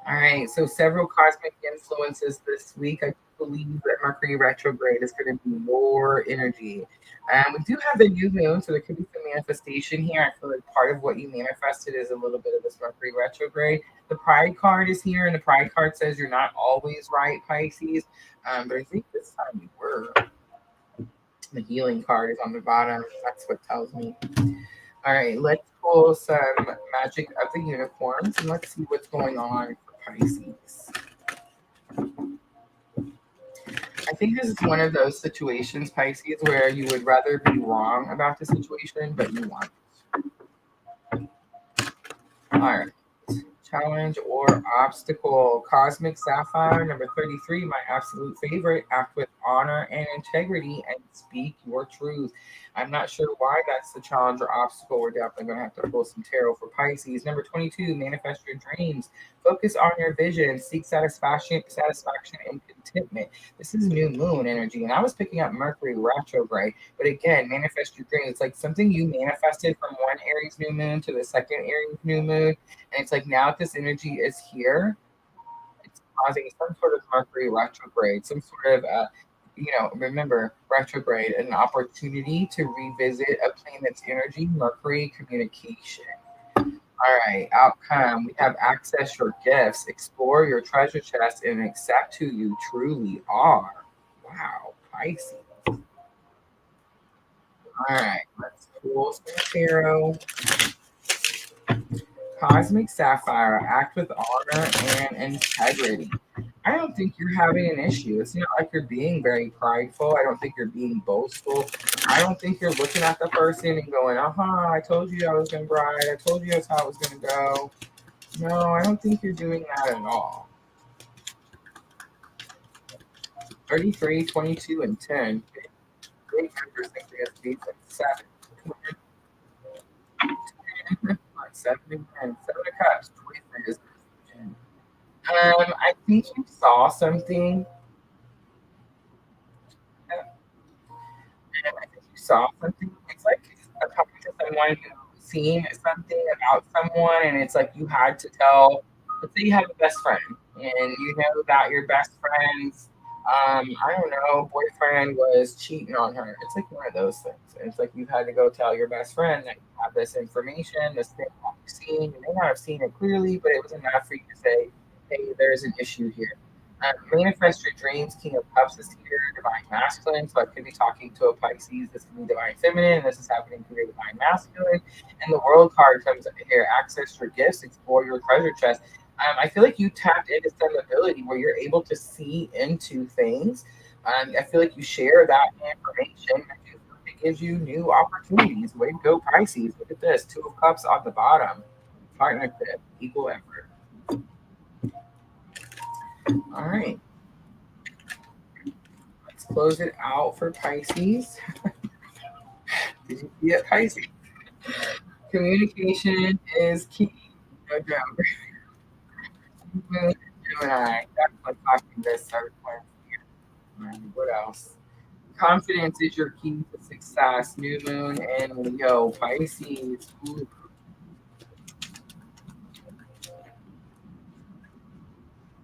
All right. So several cosmic influences this week. I believe that Mercury retrograde is going to be more energy. We do have the new moon, so there could be some manifestation here. I feel like part of what you manifested is a little bit of this Mercury retrograde. The Pride card is here, and the Pride card says you're not always right, Pisces. But I think this time you were. The healing card is on the bottom. That's what tells me. All right, let's pull some magic of the unicorns, and let's see what's going on for Pisces. I think this is one of those situations, Pisces, where you would rather be wrong about the situation, but you want it. All right. Challenge or obstacle. Cosmic Sapphire, number 33, my absolute favorite. Act with honor and integrity and speak your truth. I'm not sure why that's the challenge or obstacle. We're definitely going to have to pull some tarot for Pisces. Number 22, manifest your dreams. Focus on your vision. Seek satisfaction and contentment. This is new moon energy. And I was picking up Mercury retrograde. But again, manifest your dreams. It's like something you manifested from one Aries new moon to the second Aries new moon. And it's like now this energy is here, it's causing some sort of Mercury retrograde, some sort of, remember, retrograde, an opportunity to revisit a planet's energy, Mercury communication. All right, outcome. We have access your gifts, explore your treasure chest, and accept who you truly are. Wow, Pisces. All right, let's pull some tarot. Cosmic Sapphire, act with honor and integrity. I don't think you're having an issue. It's not like you're being very prideful. I don't think you're being boastful. I don't think you're looking at the person and going, I told you I was going to bride. I told you that's how it was going to go. No, I don't think you're doing that at all. 33, 22, and 10. Big numbers think they have to be like 7. 7 again. 7 of Cups. Choices. I think you saw something. And I think you saw something. It's like talking to someone who's seen something about someone, and it's like you had to tell. Let's say you have a best friend, and you know that your best friend's, I don't know, boyfriend was cheating on her. It's like one of those things. It's like you had to go tell your best friend that you have this information, this thing that you've seen. You may not have seen it clearly, but it was enough for you to say, "Hey, there's an issue here." Manifest your dreams. King of Cups is here, divine masculine. So I could be talking to a Pisces. This could be divine feminine. This is happening here, divine masculine. And the world card comes here. Access your gifts. Explore your treasure chest. I feel like you tapped into some ability where you're able to see into things. I feel like you share that information. It gives you new opportunities. Way to go, Pisces. Look at this. 2 of Cups on the bottom. Partnership. Equal effort. All right. Let's close it out for Pisces. Did you see it, Pisces? Communication is key. No joke. Gemini. That's what talking this third point here. What else? Confidence is your key to success. New moon and Leo. Pisces. Ooh.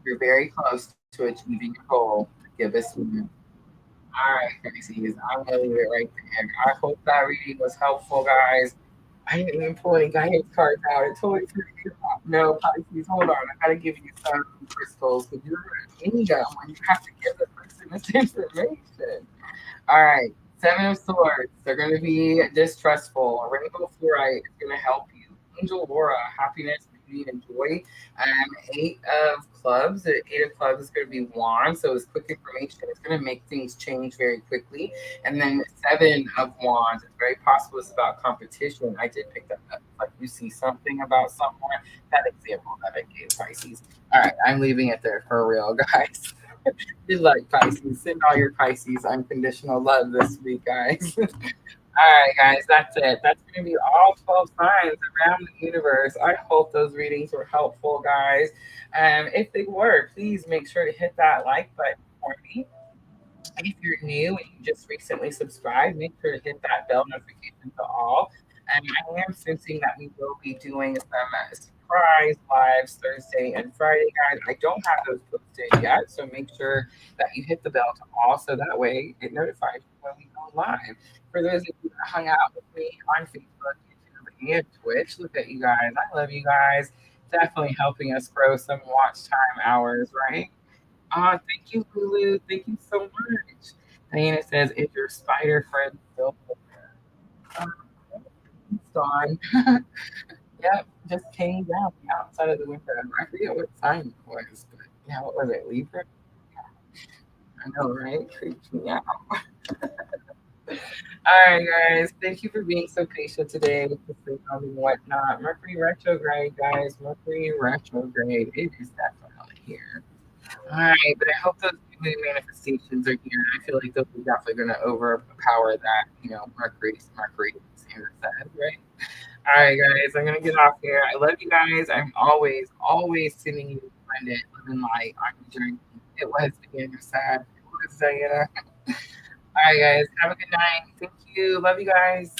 You're very close to achieving your goal. Give us a minute. All right, Pisces. I'm gonna leave it right there. I hope that reading was helpful, guys. I didn't even pull any guidance cards out. I totally forgot. No, Pisces, hold on. I gotta give you some crystals because you're gonna need them when you have to give the person this information. All right, 7 of Swords. They're gonna be distrustful. Rainbow Fluorite is gonna help you. Angel Aura, happiness, beauty, and joy. 8 of Clubs. The 8 of Clubs is going to be Wand, so it's quick information. It's going to make things change very quickly. And then 7 of Wands. It's very possible it's about competition. I did pick that up. Like you see something about someone. That example that I gave Pisces. All right, I'm leaving it there for real, guys. You like Pisces. Send all your Pisces unconditional love this week, guys. All right, guys, that's it. That's going to be all 12 signs around the universe. I hope those readings were helpful, guys. If they were, please make sure to hit that like button for me. If you're new and you just recently subscribed, make sure to hit that bell notification to all. And I am sensing that we will be doing some surprise lives Thursday and Friday, guys. I don't have those posted yet, so make sure that you hit the bell to all so that way it notifies you when we go live. For those of you that hung out with me on Facebook, YouTube, and Twitch, look at you guys. I love you guys. Definitely helping us grow some watch time hours, right? Thank you, Lulu. Thank you so much. Diana says, "Is your spider friend still there?" Um, it's gone. Yep, just came down outside of the window. I forget what sign it was, but yeah, what was it? Libra? I know, right? Creeps me out. All right, guys. Thank you for being so patient today with the signal and whatnot. Mercury retrograde, guys. Mercury retrograde. It is definitely here. All right, but I hope those new manifestations are here. I feel like those are definitely going to overpower that, Mercury, Sandra said, right? All right, guys, I'm going to get off here. I love you guys. I'm always, always sending you abundant, living light on your journey. It was Diana sad. It was Diana. All right, guys, have a good night. Thank you. Love you guys.